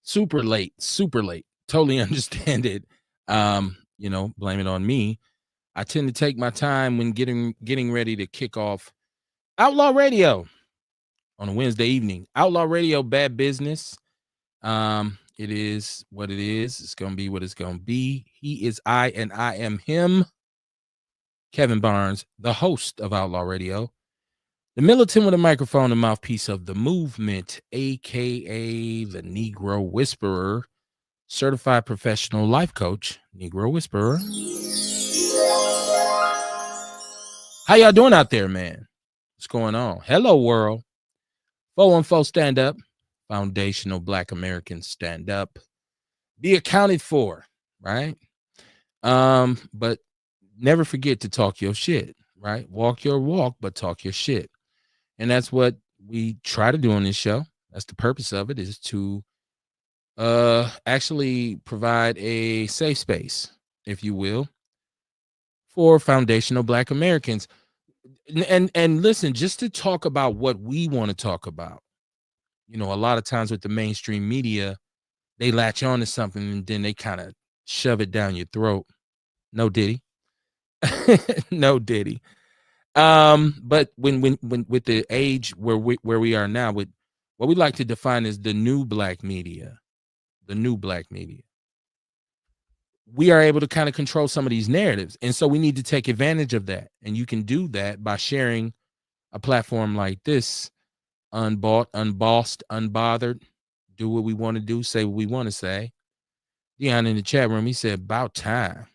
super late, super late. Totally understand it. Blame it on me. I tend to take my time when getting ready to kick off Outlaw Radio on a Wednesday evening. Outlaw Radio, bad business. It is what it is. It's gonna be what it's gonna be. He is I, and I am him. Kevin Barnes, the host of Outlaw Radio, the militant with a microphone and mouthpiece of the movement, aka the Negro Whisperer, certified professional life coach, Negro Whisperer. How y'all doing out there, man? What's going on? Hello, world. 414 stand up. Foundational Black Americans stand up. Be accounted for, right? But never forget to talk your shit, right? Walk your walk, but talk your shit. And that's what we try to do on this show. That's the purpose of it, is to actually provide a safe space, if you will, for foundational Black Americans. And listen, just to talk about what we want to talk about. You know, a lot of times with the mainstream media, they latch on to something and then they kind of shove it down your throat. No diddy. No diddy. But when with the age where we are now, with what we like to define as the new black media, we are able to kind of control some of these narratives. And so we need to take advantage of that. And you can do that by sharing a platform like this, unbought, unbossed, unbothered, do what we want to do, say what we want to say. Dion in the chat room, he said, about time.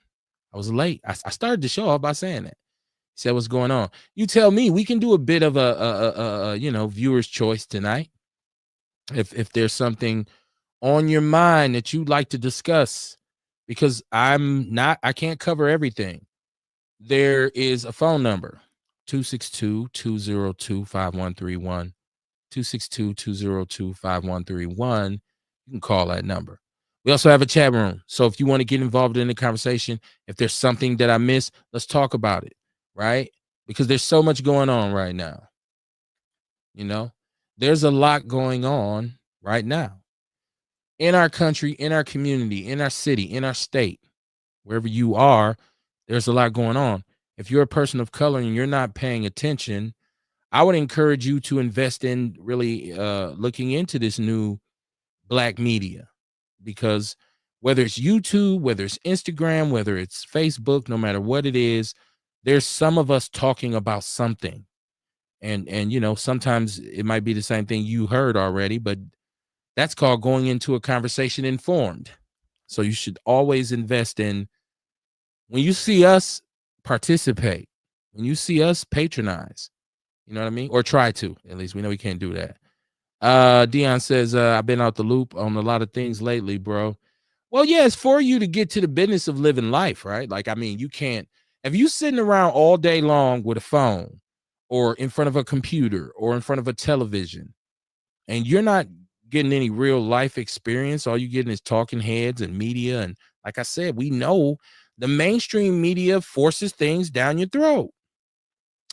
I was late. I started the show off by saying that. He said, what's going on? You tell me. We can do a bit of a viewer's choice tonight. If there's something on your mind that you'd like to discuss, because I can't cover everything. There is a phone number, 262-202-5131. 262-202-5131. You can call that number. We also have a chat room. So if you want to get involved in the conversation, if there's something that I missed, let's talk about it, right? Because there's so much going on right now. You know, there's a lot going on right now in our country, in our community, in our city, in our state, wherever you are. There's a lot going on. If you're a person of color and you're not paying attention, I would encourage you to invest in really looking into this new black media, because whether it's YouTube, whether it's Instagram, whether it's Facebook, no matter what it is, there's some of us talking about something. And you know, sometimes it might be the same thing you heard already, but that's called going into a conversation informed. So you should always invest in, when you see us, participate. When you see us, patronize. You know what I mean? Or try to. At least we know we can't do that. Dion says, I've been out the loop on a lot of things lately, bro. Well, yeah, it's for you to get to the business of living life, right? Like, I mean, you can't, if you sitting around all day long with a phone or in front of a computer or in front of a television and you're not getting any real life experience, all you're getting is talking heads and media. And like I said, we know the mainstream media forces things down your throat.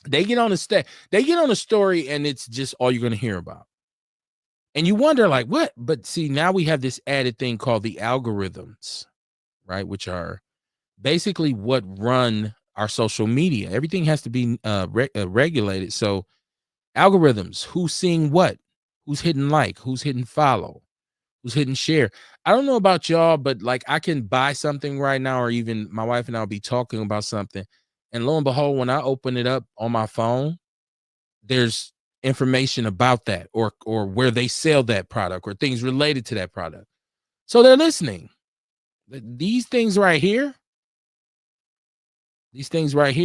They get on a story and it's just all you're going to hear about. And you wonder, like, what? But see, now we have this added thing called the algorithms, right? Which are basically what run our social media. Everything has to be regulated. So algorithms, who's seeing what, who's hitting like, who's hitting follow, who's hitting share. I don't know about y'all, but like, I can buy something right now, or even my wife and I'll be talking about something. And lo and behold, when I open it up on my phone, there's information about that, or where they sell that product, or things related to that product. So they're listening. These things right here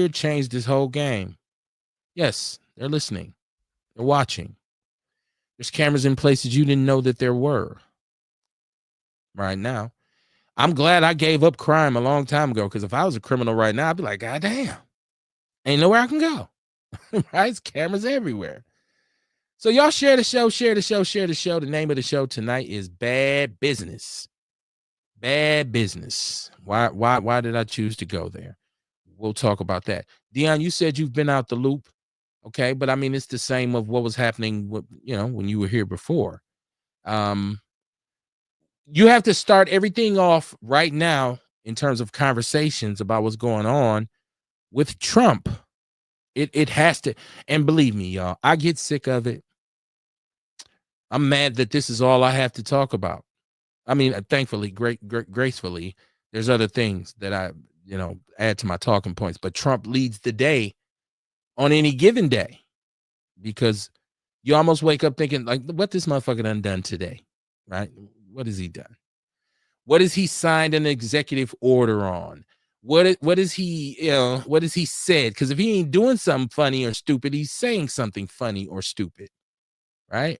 change this whole game. Yes, they're listening. They're watching. There's cameras in places you didn't know that there were. Right now, I'm glad I gave up crime a long time ago, because if I was a criminal right now, I'd be like, God damn, ain't nowhere I can go. Right? It's cameras everywhere. So y'all share the show. The name of the show tonight is Bad Business. Bad Business. Why did I choose to go there? We'll talk about that. Dion, you said you've been out the loop. Okay, but I mean, it's the same of what was happening with, when you were here before. you have to start everything off right now in terms of conversations about what's going on with Trump. It has to, and believe me, y'all, I get sick of it. I'm mad that this is all I have to talk about. I mean, thankfully, gracefully, there's other things that I, add to my talking points, but Trump leads the day on any given day, because you almost wake up thinking, like, what this motherfucker done today, right? What has he done? What has he signed an executive order on? What is he, what has he said? Because if he ain't doing something funny or stupid, he's saying something funny or stupid, right?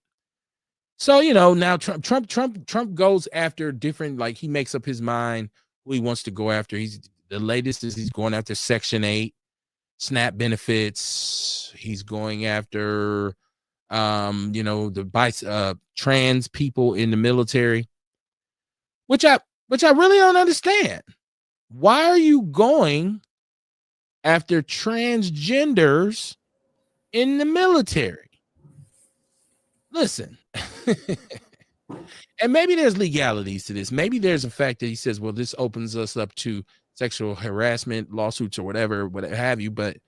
So, now Trump goes after different, like, he makes up his mind who he wants to go after. The latest is he's going after Section 8, SNAP benefits. He's going after, the trans people in the military, which I really don't understand. Why are you going after transgenders in the military? Listen, and maybe there's legalities to this. Maybe there's a fact that he says, well, this opens us up to sexual harassment lawsuits or whatever have you. But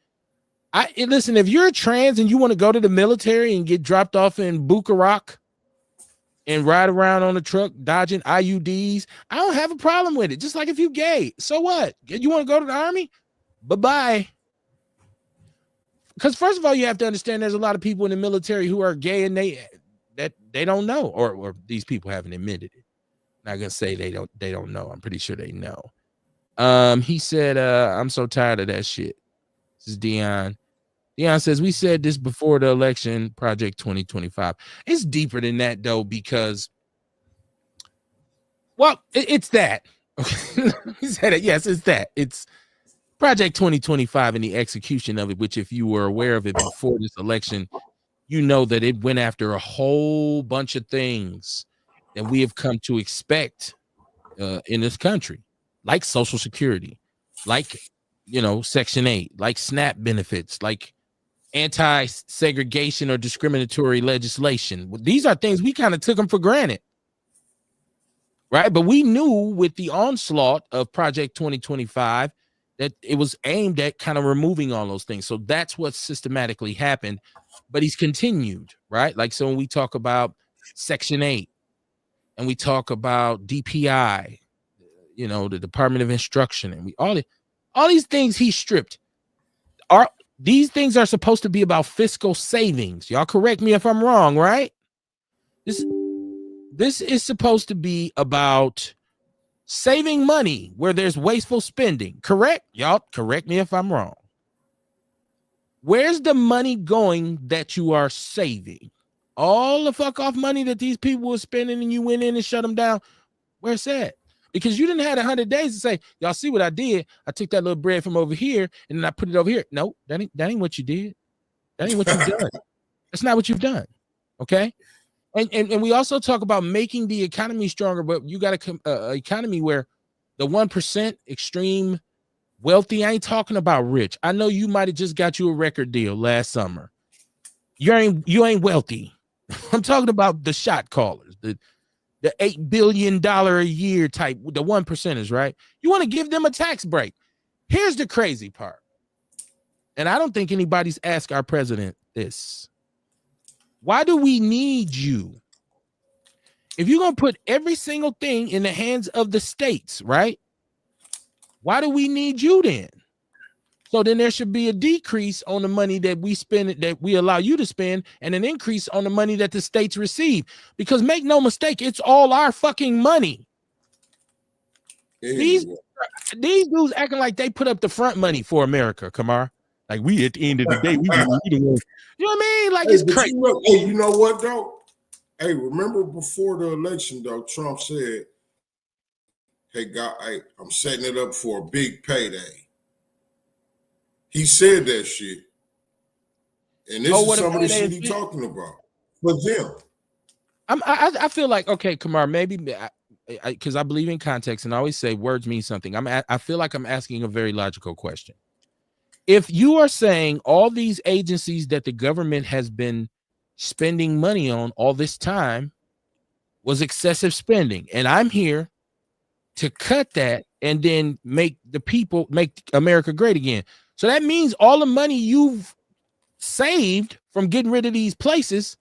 listen, if you're a trans and you want to go to the military and get dropped off in Bukarak and ride around on a truck dodging IUDs, I don't have a problem with it. Just like if you're gay, so what? You want to go to the army? Bye-bye. Because first of all, you have to understand there's a lot of people in the military who are gay and they don't know, or these people haven't admitted it. Not gonna say they don't know. I'm pretty sure they know. He said, I'm so tired of that shit. This is Dion. Dion says, we said this before the election, Project 2025. It's deeper than that, though, because, well, it's that. He said it. Yes, it's that. It's Project 2025 and the execution of it, which, if you were aware of it before this election, you know that it went after a whole bunch of things that we have come to expect in this country, like Social Security, like, Section 8, like SNAP benefits, like anti-segregation or discriminatory legislation. These are things we kind of took them for granted, right? But we knew with the onslaught of Project 2025 that it was aimed at kind of removing all those things. So that's what systematically happened. But he's continued, right? Like, so when we talk about Section 8 and we talk about DPI, the Department of Instruction, and all these things he stripped. These things are supposed to be about fiscal savings. Y'all correct me if I'm wrong, right? This is supposed to be about saving money where there's wasteful spending. Correct? Y'all correct me if I'm wrong. Where's the money going that you are saving? All the fuck off money that these people were spending and you went in and shut them down. Where's that? Because you didn't have 100 days to say, y'all see what I did? I took that little bread from over here and then I put it over here. No, that ain't what you did. That ain't what you've done. That's not what you've done. Okay. And we also talk about making the economy stronger, but you got an economy where the 1% extreme wealthy, I ain't talking about rich. I know you might have just got you a record deal last summer. You ain't wealthy. I'm talking about the shot callers, the $8 billion a year type, the 1%ers, right? You want to give them a tax break. Here's the crazy part. And I don't think anybody's asked our president this. Why do we need you? If you're going to put every single thing in the hands of the states, right? Why do we need you then? So then there should be a decrease on the money that we spend, that we allow you to spend, and an increase on the money that the states receive. Because make no mistake, it's all our fucking money. Yeah. These dudes acting like they put up the front money for America, Kamar. Like, we at the end of the day, we the ones. You know what I mean? Like, it's crazy. You know what, though? Hey, remember before the election, though, Trump said, hey, God, I'm setting it up for a big payday. He said that shit. And this is some of the shit he's talking about. For them. I feel like, okay, Kamar, maybe because I believe in context and I always say words mean something. I feel like I'm asking a very logical question. If you are saying all these agencies that the government has been spending money on all this time, was excessive spending. And I'm here to cut that and then make America great again. So that means all the money you've saved from getting rid of these places,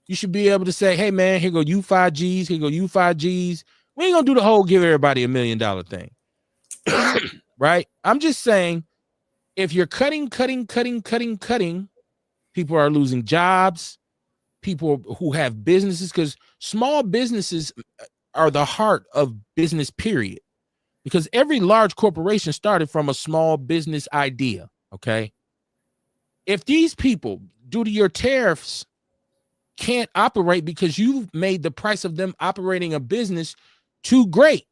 you should be able to say, hey man, here go you 5Gs, here go you 5Gs. We ain't gonna do the whole give everybody $1 million thing. Right? I'm just saying, if you're cutting, people are losing jobs, people who have businesses, because small businesses are the heart of business, period. Because every large corporation started from a small business idea, okay? If these people, due to your tariffs, can't operate because you've made the price of them operating a business too great,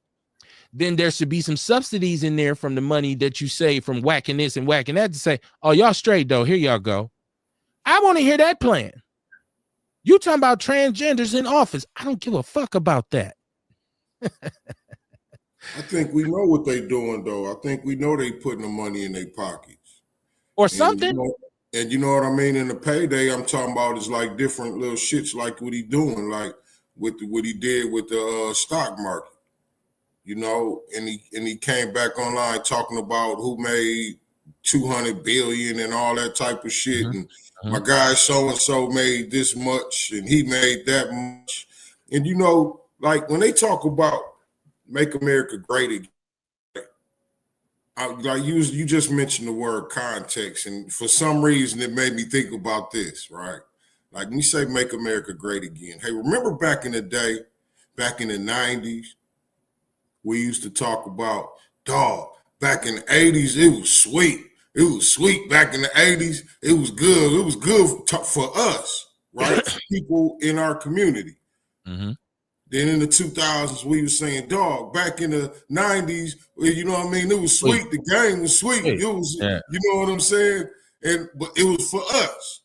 then there should be some subsidies in there from the money that you save from whacking this and whacking that to say, oh, y'all straight though, here y'all go. I want to hear that plan. You talking about transgenders in office. I don't give a fuck about that. I think we know what they doing though. I think we know they putting the money in their pockets. Or something. And you know what I mean? In the payday, I'm talking about is like different little shits like what he doing, like with what he did with the stock market. You know, and he came back online talking about who made 200 billion and all that type of shit. Mm-hmm. And my guy so-and-so made this much and he made that much. And you know, like when they talk about make America great again, like you just mentioned the word context, and for some reason it made me think about this, right? Like when you say make America great again, hey, remember back in the day, back in the 90s, we used to talk about, dog, back in the 80s, it was sweet. It was sweet back in the 80s. It was good. It was good for us, right? People in our community. Mm-hmm. Then in the 2000s, we were saying, dog, back in the 90s, you know what I mean? It was sweet. The game was sweet. It was, you know what I'm saying? But it was for us.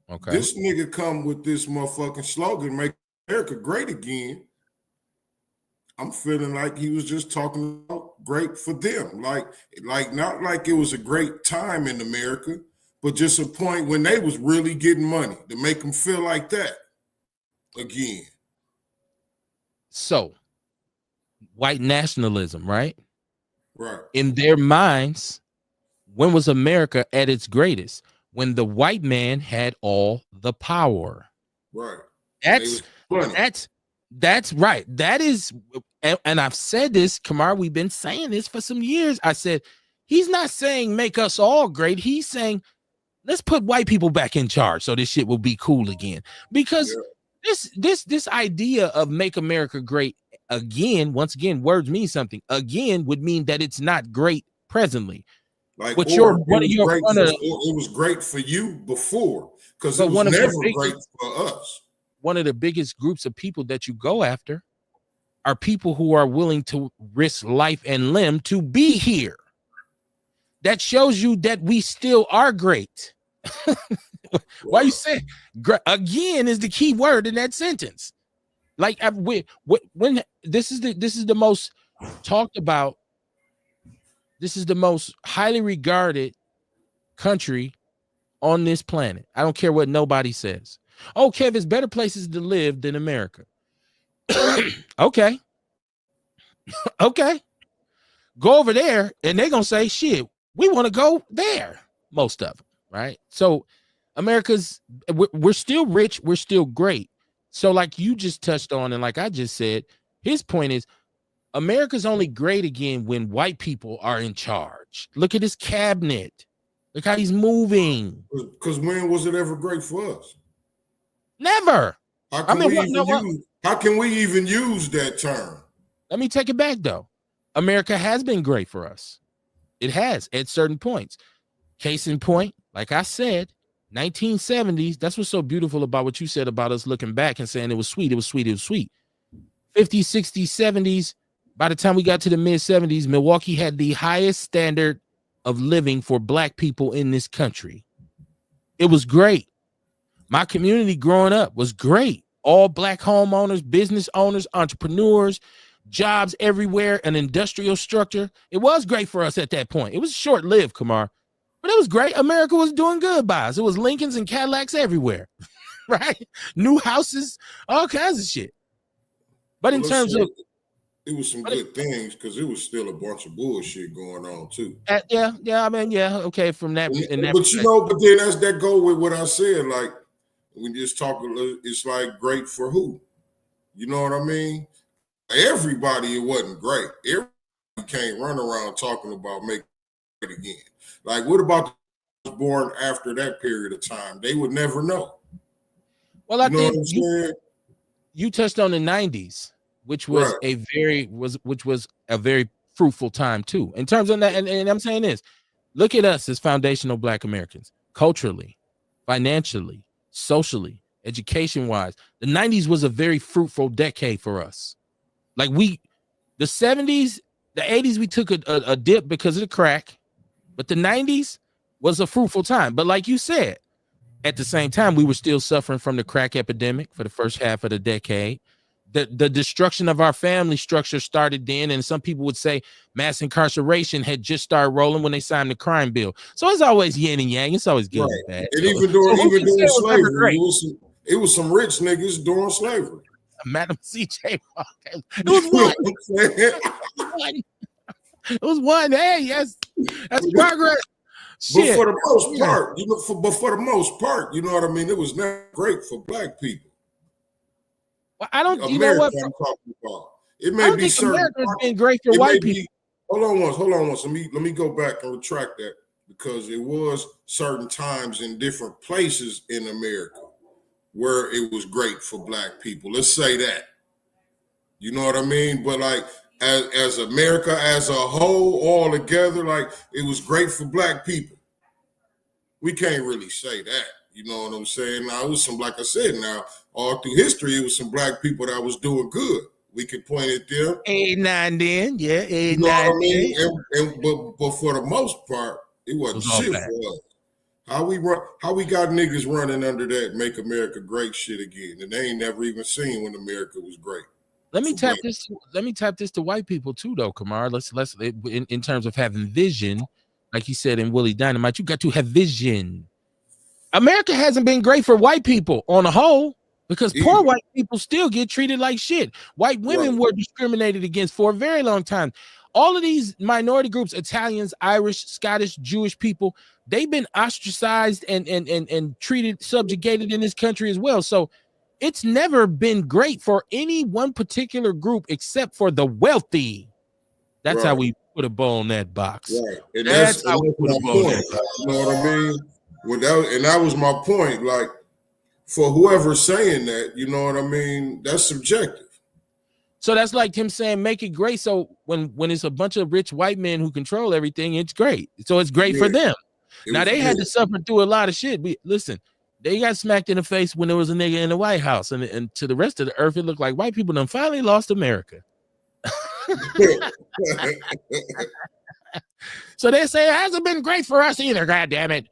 Okay. This nigga come with this motherfucking slogan, make America great again. I'm feeling like he was just talking about great for them. Like not like it was a great time in America, but just a point when they was really getting money to make them feel like that again. So, white nationalism, right? Right. In their minds, when was America at its greatest? When the white man had all the power. Right. That's right. That is, and I've said this, Kamar, we've been saying this for some years. I said, he's not saying make us all great. He's saying, let's put white people back in charge so this shit will be cool again. Because this idea of make America great again, once again, words mean something. Again would mean that it's not great presently. Like, it was great for you before, because it was never great for us. One of the biggest groups of people that you go after are people who are willing to risk life and limb to be here. That shows you that we still are great. Why you say again is the key word in that sentence? Like when this is the most talked about. This is the most highly regarded country on this planet. I don't care what nobody says. Oh, Kev, it's better places to live than America. Okay. Okay. Go over there and they're going to say, shit, we want to go there. Most of them, right? So we're still rich. We're still great. So like you just touched on, and like I just said, his point is America's only great again when white people are in charge. Look at his cabinet. Look how he's moving. Because when was it ever great for us? Never. How can we even use that term? Let me take it back, though. America has been great for us. It has at certain points. Case in point, like I said, 1970s. That's what's so beautiful about what you said about us looking back and saying it was sweet. It was sweet. It was sweet. 50s, 60s, 70s. By the time we got to the mid 70s, Milwaukee had the highest standard of living for black people in this country. It was great. My community growing up was great. All black homeowners, business owners, entrepreneurs, jobs everywhere, an industrial structure. It was great for us at that point. It was short-lived, Kamar, but it was great. America was doing good by us. It was Lincolns and Cadillacs everywhere. right? New houses, all kinds of shit. But in terms of, it was some good things because it was still a bunch of bullshit going on too. Yeah. I mean, yeah, okay. From that, but you know, but then that go with what I said. Like we just talk, it's like great for who? You know what I mean? Everybody, it wasn't great. Everybody can't run around talking about making it again. Like, what about those born after that period of time? They would never know. Well, I think you touched on the 90s, which was which was a very fruitful time too. In terms of that, and I'm saying this, look at us as foundational Black Americans, culturally, financially, socially, education-wise. The 90s was a very fruitful decade for us. Like the 70s, the 80s, we took a dip because of the crack, but the 90s was a fruitful time. But like you said, at the same time, we were still suffering from the crack epidemic for the first half of the decade. The destruction of our family structure started then, and some people would say mass incarceration had just started rolling when they signed the crime bill. So it's always yin and yang. It's always good and bad. And even during slavery, it was some rich niggas during slavery. Madam CJ, it was one. It was one. Hey, yes, that's progress. But for the most part, you know, for the most part, you know what I mean? It was never great for Black people. Well, I don't. America, you know what? I'm talking about. It may be certain. America's been great for white people. Hold on once. Let me go back and retract that because it was certain times in different places in America where it was great for Black people. Let's say that. You know what I mean? But like. As America as a whole, all together, like it was great for Black people. We can't really say that. You know what I'm saying? Now, it was some, like I said, now, all through history, it was some Black people that was doing good. We could point at them. 8, 9, then. Yeah, 8, you know 9, what I mean? But for the most part, it wasn't shit for us. How we got niggas running under that Make America Great shit again, and they ain't never even seen when America was great. Let me tap this to white people too, though, Kamar. Let's in terms of having vision, like you said in Willie Dynamite, you got to have vision. America hasn't been great for white people on the whole because poor white people still get treated like shit. White women were discriminated against for a very long time. All of these minority groups, Italians, Irish, Scottish, Jewish people, they've been ostracized and treated, subjugated in this country as well. So it's never been great for any one particular group except for the wealthy. That's how we put a bow on that box. Right. And that's how we put a bow on that box. You know what I mean? And that was my point. Like, for whoever's saying that, you know what I mean? That's subjective. So that's like him saying, make it great. So when it's a bunch of rich white men who control everything, it's great. So it's great for them. Now, they had to suffer through a lot of shit. Listen, they got smacked in the face when there was a nigga in the White House. And to the rest of the earth, it looked like white people done finally lost America. So they say it hasn't been great for us either, God damn it.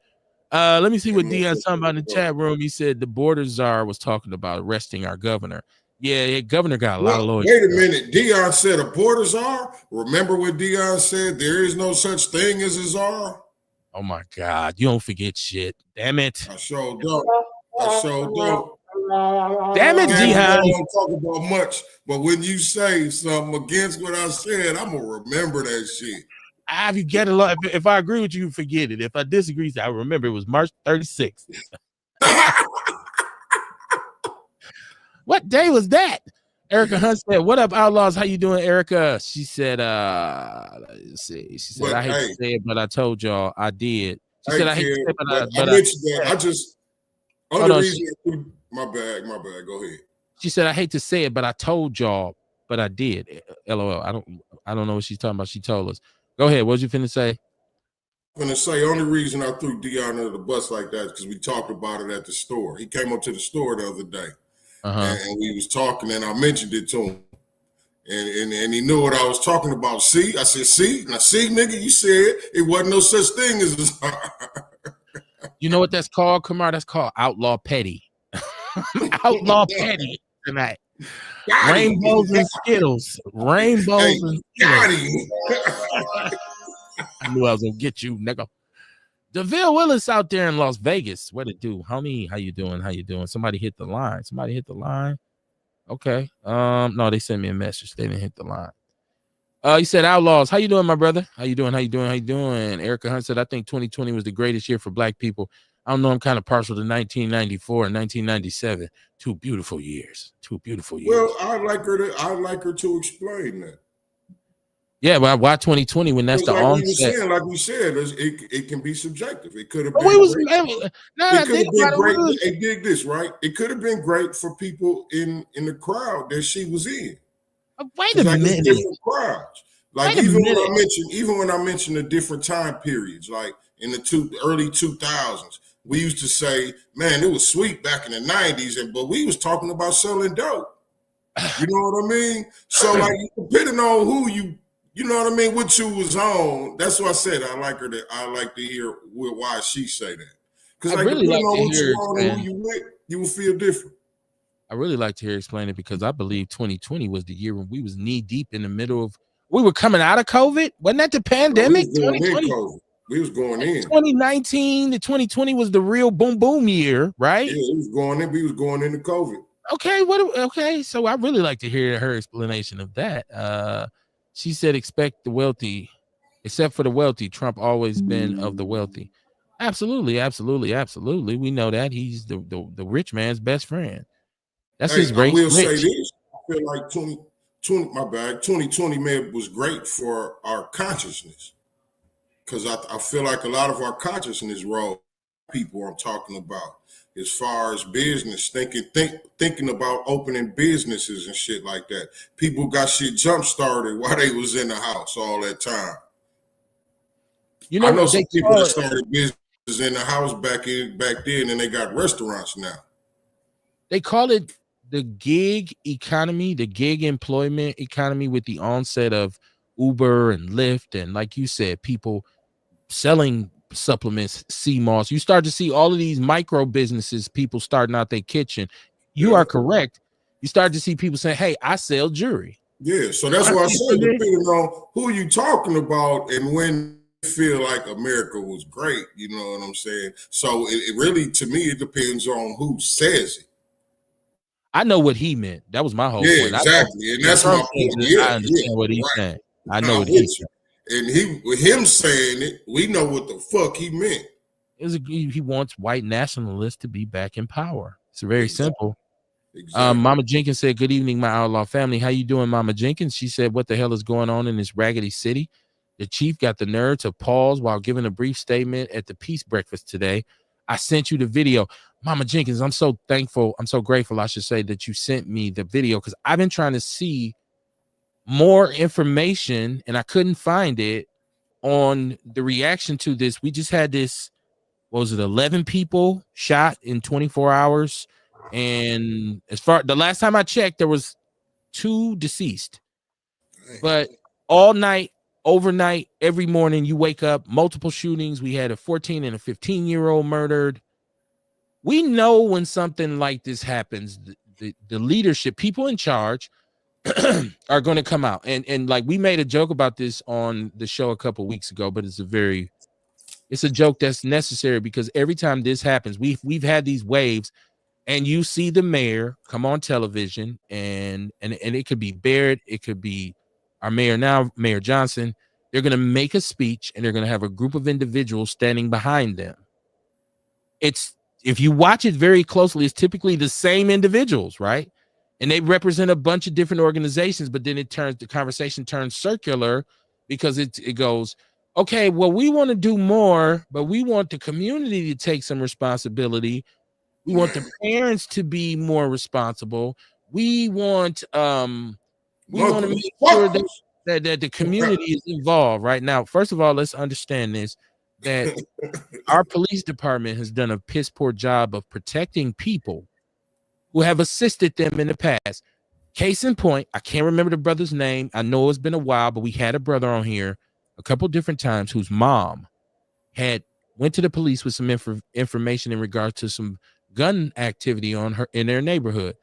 Let me see what Dion's talking about in the chat room. He said the border czar was talking about arresting our governor. Yeah, governor got a lot of lawyers. Wait a minute. Dion said a border czar? Remember what Dion said? There is no such thing as a czar? Oh my God, you don't forget shit. Damn it. I sure don't. Damn it, Dion. I don't talk about much, but when you say something against what I said, I'm going to remember that shit. If you get a lot, if I agree with you, forget it. If I disagree, I remember it was March 36th. What day was that? Erica Hunt said, "What up, Outlaws? How you doing, Erica?" She said, let's see. She said, I hate to say it, but I told y'all I did. She said, I hate to say it, but I mentioned that. I just my bad. Go ahead. She said, I hate to say it, but I told y'all, but I did. LOL. I don't know what she's talking about. She told us. Go ahead. What was you finna say? I'm gonna say only reason I threw Dion under the bus like that is because we talked about it at the store. He came up to the store the other day. And we was talking, and I mentioned it to him, and he knew what I was talking about. See, I said, see, nigga, you said it wasn't no such thing as a You know what that's called, Kamar? That's called Outlaw Petty. Outlaw Petty tonight. Rainbows and Skittles. Rainbows and Skittles. I knew I was gonna get you, nigga. DeVille Willis out there in Las Vegas. What it do, homie? How you doing? How you doing? Somebody hit the line. Somebody hit the line. Okay. No, they sent me a message. They didn't hit the line. You said Outlaws. How you doing, my brother? How you doing? How you doing? How you doing? Erica Hunt said, I think 2020 was the greatest year for Black people. I don't know. I'm kind of partial to 1994 and 1997. Two beautiful years. Two beautiful years. Well, I'd like her to explain that. Yeah, but why 2020 when that's the like onset? Like we said, it can be subjective. It could have been. It could have been great. Hey, dig this, right? It could have been great for people in the crowd that she was in. Wait a minute. Different crowds. Like even when I mentioned the different time periods, like in the early 2000s, we used to say, "Man, it was sweet back in the 90s," but we was talking about selling dope. You know what I mean? So like, depending on who you know what I mean, what you was on. That's what I said. I like to hear why she say that. Because like, really depending on what you on and who you with, you will feel different. I really like to hear explain it because I believe 2020 was the year when we was knee deep in the middle of. We were coming out of COVID. Wasn't that the pandemic? We was going in. 2019 to 2020 was the real boom boom year, right? Yeah, we was going into COVID. Okay, okay. So I really like to hear her explanation of that. She said, expect the wealthy, except for the wealthy. Trump always been of the wealthy. Absolutely. We know that he's the rich man's best friend. That's his race. I will say this. I feel like 2020 was great for our consciousness. Because I feel like a lot of our consciousness role, people I'm talking about, as far as business, thinking about opening businesses and shit like that. People got shit jump started while they was in the house all that time. You know, I know some people that started businesses in the house back then, and they got restaurants now. They call it the gig economy, the gig employment economy, with the onset of Uber and Lyft, and like you said, people selling supplements, CMOS. You start to see all of these micro businesses, people starting out their kitchen. You are correct. You start to see people saying, hey, I sell jewelry. Yeah, so that's why I said, depending on who you talking about and when you feel like America was great, you know what I'm saying? So it really, to me, it depends on who says it. I know what he meant. That was my whole point. Exactly. And that's my point. I understand what he's saying. I know what he's saying. And with him saying it, we know what the fuck he meant. He wants white nationalists to be back in power. It's very simple. Exactly. Mama Jenkins said, good evening, my outlaw family. How you doing, Mama Jenkins? She said, what the hell is going on in this raggedy city? The chief got the nerve to pause while giving a brief statement at the peace breakfast today. I sent you the video. Mama Jenkins, I'm so thankful. I'm so grateful, I should say, that you sent me the video, because I've been trying to see more information and I couldn't find it on the reaction to this. We just had this, what was it, 11 people shot in 24 hours. And as far the last time I checked, there was 2 deceased. But all night, overnight, every morning you wake up, multiple shootings. We had a 14 and a 15-year-old murdered. We know when something like this happens, the leadership, people in charge, are going to come out. And like we made a joke about this on the show a couple weeks ago, but it's a joke that's necessary, because every time this happens, we've had these waves, and you see the mayor come on television, and it could be Barrett, it could be our mayor now, Mayor Johnson. They're going to make a speech, and they're going to have a group of individuals standing behind them. If you watch it very closely, it's typically the same individuals, right? And they represent a bunch of different organizations, but then the conversation turns circular, because it goes, okay, well, we want to do more, but we want the community to take some responsibility. We want the parents to be more responsible. We want to make sure that the community is involved right now. First of all, let's understand this, that our police department has done a piss poor job of protecting people who have assisted them in the past. Case in point, I can't remember the brother's name. I know it's been a while, but we had a brother on here a couple different times whose mom went to the police with some information in regard to some gun activity in their neighborhood.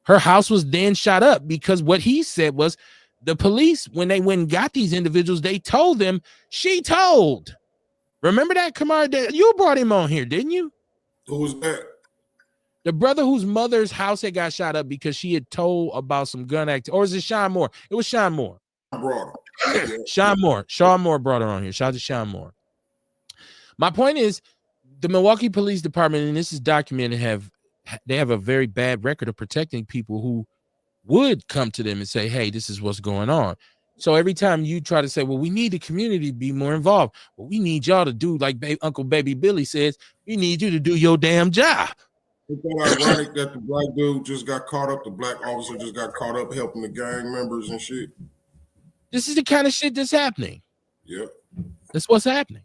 Her house was then shot up because what he said was the police, when they went and got these individuals, they told them she told. Remember that Kamar? You brought him on here, didn't you? Who was that? The brother whose mother's house had got shot up because she had told about some gun activity. Or is it Sean Moore? It was Sean Moore. Brought him. Yeah. Sean Moore brought her on here. Shout out to Sean Moore. My point is, the Milwaukee Police Department, and this is documented, they have a very bad record of protecting people who would come to them and say, hey, this is what's going on. So every time you try to say, well, we need the community to be more involved. Well, we need y'all to do like Uncle Baby Billy says, we need you to do your damn job. It's ironic that the black dude just got caught up, the black officer just got caught up helping the gang members and shit. This is the kind of shit that's happening. Yeah. That's what's happening.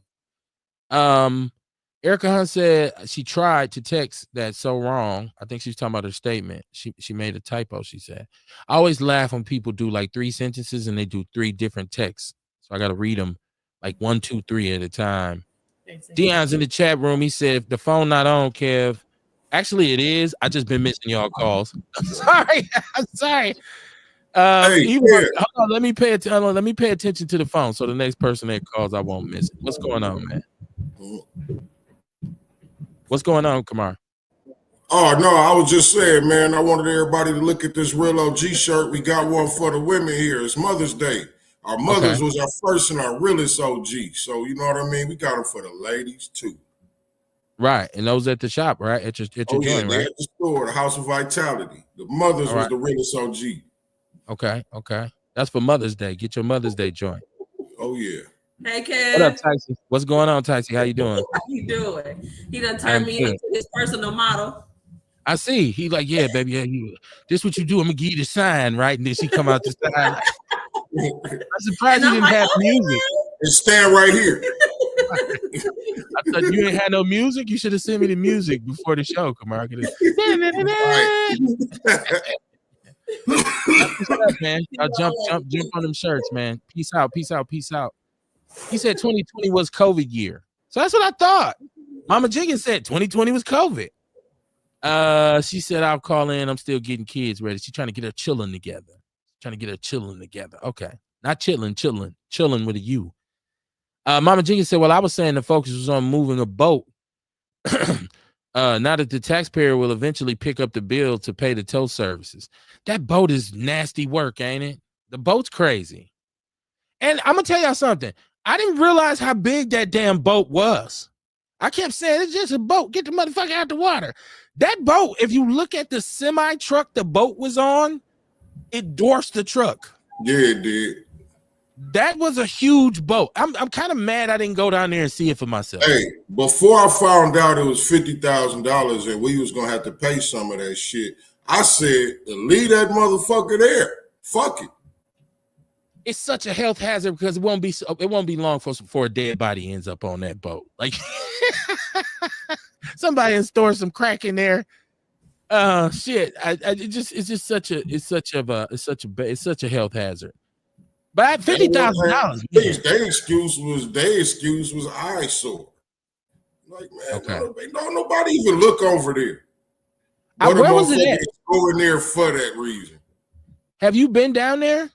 Erica Hunt said she tried to text that so wrong. I think she's talking about her statement. She made a typo, she said. I always laugh when people do like 3 sentences and they do 3 different texts. So I got to read them like 1, 2, 3 at a time. Dion's in the chat room. He said, if the phone not on, Kev. Actually, it is. I just been missing y'all calls. I'm sorry. I'm sorry. Hey, hold on, let me pay attention to the phone so the next person that calls, I won't miss it. What's going on, man? What's going on, Kamar? Oh, no, I was just saying, man, I wanted everybody to look at this Real OG shirt. We got one for the women here. It's Mother's Day. Our mothers was our first and our realest OG. So, you know what I mean? We got them for the ladies, too. Right, and those at the shop, right? At your joint, right? At the store, the House of Vitality. The mothers was the realest OG. Okay. That's for Mother's Day. Get your Mother's Day joint. Oh, yeah. Hey, Kev. What up, Tyson? What's going on, Tyson? How you doing? How you doing? He done turned me into his personal model. I see. He like, yeah, baby, yeah, this what you do. I'm gonna give you the sign, right? And then she come out the sign. I'm surprised you didn't have music. And stand right here. I thought you ain't had no music. You should have sent me the music before the show. Come on, man. I'll jump on them shirts, man. Peace out. He said 2020 was COVID year, so that's what I thought. Mama Jenkins said 2020 was COVID. She said I'll call in. I'm still getting kids ready. She's trying to get her chilling together. Okay, not chilling with a U. Mama Jenkins said, well, I was saying the focus was on moving a boat. Now that the taxpayer will eventually pick up the bill to pay the tow services. That boat is nasty work, ain't it? The boat's crazy. And I'm going to tell y'all something. I didn't realize how big that damn boat was. I kept saying, it's just a boat. Get the motherfucker out the water. That boat, if you look at the semi-truck the boat was on, it dwarfs the truck. Yeah, it did. That was a huge boat. I'm kind of mad I didn't go down there and see it for myself. Hey, before I found out it was $50,000 and we was gonna have to pay some of that shit, I said, leave that motherfucker there. Fuck it. It's such a health hazard because it won't be long before a dead body ends up on that boat. Like somebody stored some crack in there. Shit. It's such a health hazard. But $50,000. Their excuse was eyesore. Like, man, don't nobody even look over there. Where was it at? Going there for that reason. Have you been down there?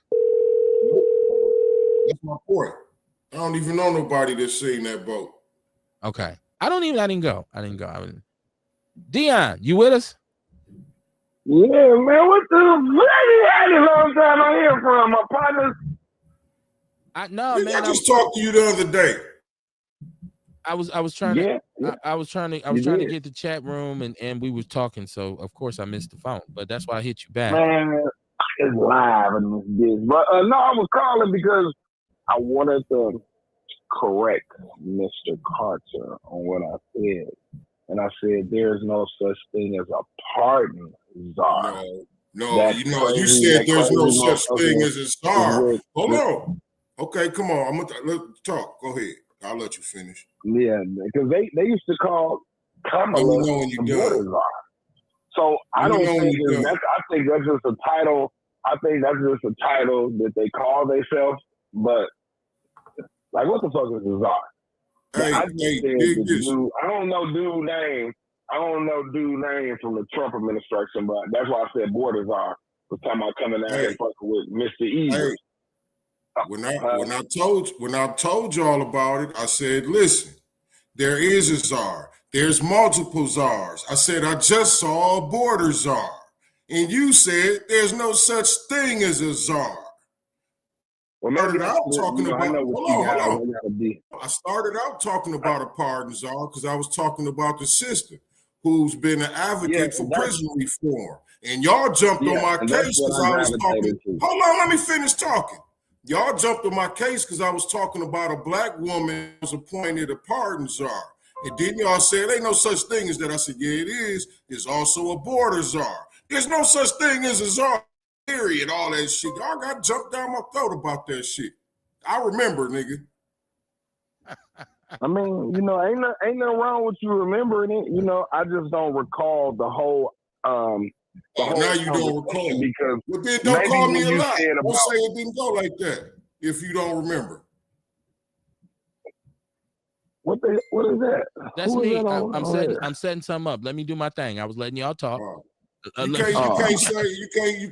That's my point. I don't even know nobody that's seen that boat. Okay. I didn't go. Dion, you with us? Yeah, man. What the had a long time I hear from my partners. I just talked to you the other day. I was trying to get the chat room and we were talking, so of course I missed the phone, but that's why I hit you back. Man, it's live in this bitch. But no, I was calling because I wanted to correct Mr. Carter on what I said. And I said there's no such thing as a pardon czar. No, you said there's no such thing as a czar. Hold on. Okay, come on. Let's talk. Go ahead. I'll let you finish. Yeah, because they used to call Kamala the border czar. So I don't think I think that's just a title. I think that's just a title that they call themselves. But like, what the fuck is a czar? I don't know dude name. I don't know dude name from the Trump administration, but that's why I said border czar. Was talking about coming out and fucking with Mr. Evil. When I told y'all about it, I said, listen, There is a czar. There's multiple czars. I said, I just saw a border czar. And you said there's no such thing as a czar. Well, maybe I know what you gotta be. I started out talking about a pardon czar because I was talking about the sister who's been an advocate for prison reform. And y'all jumped on my case because I was talking. Hold on, let me finish talking. Y'all jumped on my case because I was talking about a black woman who was appointed a pardon czar. And then y'all said, ain't no such thing as that. I said, yeah, it is. It's also a border czar. There's no such thing as a czar, period, all that shit. Y'all got jumped down my throat about that shit. I remember, nigga. I mean, you know, ain't nothing wrong with you remembering it. You know, I just don't recall the whole now you don't recall. Because well, then don't call me a lie. Don't say it didn't go like that if you don't remember. What is that? That's me. I'm setting something up. Let me do my thing. I was letting y'all talk. You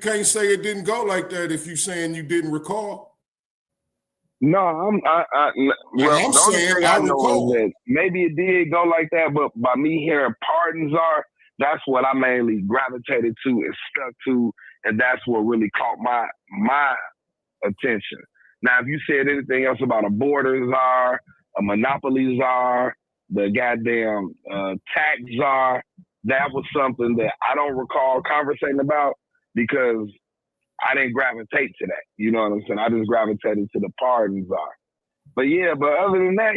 can't say it didn't go like that if you saying you didn't recall. No, I'm saying I know that maybe it did go like that, but by me hearing pardons are, that's what I mainly gravitated to and stuck to, and that's what really caught my attention. Now, if you said anything else about a border czar, a monopoly czar, the goddamn tax czar, that was something that I don't recall conversating about because I didn't gravitate to that. You know what I'm saying? I just gravitated to the pardon czar. But yeah, but other than that,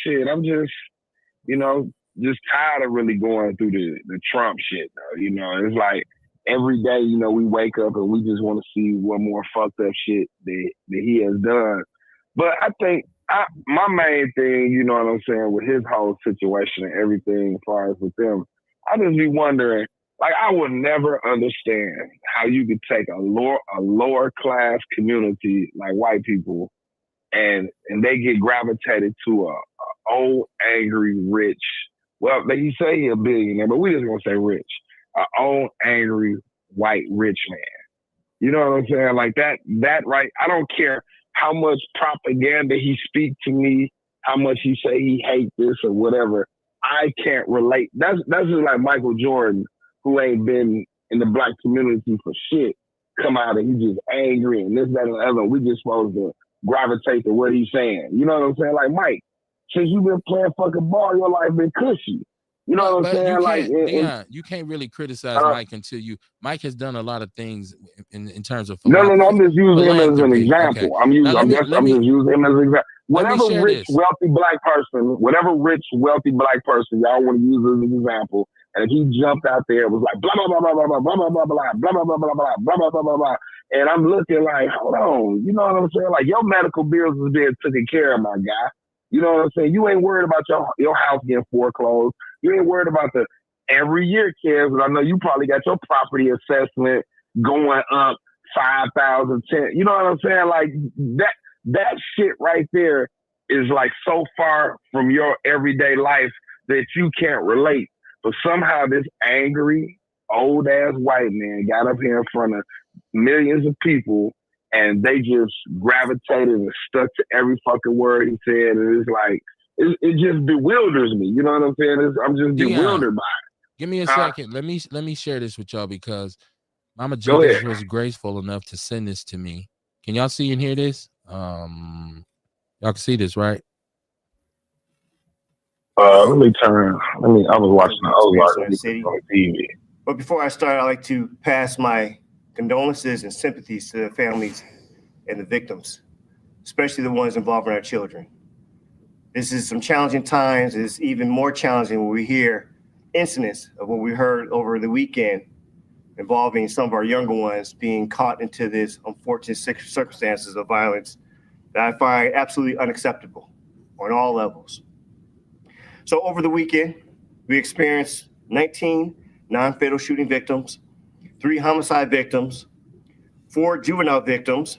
shit, I'm just tired of really going through the Trump shit, though. You know, it's like every day, we wake up and we just want to see what more fucked up shit that he has done. But I think my main thing, you know what I'm saying, with his whole situation and everything as far as with them, I just be wondering, like, I would never understand how you could take a lower class community like white people and they get gravitated to a old, angry, rich, well, you say he a billionaire, but we just gonna say rich, a old, angry, white, rich man. You know what I'm saying? Like that right, I don't care how much propaganda he speak to me, how much he say he hate this or whatever, I can't relate. That's just like Michael Jordan, who ain't been in the black community for shit, come out and he just angry and this, that, and the other. We just supposed to gravitate to what he's saying. You know what I'm saying? Like, Mike, since you've been playing fucking ball, your life been cushy. You know what I'm saying? You can't really criticize Mike until Mike has done a lot of things in terms of No, I'm just using him as an example. Okay. I'm just using him as an example. Whatever rich, wealthy black person, y'all want to use as an example, and if he jumped out there, it was like blah blah blah blah blah blah blah blah blah blah blah blah blah blah blah blah blah blah blah, and I'm looking like, hold on, you know what I'm saying? Like, your medical bills is being taken care of, my guy. You know what I'm saying? You ain't worried about your house getting foreclosed. You ain't worried about the every year cares, but I know you probably got your property assessment going up 5,000, 10. You know what I'm saying? Like, that shit right there is like so far from your everyday life that you can't relate. But somehow this angry, old ass white man got up here in front of millions of people and they just gravitated and stuck to every fucking word he said. And it's like, it just bewilders me. You know what I'm saying? I'm just bewildered by it. Give me a second. Let me share this with y'all because Mama Judith was graceful enough to send this to me. Can y'all see and hear this? Y'all can see this, right? I was watching on TV. But before I start, I'd like to pass my condolences and sympathies to the families and the victims, especially the ones involving our children. This is some challenging times. It's even more challenging when we hear incidents of what we heard over the weekend involving some of our younger ones being caught into this unfortunate circumstances of violence that I find absolutely unacceptable on all levels. So over the weekend, we experienced 19 non-fatal shooting victims, 3 homicide victims, 4 juvenile victims,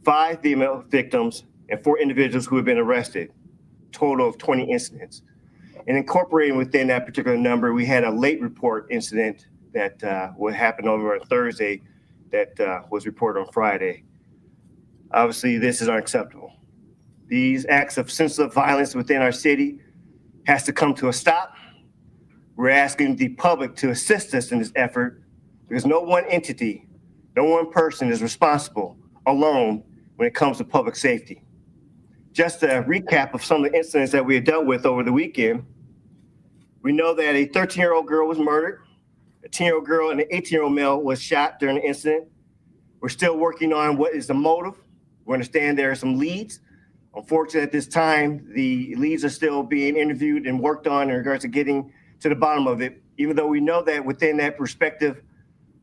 5 female victims, and 4 individuals who have been arrested, total of 20 incidents. And incorporating within that particular number, we had a late report incident that would happen over on Thursday that was reported on Friday. Obviously, this is unacceptable. These acts of senseless violence within our city has to come to a stop. We're asking the public to assist us in this effort because no one entity, no one person is responsible alone when it comes to public safety. Just a recap of some of the incidents that we had dealt with over the weekend. We know that a 13-year-old girl was murdered. A 10-year-old girl and an 18-year-old male was shot during the incident. We're still working on what is the motive. We understand there are some leads. Unfortunately, at this time, the leads are still being interviewed and worked on in regards to getting to the bottom of it, even though we know that within that respective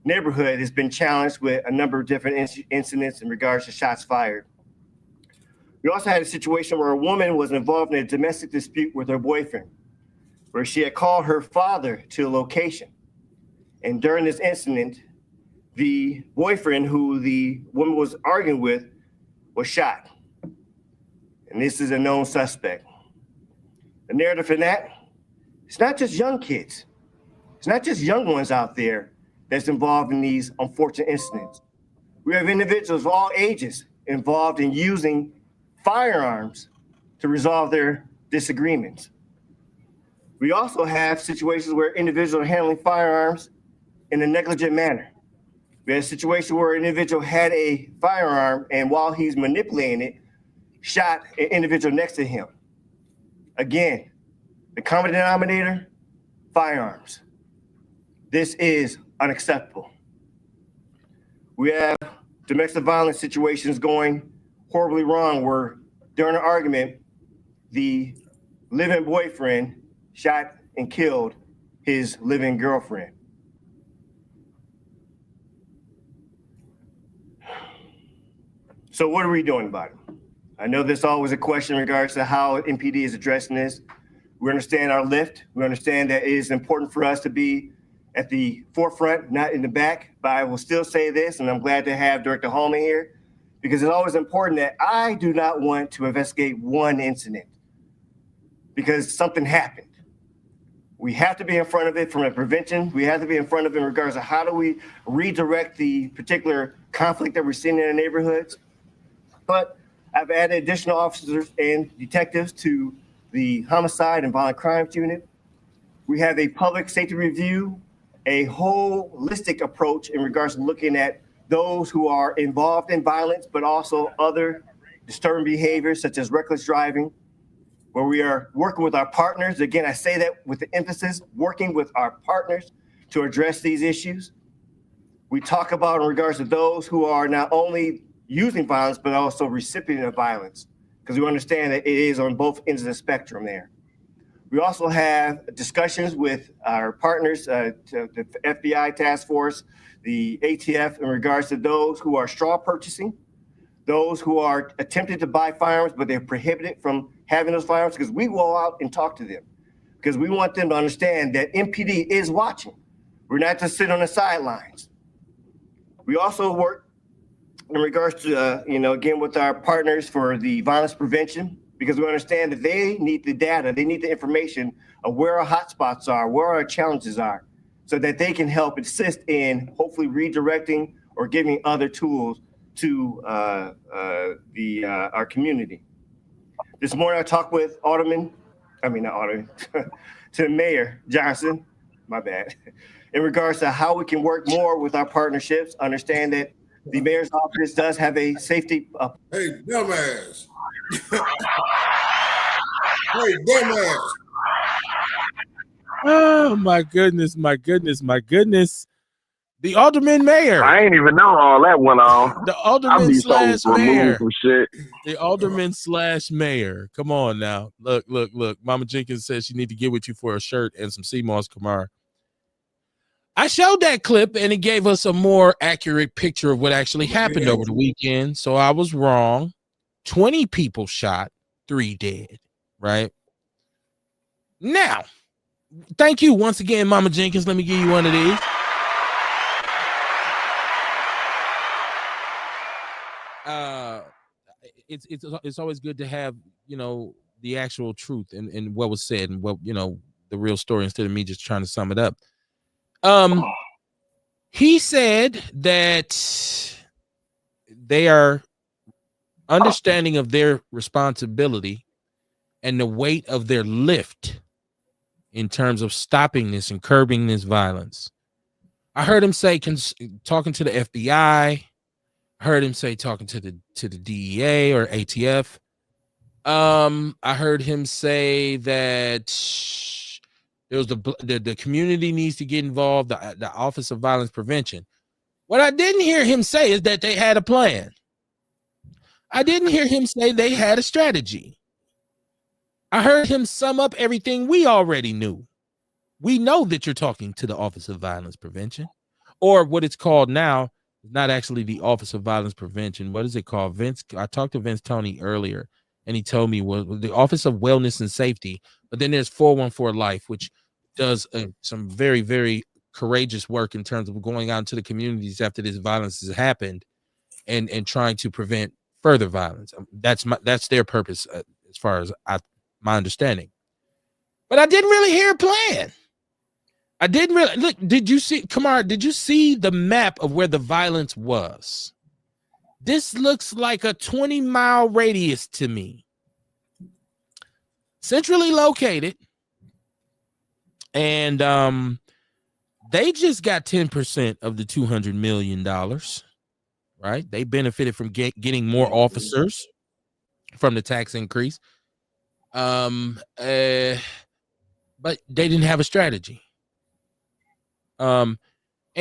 neighborhood has been challenged with a number of different incidents in regards to shots fired. We also had a situation where a woman was involved in a domestic dispute with her boyfriend, where she had called her father to a location. And during this incident, the boyfriend who the woman was arguing with was shot. And this is a known suspect. The narrative for that, it's not just young kids. It's not just young ones out there that's involved in these unfortunate incidents. We have individuals of all ages involved in using firearms to resolve their disagreements. We also have situations where individuals are handling firearms in a negligent manner. We had a situation where an individual had a firearm and while he's manipulating it, shot an individual next to him. Again, the common denominator, firearms. This is unacceptable. We have domestic violence situations going horribly wrong where during an argument, the living boyfriend shot and killed his living girlfriend. So what are we doing about it? I know there's always a question in regards to how MPD is addressing this. We understand our lift. We understand that it is important for us to be at the forefront, not in the back. But I will still say this, and I'm glad to have Director Holman here, because it's always important that I do not want to investigate one incident because something happened. We have to be in front of it from a prevention. We have to be in front of it in regards to how do we redirect the particular conflict that we're seeing in the neighborhoods. But I've added additional officers and detectives to the homicide and violent crimes unit. We have a public safety review, a holistic approach in regards to looking at those who are involved in violence, but also other disturbing behaviors such as reckless driving, where we are working with our partners. Again, I say that with the emphasis, working with our partners to address these issues. We talk about in regards to those who are not only using violence, but also recipient of violence, because we understand that it is on both ends of the spectrum there. We also have discussions with our partners, the FBI task force, the ATF in regards to those who are straw purchasing, those who are attempting to buy firearms, but they're prohibited from having those firearms, because we go out and talk to them, because we want them to understand that MPD is watching. We're not just sitting on the sidelines. We also work in regards to, again, with our partners for the violence prevention, because we understand that they need the data, they need the information of where our hotspots are, where our challenges are, so that they can help assist in hopefully redirecting or giving other tools to our community. This morning I talked with to the Mayor Johnson, my bad, in regards to how we can work more with our partnerships, understand that the mayor's office does have a safety. Hey, dumbass. Hey, dumbass. Oh, my goodness, my goodness, my goodness. The alderman mayor. I ain't even know all that went on. The alderman slash mayor. The alderman slash mayor. Come on now. Look. Mama Jenkins says she need to get with you for a shirt and some CMOS Kamar. I showed that clip and it gave us a more accurate picture of what actually happened over the weekend. So I was wrong. 20 people shot, 3 dead, right? Now, thank you once again, Mama Jenkins. Let me give you one of these. It's always good to have, the actual truth and what was said and what, the real story instead of me just trying to sum it up. He said that they are understanding of their responsibility and the weight of their lift in terms of stopping this and curbing this violence. I heard him say talking to the FBI. I heard him say talking to the DEA or ATF. I heard him say that there was the community needs to get involved, the Office of Violence Prevention. What I didn't hear him say is that they had a plan. I didn't hear him say they had a strategy. I heard him sum up everything we already knew. We know that you're talking to the Office of Violence Prevention, or what it's called now, not actually the Office of Violence Prevention. What is it called? Vince, I talked to Vince Tony earlier, and he told me the Office of Wellness and Safety, but then there's 414 Life, which does some very, very courageous work in terms of going out into the communities after this violence has happened and trying to prevent further violence. That's their purpose as far as my understanding. But I didn't really hear a plan. I didn't really look. Did you see, Kamar? Did you see the map of where the violence was? This looks like a 20-mile radius to me. Centrally located. And they just got 10% of the $200 million, right? They benefited from getting more officers from the tax increase. But they didn't have a strategy. And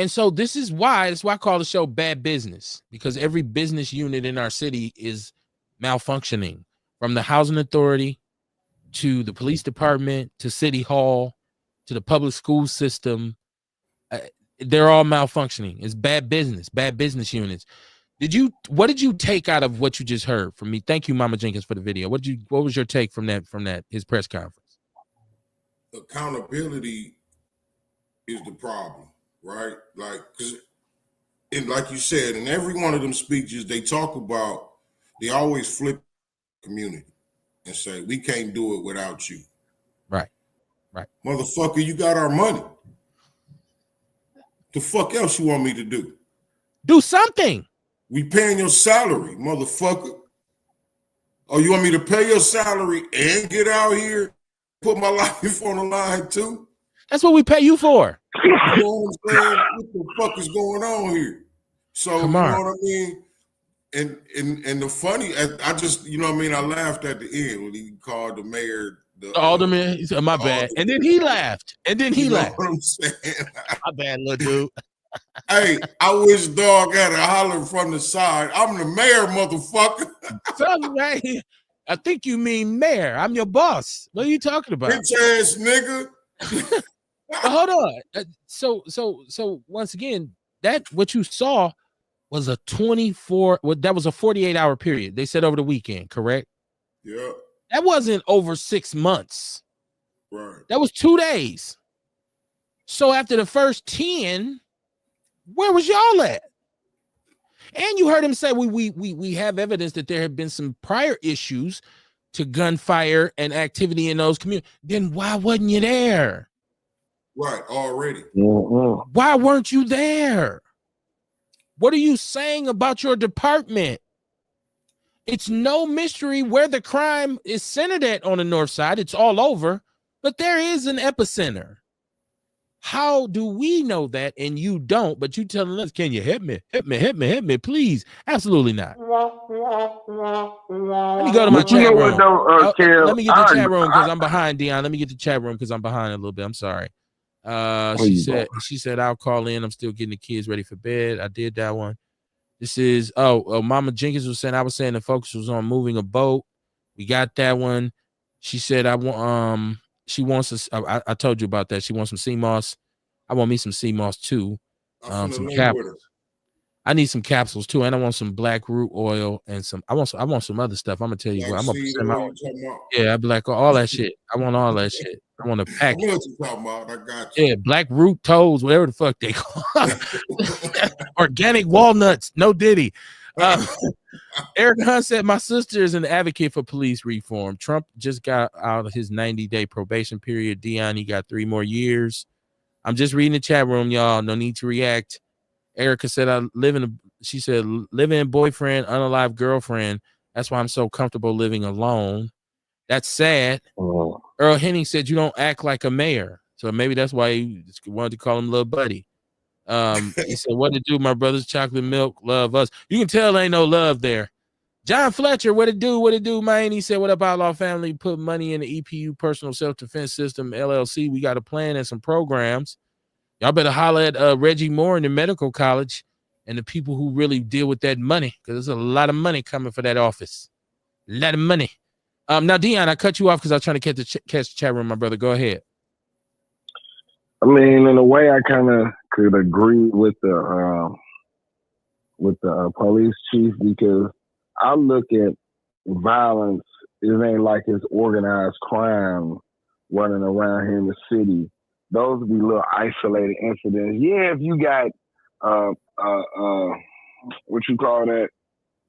so that's why I call the show Bad Business, because every business unit in our city is malfunctioning, from the housing authority to the police department to city hall to the public school system. They're all malfunctioning. It's bad business units. What did you take out of what you just heard from me? Thank you, Mama Jenkins, for the video. What was your take from that his press conference? Accountability is the problem, right? Like, like you said, in every one of them speeches, they always flip community and say, we can't do it without you. Right. Motherfucker, you got our money. The fuck else you want me to do? Do something. We paying your salary, motherfucker. Oh, you want me to pay your salary and get out here, put my life on the line too? That's what we pay you for. You know what I'm saying? What the fuck is going on here? So, you know what I mean? And the funny, I just, you know what I mean? I laughed at the end when he called the mayor the alderman. He said, my bad. And then he laughed. What I'm saying? My bad, little dude. Hey, I wish dog had a holler from the side. I'm the mayor, motherfucker. Right. I think you mean mayor. I'm your boss. What are you talking about? Bitch ass nigga. Hold on. So once again, that what you saw was a 48-hour period. They said over the weekend, correct? Yeah. That wasn't over 6 months. Right. That was 2 days. So after the first 10, where was y'all at? And you heard him say we have evidence that there have been some prior issues to gunfire and activity in those communities. Then why wasn't you there? Right, already. Mm-hmm. Why weren't you there? What are you saying about your department? It's no mystery where the crime is centered at on the north side. It's all over, but there is an epicenter. How do we know that and you don't? But you telling us, can you hit me, please? Absolutely not. Let me go to my chat room. Let me get the chat room because I'm behind, Dion. Let me get the chat room because I'm behind a little bit. I'm sorry. She said I'll call in. I'm still getting the kids ready for bed. I did that one. This is Mama Jenkins was saying, I was saying the focus was on moving a boat. We got that one. She said she wants us. I told you about that. She wants some sea moss. I want me some sea moss too. Some capsules. I need some capsules too, and I want some black root oil and some. I want some other stuff. I'm gonna tell you what. I'm gonna send my. Yeah, I'd be like all that shit. I want all that shit. I want a package. I know what you're talking about. I got you. Yeah, black root toes, whatever the fuck they call. Organic walnuts. No diddy. Eric Hunt said, my sister is an advocate for police reform. Trump just got out of his 90-day probation period. Dion, he got 3 more years. I'm just reading the chat room, y'all. No need to react. Erica said, live in boyfriend, unalive girlfriend That's why I'm so comfortable living alone. That's sad. Oh. Earl Henning said you don't act like a mayor. So maybe that's why he wanted to call him Little Buddy. He said, what to do, my brothers, chocolate milk, love us. You can tell ain't no love there. John Fletcher, what it do, man? He said, what up, Outlaw family? Put money in the EPU personal self-defense system, LLC. We got a plan and some programs. Y'all better holler at Reggie Moore in the medical college and the people who really deal with that money, because there's a lot of money coming for that office. A lot of money. Now, Dion, I cut you off because I was trying to catch the chat room, my brother. Go ahead. I mean, in a way, I kind of could agree with the police chief, because I look at violence. It ain't like it's organized crime running around here in the city. Those would be little isolated incidents. Yeah, if you got what you call that?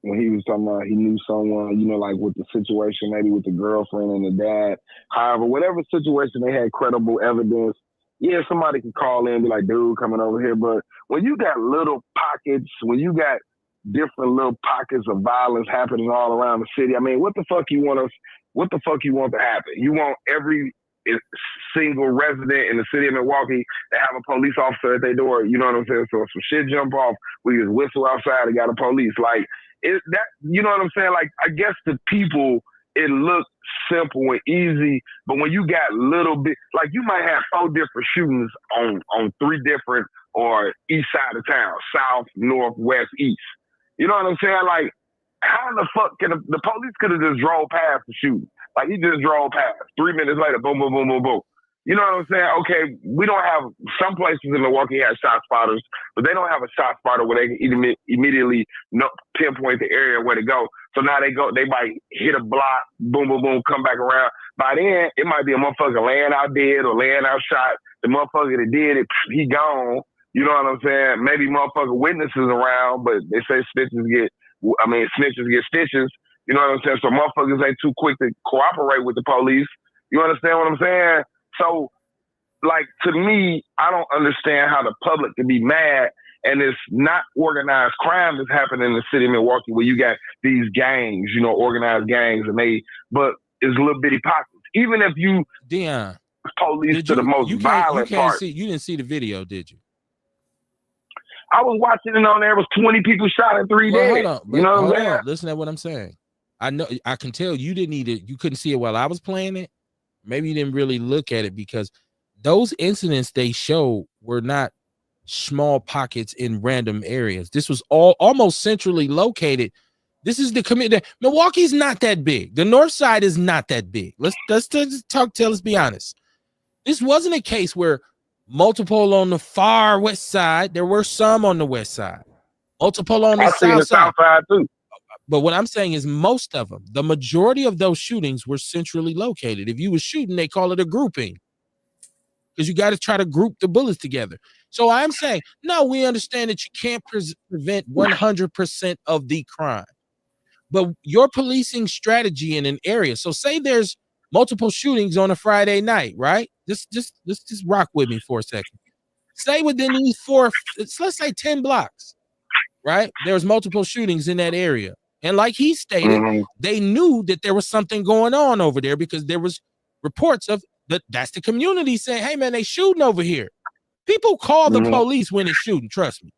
When he was talking about he knew someone, you know, like with the situation, maybe with the girlfriend and the dad. However, whatever situation, they had credible evidence. Yeah, somebody could call in and be like, dude, coming over here. But when you got little pockets, when you got different little pockets of violence happening all around the city, I mean, what the fuck you want to happen? You want every single resident in the city of Milwaukee to have a police officer at their door, you know what I'm saying? So if some shit jump off, we just whistle outside and got a police. Like, you know what I'm saying? Like, I guess the people, it looks simple and easy, but when you got little bit, like you might have 4 different shootings on 3 different or east side of town, south, north, west, east. You know what I'm saying? Like, how in the fuck can the police could have just drove past the shooting? Like, he just drove past. 3 minutes later, boom, boom, boom, boom, boom. You know what I'm saying? Okay, we don't have, some places in Milwaukee have shot spotters, but they don't have a shot spotter where they can immediately pinpoint the area where to go. So now they might hit a block, boom, boom, boom, come back around. By then, it might be a motherfucker laying out dead or laying out shot. The motherfucker that did it, he gone. You know what I'm saying? Maybe motherfucker witnesses around, but they say snitches get stitches. You know what I'm saying? So motherfuckers ain't too quick to cooperate with the police. You understand what I'm saying? So, like, to me, I don't understand how the public can be mad, and it's not organized crime that's happening in the city of Milwaukee where you got these gangs, you know, organized gangs, but it's little bitty pockets. Even if you Dion, police to the most violent part. You didn't see the video, did you? I was watching it on there. It was 20 people shot and 3 dead. Hold on, you know what I'm saying? Listen to what I'm saying. I know, I can tell you you couldn't see it while I was playing it. Maybe you didn't really look at it, because those incidents they show were not small pockets in random areas. This was all almost centrally located. This is the community. Milwaukee's not that big. The north side is not that big. Let's be honest. This wasn't a case where multiple on the far west side. There were some on the west side. Multiple on the south side too. But what I'm saying is most of them, the majority of those shootings were centrally located. If you were shooting, they call it a grouping, because you got to try to group the bullets together. So I'm saying, no, we understand that you can't prevent 100% of the crime, but your policing strategy in an area. So say there's multiple shootings on a Friday night, right? Just rock with me for a second. Say within these let's say 10 blocks, right? There's multiple shootings in that area. And like he stated, they knew that there was something going on over there, because there was reports of that's the community saying, hey man, they shooting over here. People call the police when it's shooting, trust me.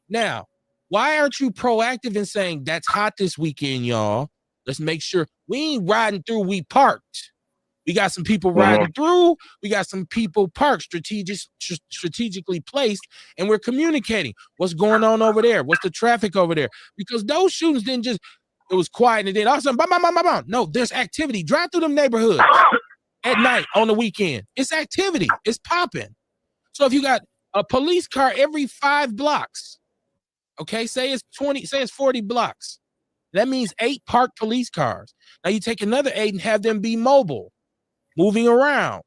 Now, why aren't you proactive in saying that's hot this weekend, y'all? Let's make sure we ain't riding through, we parked. We got some people riding through. We got some people parked, strategically placed, and we're communicating what's going on over there. What's the traffic over there? Because those shootings didn't just, it was quiet and then all of a sudden, bam, bam, bam, bam, bam. No, there's activity. Drive through them neighborhoods at night on the weekend. It's activity. It's popping. So if you got a police car every 5 blocks, okay, say it's 40 blocks. That means 8 parked police cars. Now you take another 8 and have them be mobile, moving around.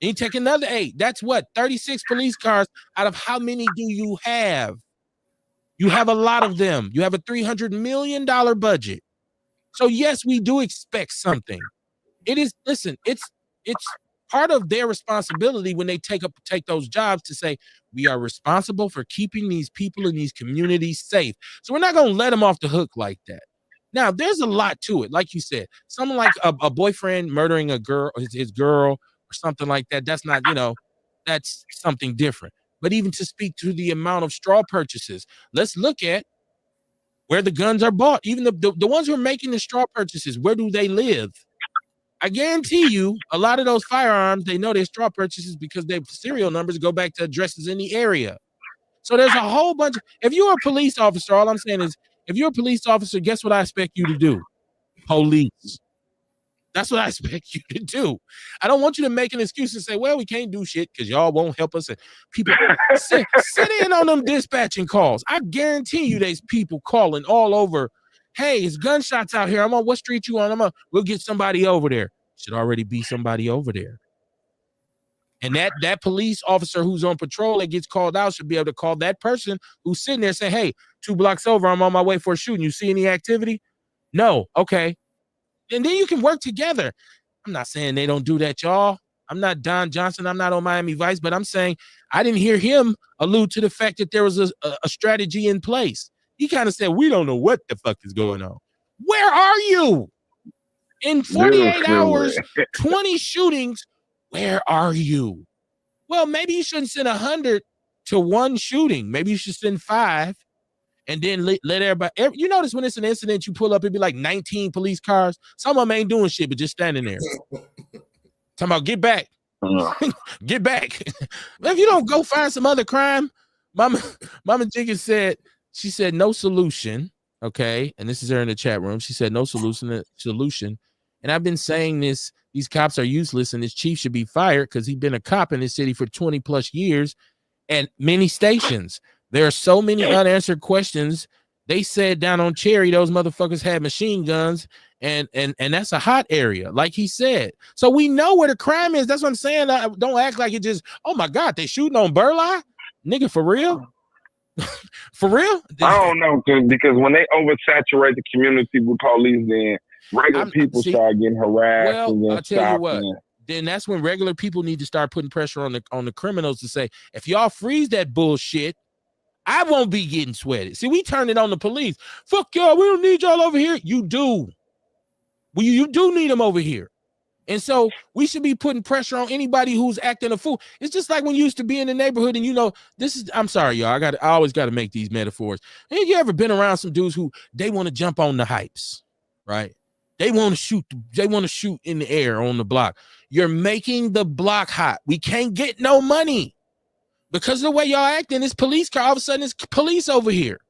And you take another 8. That's what? 36 police cars out of how many do you have? You have a lot of them. You have a $300 million budget. So yes, we do expect something. It is, listen, it's part of their responsibility when they take those jobs to say, we are responsible for keeping these people in these communities safe. So we're not going to let them off the hook like that. Now, there's a lot to it. Like you said, someone like a boyfriend murdering a girl, his girl or something like that. That's not, that's something different. But even to speak to the amount of straw purchases, let's look at where the guns are bought. Even the ones who are making the straw purchases, where do they live? I guarantee you a lot of those firearms, they know they're straw purchases because their serial numbers go back to addresses in the area. So there's a whole bunch if you're a police officer, all I'm saying is, if you're a police officer, guess what I expect you to do? Police. That's what I expect you to do. I don't want you to make an excuse and say, well, we can't do shit because y'all won't help us. And people sit in on them dispatching calls. I guarantee you there's people calling all over. Hey, it's gunshots out here. I'm on what street you on? We'll get somebody over there. Should already be somebody over there. And that police officer who's on patrol and gets called out should be able to call that person who's sitting there saying, hey, 2 blocks over, I'm on my way for a shooting. You see any activity? No. Okay. And then you can work together. I'm not saying they don't do that, y'all. I'm not Don Johnson. I'm not on Miami Vice, but I'm saying I didn't hear him allude to the fact that there was a strategy in place. He kind of said, we don't know what the fuck is going on. Where are you? In 48 hours, 20 shootings. Where are you? Well, maybe you shouldn't send 100 to one shooting. Maybe you should send 5 and then let everybody. You notice when it's an incident, you pull up, it'd be like 19 police cars. Some of them ain't doing shit, but just standing there. Talking about get back. Get back. If you don't go find some other crime, Mama Jenkins said, she said no solution. Okay. And this is her in the chat room. She said no solution. And I've been saying this, these cops are useless and this chief should be fired because he's been a cop in this city for 20 plus years at many stations. There are so many unanswered questions. They said down on Cherry, those motherfuckers had machine guns and that's a hot area, like he said. So we know where the crime is. That's what I'm saying. Don't act like it just, oh my God, they shooting on Burleigh? Nigga, for real? For real? I don't know, because when they oversaturate the community with police, then regular people start getting harassed. Well, and I'll tell you what. Then that's when regular people need to start putting pressure on the criminals to say, if y'all freeze that bullshit, I won't be getting sweated. See, we turn it on the police. Fuck y'all, we don't need y'all over here. You do. Well, you do need them over here. And so we should be putting pressure on anybody who's acting a fool. It's just like when you used to be in the neighborhood and this is, I'm sorry, y'all. I always got to make these metaphors. Have you ever been around some dudes who they want to jump on the hypes, right? They want to shoot in the air on the block. You're making the block hot. We can't get no money because of the way y'all acting. This police car, all of a sudden it's police over here.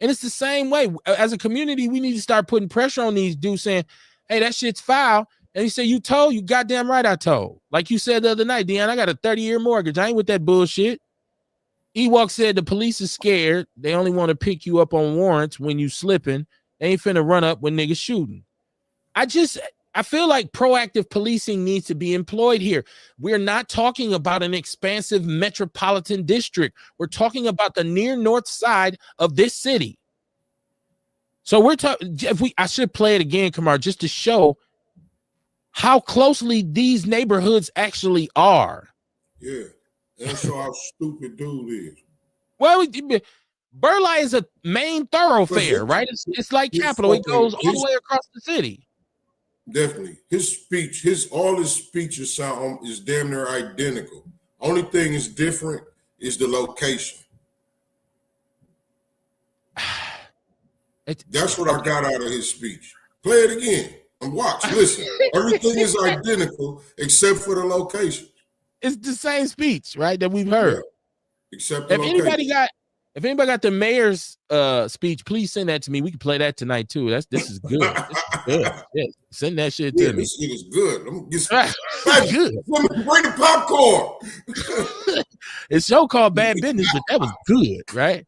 And it's the same way. As a community, we need to start putting pressure on these dudes saying, hey, that shit's foul. And he said, you told? You goddamn right I told. Like you said the other night, Deon, I got a 30-year mortgage. I ain't with that bullshit. Ewok said the police is scared. They only want to pick you up on warrants when you slipping. They ain't finna run up when niggas shooting. I feel like proactive policing needs to be employed here. We're not talking about an expansive metropolitan district. We're talking about the near north side of this city. So we're talking, I should play it again, Kamar, just to show how closely these neighborhoods actually are. Yeah, and show how stupid dude is. Well, Burleigh is a main thoroughfare, right? It's like Capitol. It goes all the way across the city. Definitely. His speech, all his speeches is damn near identical. Only thing is different is the location. That's what I got out of his speech. Play it again and watch. Listen, everything is identical except for the location. It's the same speech, right, that we've heard. Yeah. Except the location. If anybody got the mayor's speech, please send that to me. We can play that tonight too. This is good. This is good. Yeah, send that shit to me. This shit is good. I'm gonna get some. Good. Bring the popcorn. It's so called Bad Business, but that was good, right?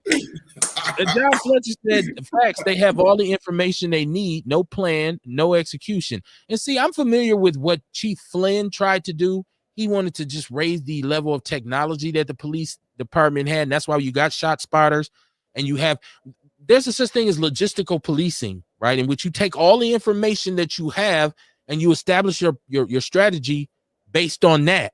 And John Fletcher said, facts, they have all the information they need, no plan, no execution. And see, I'm familiar with what Chief Flynn tried to do. He wanted to just raise the level of technology that the police department had, and that's why you got shot spotters, and there's a such thing as logistical policing, right, in which you take all the information that you have and you establish your strategy based on that.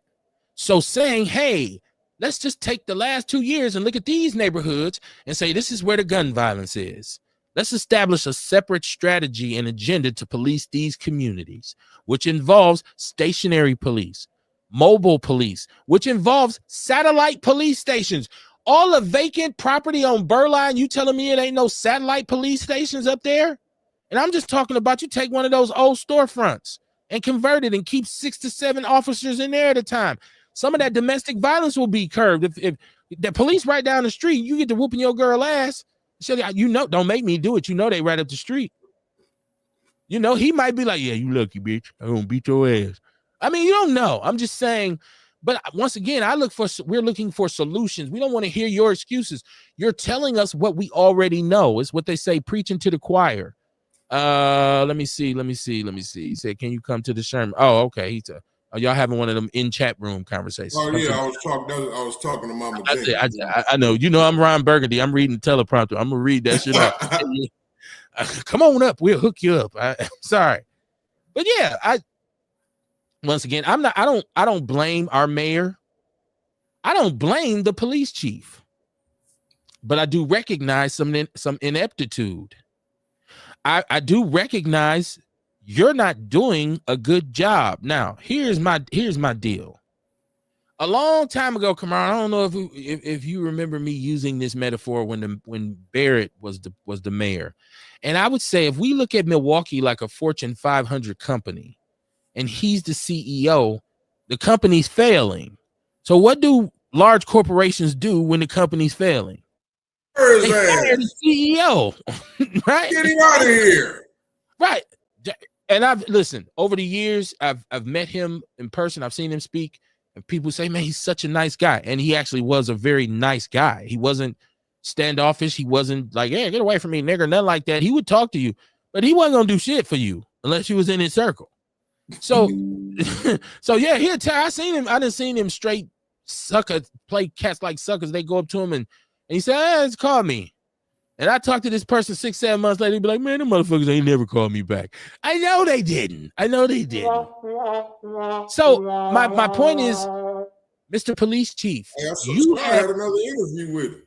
So saying, hey, let's just take the last 2 years and look at these neighborhoods and say this is where the gun violence is. Let's establish a separate strategy and agenda to police these communities, which involves stationary police, mobile police, which involves satellite police stations. All the vacant property on Burline, you telling me it ain't no satellite police stations up there? And I'm just talking about you take one of those old storefronts and convert it and keep 6 to 7 officers in there at a time. Some of that domestic violence will be curbed. If the police right down the street, you get to whooping your girl ass. You know, don't make me do it. You know they right up the street. You know, he might be like, yeah, you lucky, bitch. I'm gonna beat your ass. I mean, you don't know. I'm just saying. But once again, we're looking for solutions. We don't want to hear your excuses. You're telling us what we already know. It's what they say, preaching to the choir. Let me see. He said, can you come to the Sherman? Oh, okay. Y'all having one of them in chat room conversations. Oh yeah, I was talking to Mama. I know. You know, I'm Ron Burgundy. I'm reading teleprompter. I'm gonna read that shit out. Come on up. We'll hook you up. Sorry, but yeah, once again, I don't blame our mayor. I don't blame the police chief, but I do recognize some ineptitude. I do recognize you're not doing a good job. Now, here's my deal. A long time ago, Kamar, I don't know if you remember me using this metaphor when Barrett was the mayor. And I would say if we look at Milwaukee like a Fortune 500 company and he's the CEO, the company's failing. So what do large corporations do when the company's failing? They fire the CEO, right? Get him out of here. Right. And listen, over the years, I've met him in person. I've seen him speak, and people say, man, he's such a nice guy. And he actually was a very nice guy. He wasn't standoffish. He wasn't like, hey, get away from me, nigger, nothing like that. He would talk to you, but he wasn't gonna do shit for you unless you was in his circle. So yeah, I seen him. I done seen him straight sucker play cats like suckers. They go up to him and he said, hey, it's called me. And I talked to this person 6-7 months later. He'd be like, man, them motherfuckers ain't never called me back. I know they didn't. So my point is, Mr. Police Chief, you had another interview with him.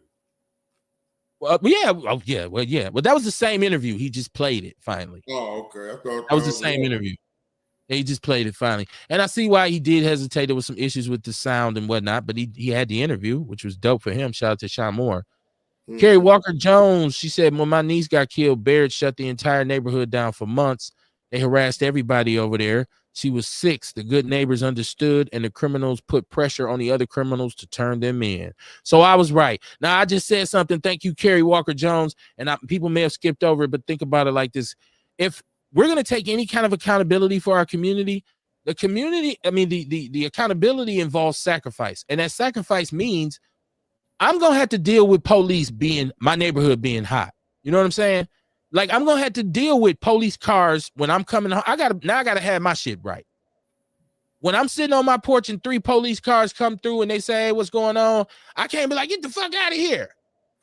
Well, yeah. Well, that was the same interview. He just played it finally. Oh, okay. I thought that was the same interview. He just played it finally. And I see why he did hesitate. There was some issues with the sound and whatnot, but he had the interview, which was dope for him. Shout out to Sean Moore. Carrie Walker Jones, she said, when my niece got killed, Barrett shut the entire neighborhood down for months. They harassed everybody over there. She was 6. The good neighbors understood, and the criminals put pressure on the other criminals to turn them in. So I was right. Now, I just said something. Thank you, Carrie Walker Jones. And people may have skipped over it, but think about it like this. If we're going to take any kind of accountability for our community, the accountability involves sacrifice. And that sacrifice means I'm going to have to deal with police my neighborhood being hot. You know what I'm saying? Like, I'm going to have to deal with police cars when I'm coming home. I got to have my shit right. When I'm sitting on my porch and 3 police cars come through and they say, hey, what's going on? I can't be like, get the fuck out of here.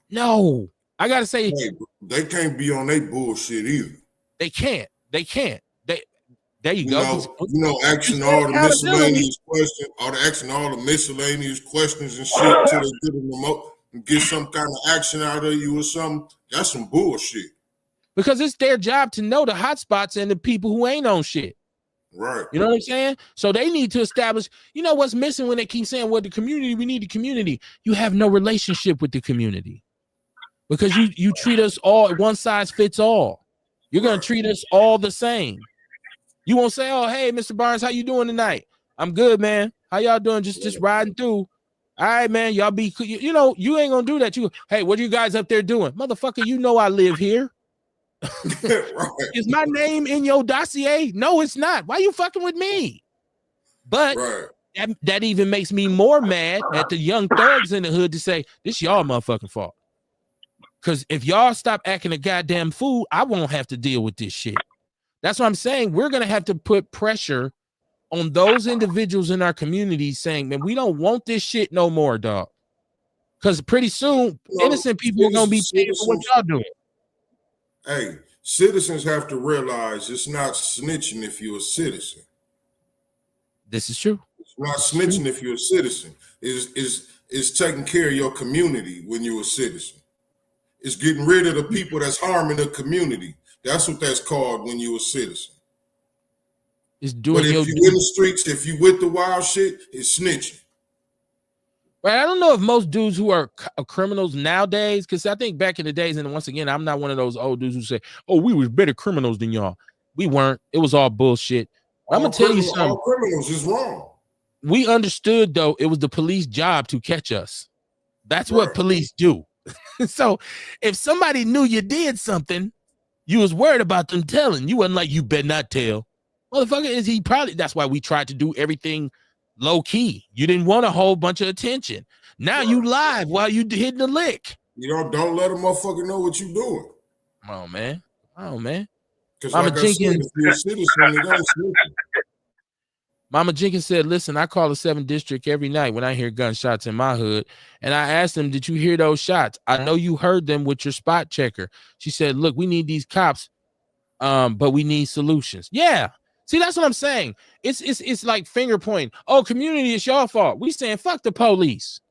No, I got to say. Hey, they can't be on their bullshit either. They can't. There you go. Asking all the miscellaneous questions, asking all the miscellaneous questions and shit till they get a remote and get some kind of action out of you or something. That's some bullshit. Because it's their job to know the hot spots and the people who ain't on shit. Right. You know what I'm saying? So they need to establish, what's missing when they keep saying, well, the community, we need the community. You have no relationship with the community because you treat us all, one size fits all. You're going to treat us all the same. You won't say, oh, hey, Mr. Barnes, how you doing tonight? I'm good, man. How y'all doing? Just riding through. All right, man. Y'all be, you ain't going to do that. Hey, what are you guys up there doing? Motherfucker, I live here. Right. Is my name in your dossier? No, it's not. Why you fucking with me? But that even makes me more mad at the young thugs in the hood to say, this y'all motherfucking fault. Because if y'all stop acting a goddamn fool, I won't have to deal with this shit. That's what I'm saying. We're going to have to put pressure on those individuals in our community saying, man, we don't want this shit no more, dog. Because pretty soon, innocent people are going to be paying for what y'all doing. Hey, citizens have to realize it's not snitching if you're a citizen. This is true. It's not snitching if you're a citizen. It's taking care of your community when you're a citizen. It's getting rid of the people that's harming the community. That's what that's called when you're a citizen. It's doing but if you in the streets, if you with the wild shit, it's snitching. But I don't know if most dudes who are criminals nowadays, because I think back in the days, and once again, I'm not one of those old dudes who say, oh, we was better criminals than y'all. We weren't. It was all bullshit. I'm going to tell you something. All criminals is wrong. We understood, though, it was the police job to catch us. That's what police do. So if somebody knew you did something, you was worried about them telling. You wasn't like, you better not tell. Motherfucker, is he probably, that's why we tried to do everything low key. You didn't want a whole bunch of attention. Now you live while you hitting the lick. You know, don't let a motherfucker know what you doing. Come on, man. Come on, man. Because like I said, if you're a citizen, it ain't snitching. Mama Jenkins said, listen, I call the 7th district every night when I hear gunshots in my hood. And I asked them, did you hear those shots? I know you heard them with your spot checker. She said, look, we need these cops, but we need solutions. Yeah. See, that's what I'm saying. It's like finger pointing. Oh, community, it's your fault. We saying, fuck the police.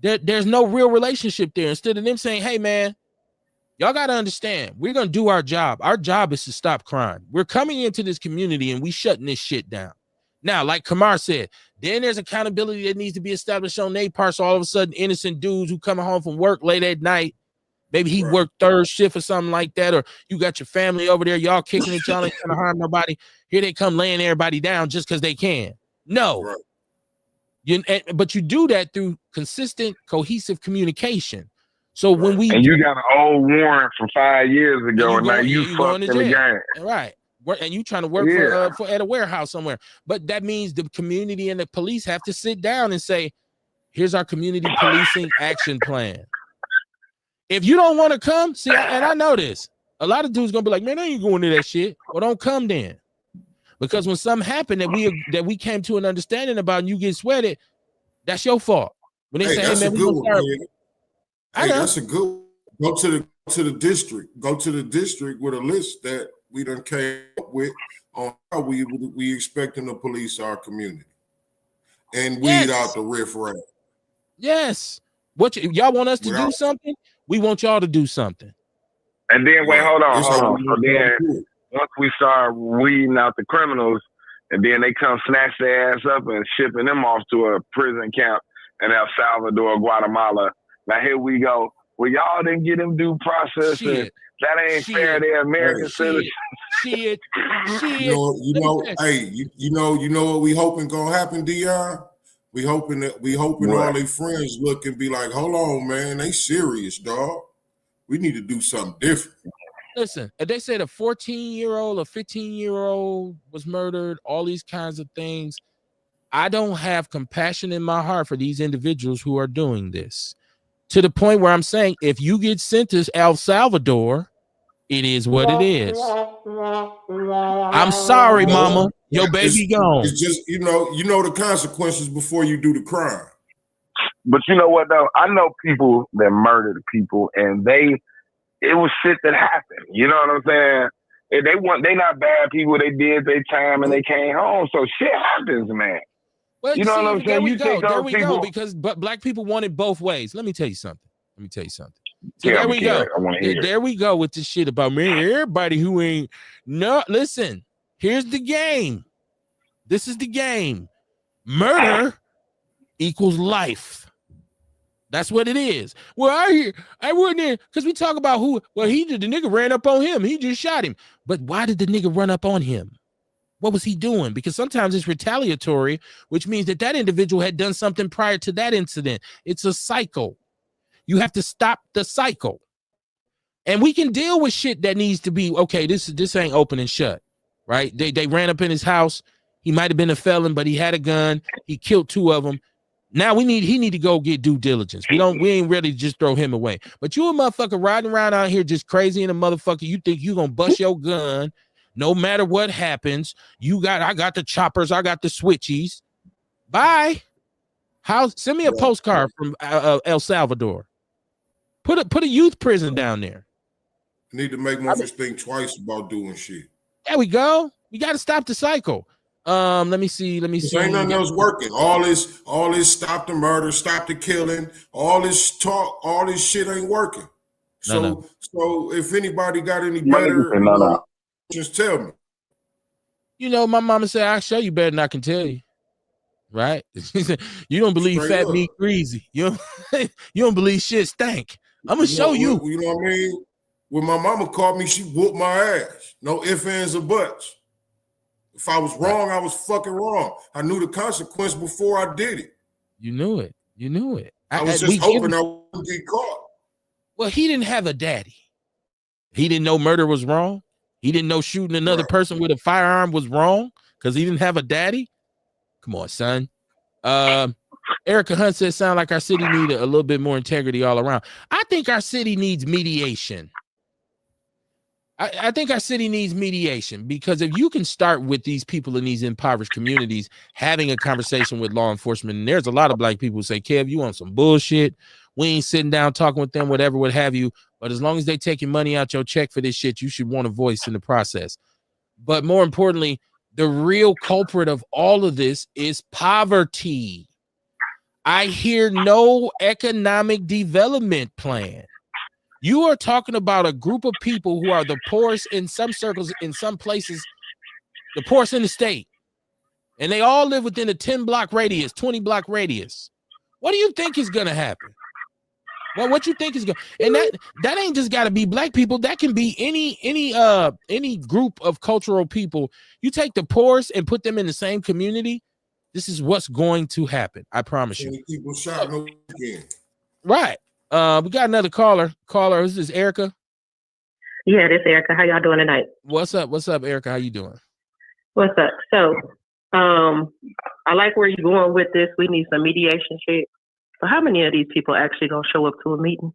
There's no real relationship there. Instead of them saying, hey, man, y'all got to understand, we're going to do our job. Our job is to stop crime. We're coming into this community and we shutting this shit down. Now, like Kamar said, then there's accountability that needs to be established on their part. So all of a sudden, innocent dudes who coming home from work late at night, maybe he worked third shift or something like that, or you got your family over there, y'all kicking each other, ain't trying to harm nobody. Here they come laying everybody down just because they can. No. But you do that through consistent, cohesive communication. So when we... And you got an old warrant from 5 years ago, and now you fucked in the game. Right. And you trying to work for at a warehouse somewhere. But that means the community and the police have to sit down and say, here's our community policing action plan. If you don't want to come, see, and I know this, a lot of dudes gonna be like, man, I ain't going to that shit. Well, don't come then. Because when something happened that we came to an understanding about and you get sweated, that's your fault. When they say, hey, man, we gonna start. Hey, that's a good one. Go to the district. Go to the district with a list that we done came up with on how we expecting to police our community and weed out the riffraff. Yes. What y'all want us to do something? We want y'all to do something. And then wait, hold on. So then once we start weeding out the criminals, and then they come snatch their ass up and shipping them off to a prison camp in El Salvador, Guatemala. Now here we go. Well, y'all didn't get them due process. And that ain't fair. They're American citizens. Shit. You know what we hoping gonna happen, Dion? We hoping all their friends look and be like, hold on, man, they serious, dog. We need to do something different. Listen, if they said a 14-year-old, a 15-year-old was murdered, all these kinds of things, I don't have compassion in my heart for these individuals who are doing this. To the point where I'm saying, if you get sent to El Salvador, it is what it is. I'm sorry, mama. Your baby gone. It's just, you know the consequences before you do the crime. But you know what, though? I know people that murdered people, and it was shit that happened. You know what I'm saying? And they not bad people. They did their time, and they came home. So shit happens, man. Well, you know what I'm saying? There we go. Because black people want it both ways. Let me tell you something. So there we go. There we go with this shit about me. Everybody who ain't listen. Here's the game. This is the game. Murder equals life. That's what it is. Well, I wasn't there because we talk about who. Well, the nigga ran up on him. He just shot him. But why did the nigga run up on him? What was he doing? Because sometimes it's retaliatory, which means that individual had done something prior to that incident. It's a cycle. You have to stop the cycle. And we can deal with shit that needs to be, okay, this ain't open and shut, right? They ran up in his house. He might have been a felon, but he had a gun. He killed 2 of them. Now he need to go get due diligence. We ain't ready to just throw him away. But you a motherfucker riding around out here just crazy in a motherfucker. You think you gonna bust your gun no matter what happens. I got the choppers. I got the switchies. Bye. Send me a postcard from El Salvador. Put a youth prison down there. Need to make mothers think twice about doing shit. There we go. We got to stop the cycle. Let me see. Ain't nothing else working. All this stop the murder, stop the killing, all this talk, all this shit ain't working. So if anybody got any better, just tell me. You know, my mama said, I'll show you better than I can tell you. Right? You don't believe fat meat greasy. You don't believe shit stank. I'm gonna show you. You know what I mean? When my mama caught me, she whooped my ass. No ifs, ands, or buts. If I was wrong, I was fucking wrong. I knew the consequence before I did it. You knew it. You knew it. I was just hoping I wouldn't get caught. Well, he didn't have a daddy. He didn't know murder was wrong. He didn't know shooting another person with a firearm was wrong because he didn't have a daddy. Come on, son. Erica Hunt says, sound like our city need a little bit more integrity all around. I think our city needs mediation. I think our city needs mediation because if you can start with these people in these impoverished communities having a conversation with law enforcement, and there's a lot of black people who say, Kev, you want some bullshit. We ain't sitting down talking with them, whatever, what have you. But as long as they taking money out your check for this shit, you should want a voice in the process. But more importantly, the real culprit of all of this is poverty. I hear no economic development plan. You are talking about a group of people who are the poorest in some circles, in some places, the poorest in the state. And they all live within a 10-block radius, 20-block radius. What do you think is going to happen? Well, what you think is going to, and that ain't just got to be black people. That can be any group of cultural people. You take the poorest and put them in the same community. This is what's going to happen. I promise you. People shot no again. Right. We got another caller. This is Erica. Yeah, this is Erica. How y'all doing tonight? What's up? What's up, Erica? How you doing? What's up? So, I like where you're going with this. We need some mediation shit. So how many of these people actually gonna show up to a meeting?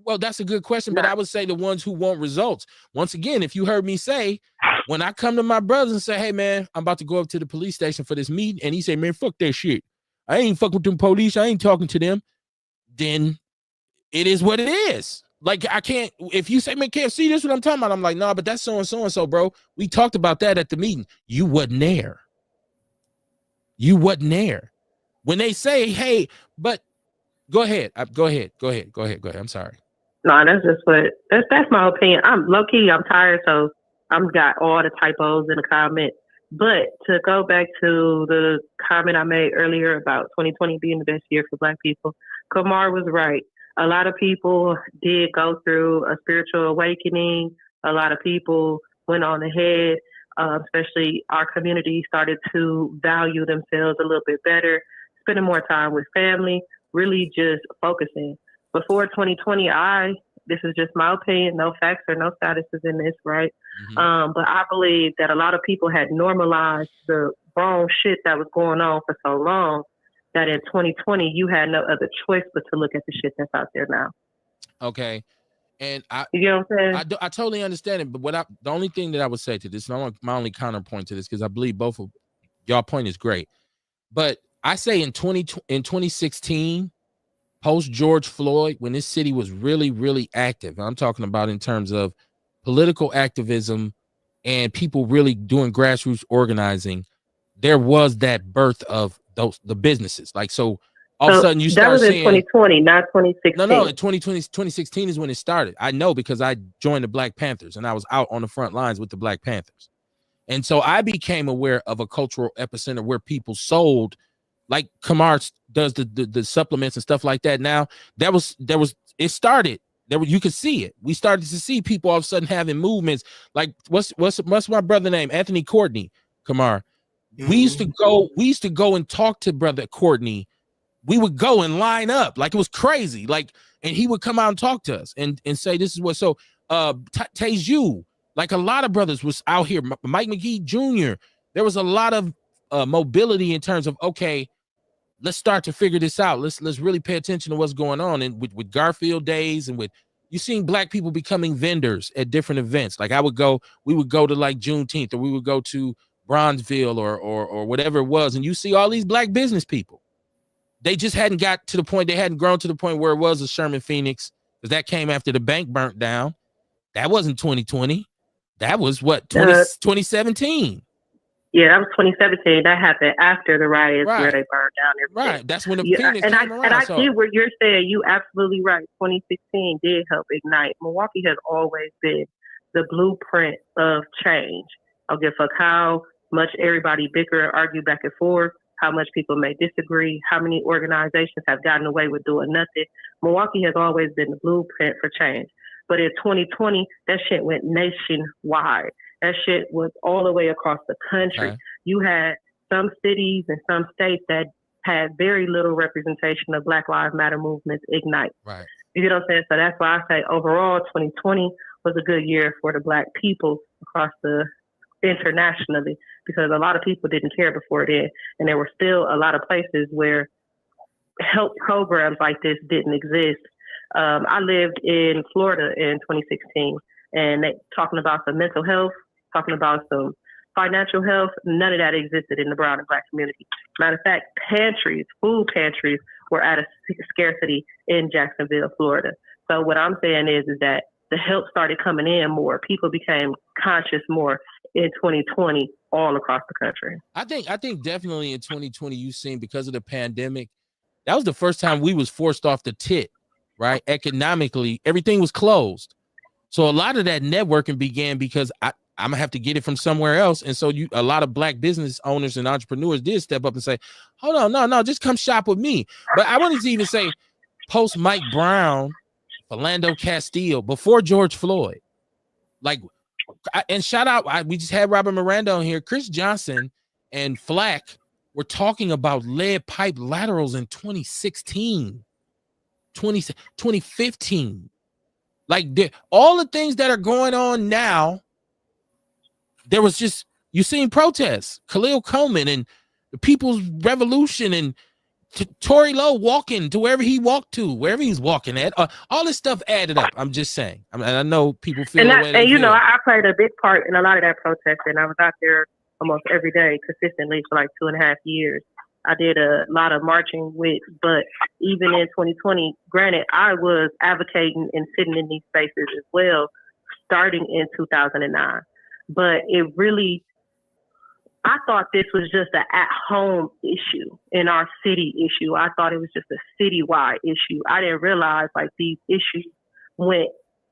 Well, that's a good question, but I would say the ones who want results. Once again, if you heard me say, when I come to my brothers and say, hey, man, I'm about to go up to the police station for this meeting, and he say, man, fuck that shit. I ain't fucking with them police. I ain't talking to them. Then it is what it is. Like, I can't, if you say, man, can't see this what I'm talking about, I'm like, nah, but that's so-and-so, bro. We talked about that at the meeting. You wasn't there. You wasn't there. When they say, hey, but go ahead. Go ahead. I'm sorry. No, that's just that's my opinion. I'm low-key, I'm tired, so I've got all the typos in the comment. But to go back to the comment I made earlier about 2020 being the best year for Black people, Kamar was right. A lot of people did go through a spiritual awakening. A lot of people went on ahead, especially our community started to value themselves a little bit better, spending more time with family, really just focusing. Before 2020, this is just my opinion, no facts or no statuses in this, right? Mm-hmm. But I believe that a lot of people had normalized the wrong shit that was going on for so long that in 2020, you had no other choice but to look at the shit that's out there now. Okay. And you know what I'm saying? I totally understand it, but the only thing that I would say to this, and my only counterpoint to this, because I believe both of y'all point is great, but I say in 2016, post George Floyd, when this city was really, really active, I'm talking about in terms of political activism and people really doing grassroots organizing, there was that birth of the businesses. Like, so all of a sudden you start seeing. That was in 2020, not 2016. No, in 2016 is when it started. I know because I joined the Black Panthers and I was out on the front lines with the Black Panthers. And so I became aware of a cultural epicenter where people sold, like Kamar does the supplements and stuff like that. Now it started there. You could see it. We started to see people all of a sudden having movements. Like what's my brother name? Anthony Courtney, Kamar. Mm-hmm. We used to go and talk to brother Courtney. We would go and line up like it was crazy. Like, and he would come out and talk to us and say, this is what, so Teju, like a lot of brothers was out here, Mike McGee Jr. There was a lot of mobility in terms of, okay, let's start to figure this out. Let's really pay attention to what's going on. And with Garfield days and with, you seeing Black people becoming vendors at different events. Like we would go to like Juneteenth, or we would go to Bronzeville or whatever it was. And you see all these Black business people. They just hadn't got to the point, they hadn't grown to the point where it was a Sherman Phoenix, because that came after the bank burnt down. That wasn't 2020. That was what, 2017. Yeah, that was 2017. That happened after the riots where they burned down everything. Right. That's when the Phoenix came around. And I get what you're saying. You absolutely right. 2016 did help ignite. Milwaukee has always been the blueprint of change. I don't give a fuck how much everybody bicker and argue back and forth, how much people may disagree, how many organizations have gotten away with doing nothing. Milwaukee has always been the blueprint for change. But in 2020, that shit went nationwide. That shit was all the way across the country. Okay. You had some cities and some states that had very little representation of Black Lives Matter movements ignite. Right. You know what I'm saying? So that's why I say overall 2020 was a good year for the Black people across the internationally, because a lot of people didn't care before then. And there were still a lot of places where help programs like this didn't exist. I lived in Florida in 2016, and they talking about some mental health, talking about some financial health. None of that existed in the brown and Black community. Matter of fact, food pantries were at a scarcity in Jacksonville, Florida. So what I'm saying is that the help started coming in more. People became conscious more in 2020 all across the country. I think definitely in 2020, you've seen, because of the pandemic, that was the first time we was forced off the tit, right? Economically, everything was closed. So a lot of that networking began because I'm gonna have to get it from somewhere else. And so a lot of Black business owners and entrepreneurs did step up and say, hold on, no, just come shop with me. But I wanted to even say post Mike Brown, Philando Castile, before George Floyd, and shout out, we just had Robert Miranda on here. Chris Johnson and Flack were talking about lead pipe laterals in 2016, 2015. Like all the things that are going on now, there was just, you seen protests, Khalil Coleman and the People's Revolution and Tory Lowe walking to wherever he walked to, wherever he's walking at. All this stuff added up. I'm just saying. I know people feel and the way they you feel. know, I played a big part in a lot of that protesting. I was out there almost every day consistently for like 2.5 years. I did a lot of marching with, but even in 2020, granted, I was advocating and sitting in these spaces as well, starting in 2009. But it really, I thought this was just an at-home issue, in our city issue. I thought it was just a citywide issue. I didn't realize like these issues went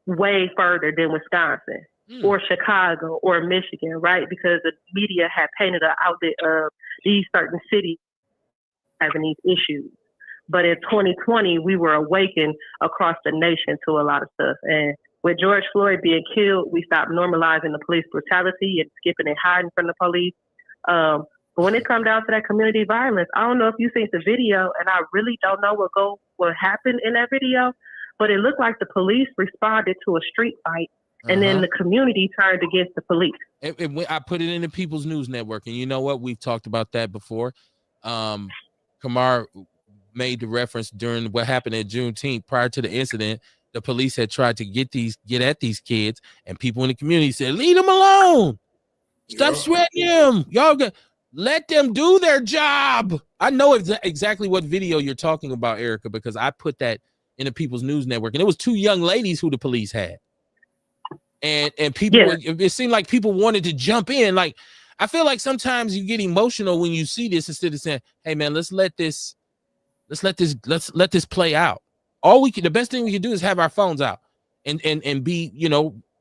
way further than Wisconsin or Chicago or Michigan, right? Because the media had painted an outlet of these certain cities having these issues. But in 2020, we were awakened across the nation to a lot of stuff. And with George Floyd being killed, we stopped normalizing the police brutality and skipping and hiding from the police. But when it comes down to that community violence, I don't know if you've seen the video, and I really don't know what happened in that video, but it looked like the police responded to a street fight, and then the community turned against the police. I put it in the People's News Network, and you know what? We've talked about that before. Kamar made the reference during what happened at Juneteenth. Prior to the incident, the police had tried to get at these kids, and people in the community said, leave them alone. Stop sweating them. Y'all let them do their job. I know exactly what video you're talking about, Erica, because I put that in the People's News Network, and it was 2 young ladies who the police had. And people, it seemed like people wanted to jump in. Like, I feel like sometimes you get emotional when you see this instead of saying, hey man, let's let this play out. The best thing we can do is have our phones out and be,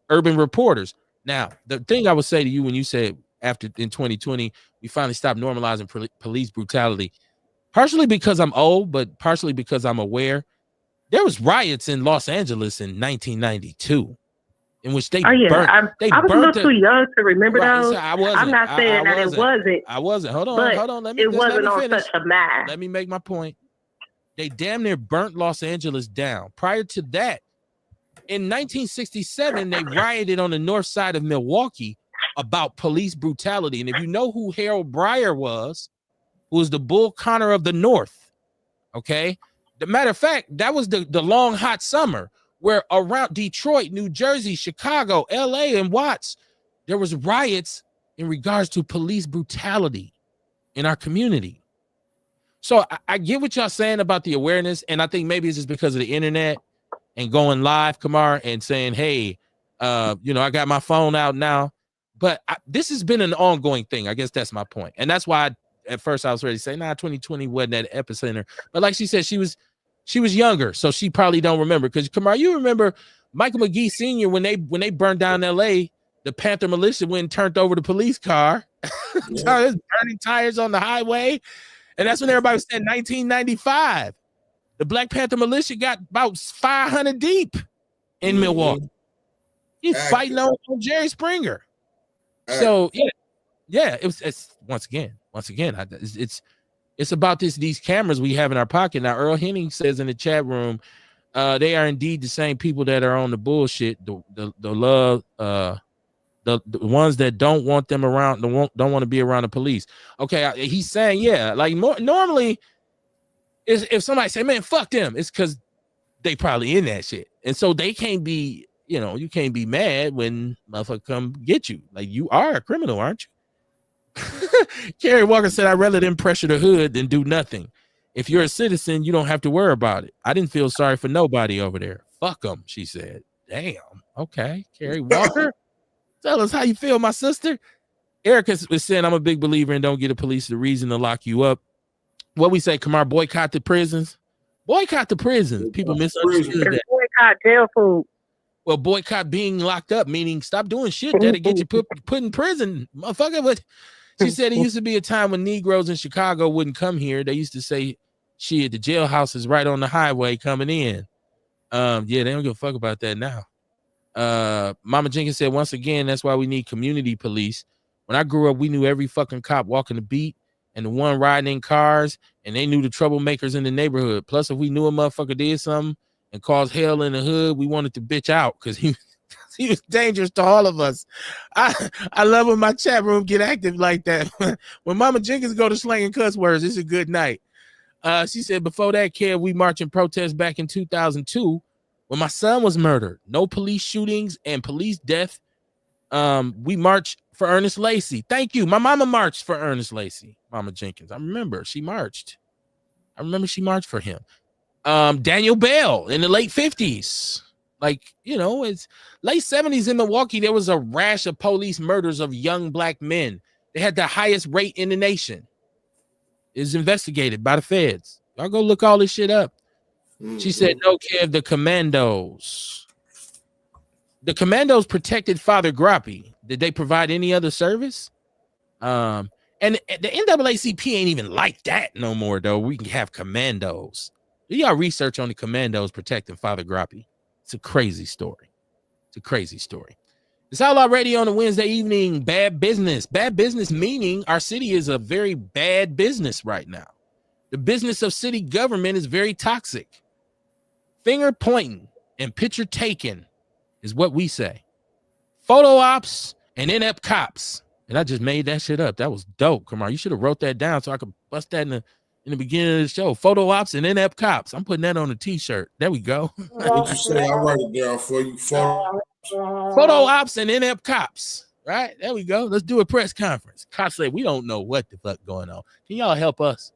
urban reporters. Now, the thing I would say to you when you said in 2020, we finally stopped normalizing police brutality, partially because I'm old, but partially because I'm aware. There was riots in Los Angeles in 1992. In which they burned. I was a little too young to remember those. So I'm not saying that it wasn't. I wasn't. Hold on. It wasn't on such a mass. Let me make my point. They damn near burnt Los Angeles down. Prior to that, in 1967, they rioted on the north side of Milwaukee about police brutality. And if you know who Harold Breyer was, who was the Bull Connor of the North, okay? The matter of fact, that was the long hot summer, where around Detroit, New Jersey, Chicago, LA, and Watts, there was riots in regards to police brutality in our community. So I get what y'all saying about the awareness, and I think maybe it's just because of the internet and going live, Kamar, and saying, hey, I got my phone out now. But this has been an ongoing thing. I guess that's my point. And that's why at first I was ready to say, 2020 wasn't that epicenter. But like she said, she was younger, so she probably don't remember. Because Kamar, you remember Michael McGee Sr. when they burned down LA, the Panther militia went and turned over the police car. Yeah. Burning tires on the highway. And that's when everybody was saying 1995. The Black Panther militia got about 500 deep in Milwaukee. He's fighting on Jerry Springer. So yeah, it's once again, it's about these cameras we have in our pocket. Now, Earl Henning says in the chat room, they are indeed the same people that are on the bullshit, the love, the ones that don't want them around, don't want to be around the police. Okay, he's saying, yeah, like normally, if somebody say, man, fuck them, it's because they probably in that shit, and so they can't be, you can't be mad when motherfucker come get you. Like, you are a criminal, aren't you? Kerry Walker said, I'd rather them pressure the hood than do nothing. If you're a citizen, you don't have to worry about it. I didn't feel sorry for nobody over there. Fuck them, she said. Damn. Okay, Kerry Walker. Tell us how you feel, my sister. Erica was saying, I'm a big believer in don't get the police the reason to lock you up. What we say, Kamar, boycott the prisons. Boycott the prisons. People misunderstood that. Boycott jail food. Well, boycott being locked up, meaning stop doing shit that'll get you put in prison. Motherfucker, but she said it used to be a time when Negroes in Chicago wouldn't come here. They used to say, shit, the jailhouse is right on the highway coming in. Yeah, they don't give a fuck about that now. Mama Jenkins said, once again, that's why we need community police. When I grew up, we knew every fucking cop walking the beat and the one riding in cars, and they knew the troublemakers in the neighborhood. Plus, if we knew a motherfucker did something and caused hell in the hood, we wanted to bitch out because he was dangerous to all of us. I love when my chat room get active like that. When Mama Jenkins go to slanging cuss words, it's a good night. She said, before that, Kev, we marched and protest back in 2002 when my son was murdered. No police shootings and police death. We marched for Ernest Lacy. Thank you. My mama marched for Ernest Lacy, Mama Jenkins. I remember she marched. She marched for him. Daniel Bell in the late 50s. Like, it's late 70s in Milwaukee. There was a rash of police murders of young black men. They had the highest rate in the nation. It was investigated by the feds. Y'all go look all this shit up. She said, no, Kev, the commandos. The commandos protected Father Grappi. Did they provide any other service? And the NAACP ain't even like that no more, though. We can have commandos. Do y'all research on the commandos protecting Father Grappi? It's a crazy story. It's Outlaw Radio on a Wednesday evening. Bad business. Bad business meaning our city is a very bad business right now. The business of city government is very toxic. Finger pointing and picture taking is what we say. Photo ops and inept cops. And I just made that shit up. That was dope. Come on, you should have wrote that down so I could bust that in the beginning of the show. Photo ops and inept cops. I'm putting that on a t-shirt. There we go. What you say? I'll write it down for you. Photo ops and inept cops. Right? There we go. Let's do a press conference. Cops say, we don't know what the fuck going on. Can y'all help us?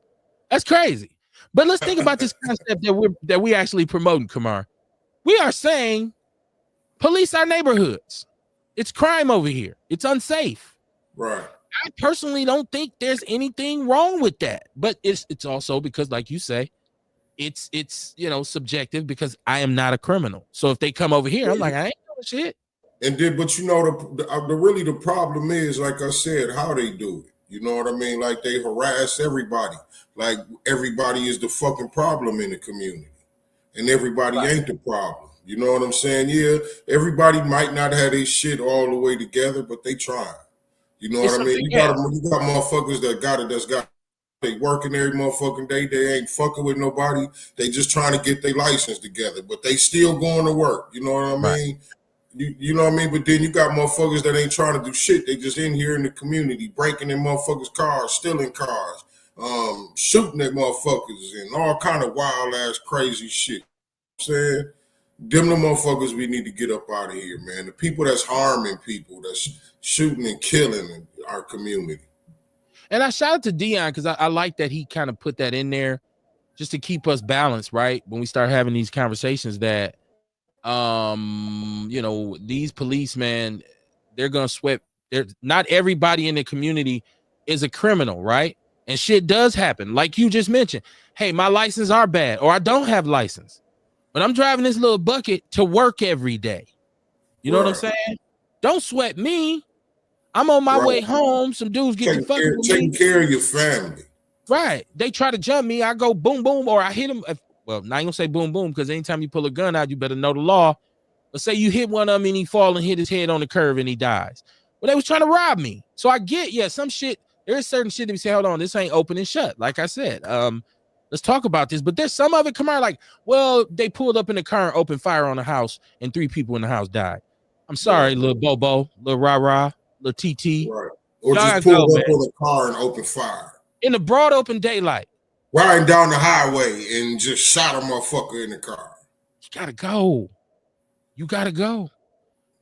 That's crazy. But let's think about this concept that we actually promoting, Kamar. We are saying police our neighborhoods. It's crime over here. It's unsafe. Right. I personally don't think there's anything wrong with that. But it's also because, like you say, it's subjective because I am not a criminal. So if they come over here, I'm like, I ain't doing shit. And then, but the problem is, like I said, how they do it. You know what I mean? Like they harass everybody. Like everybody is the fucking problem in the community. And everybody ain't the problem. You know what I'm saying? Yeah, everybody might not have their shit all the way together, but they trying. You know what I mean? You got motherfuckers that they working every motherfucking day. They ain't fucking with nobody. They just trying to get their license together, but they still going to work. You know what I mean? You know what I mean? But then you got motherfuckers that ain't trying to do shit. They just in here in the community, breaking in motherfuckers' cars, stealing cars, shooting at motherfuckers and all kind of wild ass crazy shit. You know what I'm saying? Them the motherfuckers we need to get up out of here, man. The people that's harming people, that's shooting and killing in our community. And I shout out to Dion because I like that he kind of put that in there just to keep us balanced, right? When we start having these conversations that, these policemen, they're going to sweat not everybody in the community is a criminal, right? And shit does happen. Like you just mentioned, hey, my license are bad, or I don't have license, but I'm driving this little bucket to work every day. You know what I'm saying? Don't sweat me. I'm on my way home. Some dudes get to fucking with me. Taking care of your family. Right. They try to jump me. I go boom, boom, or I hit them. Well, not gonna say boom, boom, because anytime you pull a gun out, you better know the law. But say you hit one of them and he fall and hit his head on the curve and he dies. Well, they was trying to rob me. So I get, yeah, some shit. There is certain shit that we say, hold on, this ain't open and shut. Like I said, let's talk about this. But there's some of it, come on, like, well, they pulled up in the car and opened fire on the house and 3 people in the house died. I'm sorry, little Bobo, little Rah-Rah, little TT. Right. Or just pulled up on the car and opened fire. In the broad open daylight. Riding down the highway and just shot a motherfucker in the car. You gotta go. You gotta go.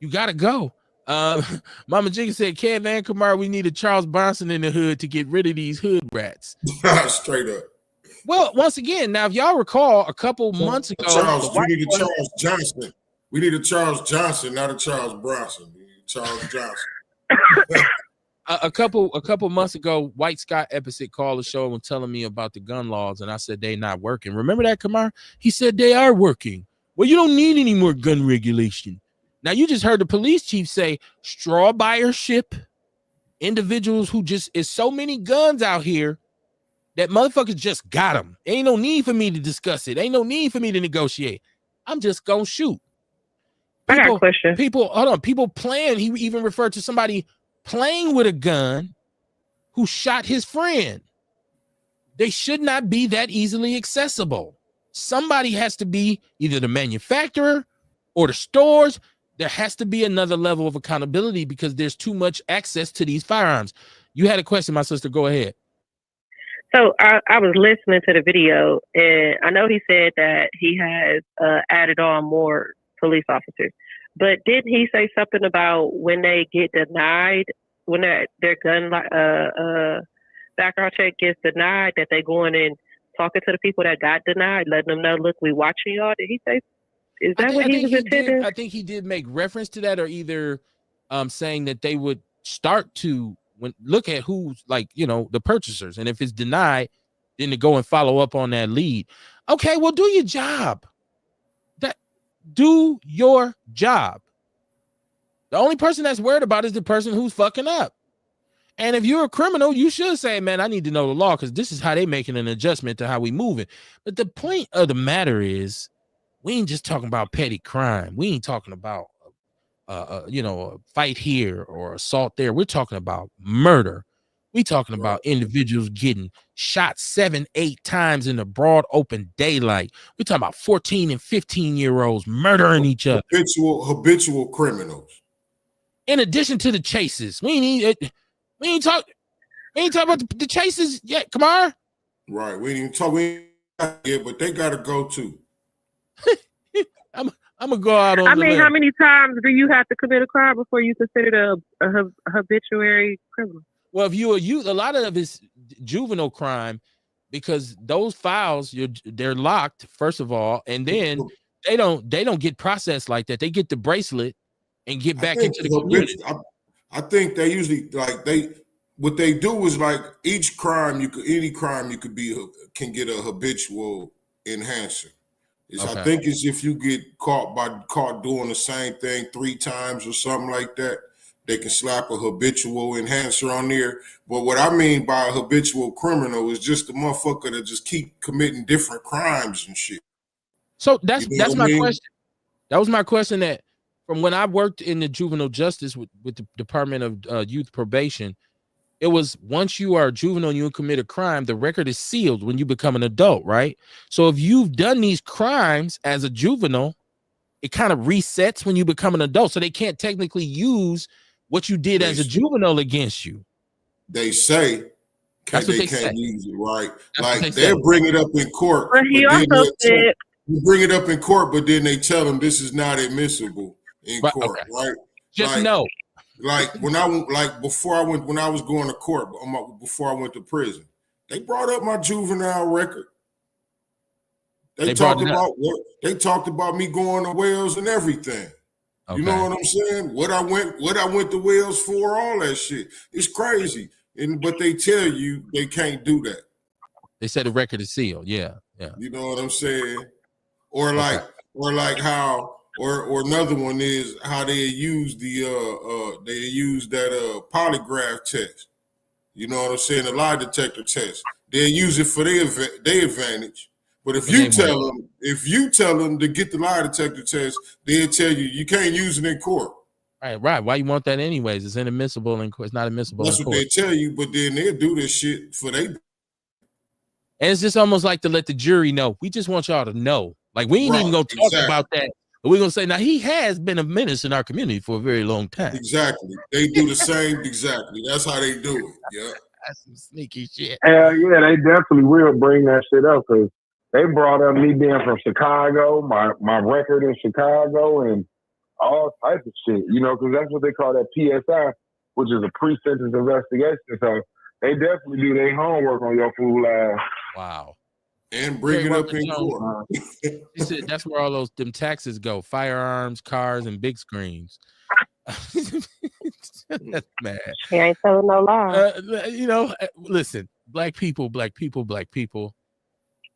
You gotta go. Mama Jigga said, Kev and Kamar, we need a Charles Bronson in the hood to get rid of these hood rats. Straight up. Well, once again, now if y'all recall, a couple months ago, we need a Charles Johnson. We need a Charles Johnson, not a Charles Bronson. We need Charles Johnson. a couple months ago, White Scott Epicet called the show and telling me about the gun laws, and I said they not working. Remember that, Kamar? He said they are working. Well, you don't need any more gun regulation. Now, you just heard the police chief say straw buyership, individuals who just is so many guns out here that motherfuckers just got them. Ain't no need for me to discuss it. Ain't no need for me to negotiate. I'm just going to shoot. I got a question. Hold on. People playing. He even referred to somebody playing with a gun who shot his friend. They should not be that easily accessible. Somebody has to be either the manufacturer or the stores. There has to be another level of accountability because there's too much access to these firearms. You had a question, my sister. Go ahead. So I was listening to the video, and I know he said that he has added on more police officers. But didn't he say something about when they get denied, when their gun background check gets denied, that they going and talking to the people that got denied, letting them know, look, we watching y'all? Did he say? Is that what he was intending? I think he did make reference to that, or either saying that they would start to look at who's, like, you know, the purchasers, and if it's denied, then to go and follow up on that lead. Okay, well, do your job. Do your job. The only person that's worried about is the person who's fucking up. And if you're a criminal, you should say, man, I need to know the law because this is how they making an adjustment to how we moving. But the point of the matter is, we ain't just talking about petty crime. We ain't talking about, a fight here or assault there. We're talking about murder. We talking about individuals getting shot 7-8 times in the broad open daylight. We're talking about 14 and 15-year-olds murdering each other. Habitual criminals. In addition to the chases, we ain't talk about the chases yet. Come on. Right. We ain't even talk yet, but they gotta go too. I'm gonna go out on. I mean, how many times do you have to commit a crime before you consider a habituary criminal? Well, if you're a lot of it's juvenile crime, because those files they're locked, first of all, and then they don't get processed like that. They get the bracelet and get back into the community. I think they usually what they do is, like, each crime any crime can get a habitual enhancer. I think it's if you get caught doing the same thing 3 times or something like that, they can slap a habitual enhancer on there. But what I mean by a habitual criminal is just a motherfucker that just keep committing different crimes and shit. So that's my question. That was my question, that from when I worked in the juvenile justice with the Department of Youth Probation, it was once you are a juvenile and you commit a crime, the record is sealed when you become an adult, right? So if you've done these crimes as a juvenile, it kind of resets when you become an adult. So they can't technically use what you did as a juvenile against you. They say they can't use it, right? Like, they'll bring it up in court. But he also said, you bring it up in court, but then they tell them this is not admissible in court, right? Just know. Like when I was going to court, before I went to prison, they brought up my juvenile record. They talked about me going to Wales and everything. You know what I'm saying? What I went to Wells for, all that shit. It's crazy. But they tell you they can't do that. They said the record is sealed. Yeah. You know what I'm saying? Or like how, or another one is how they use that polygraph test. You know what I'm saying? The lie detector test. They use it for their advantage. But if you tell them to get the lie detector test, they'll tell you can't use it in court. Right. Why you want that anyways? It's inadmissible in court. It's not admissible in court. That's what they tell you, but then they'll do this shit for they. And it's just almost like to let the jury know. We just want y'all to know. Like, we ain't even gonna talk about that. But we're gonna say, now he has been a menace in our community for a very long time. Exactly. They do the same. Exactly. That's how they do it. Yeah. That's some sneaky shit. Hell yeah, they definitely will bring that shit up because they brought up me being from Chicago, my record in Chicago, and all types of shit, you know, because that's what they call that PSI, which is a pre-sentence investigation. So they definitely do their homework on your fool ass. Wow. And bring it up in court. He said that's where all them taxes go: firearms, cars, and big screens. That's mad. He ain't telling no lie. You know, listen, black people.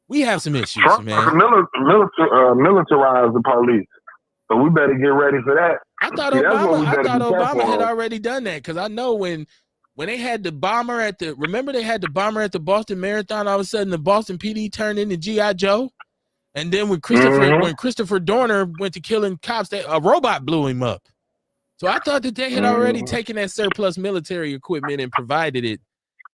We have some issues, Trump man. Militarize the police. So we better get ready for that. I thought Obama had already done that, because I know when they had the bomber remember they had the bomber at the Boston Marathon, all of a sudden the Boston PD turned into G.I. Joe. And then when Christopher Dorner went to killing cops, a robot blew him up. So I thought that they had already taken that surplus military equipment and provided it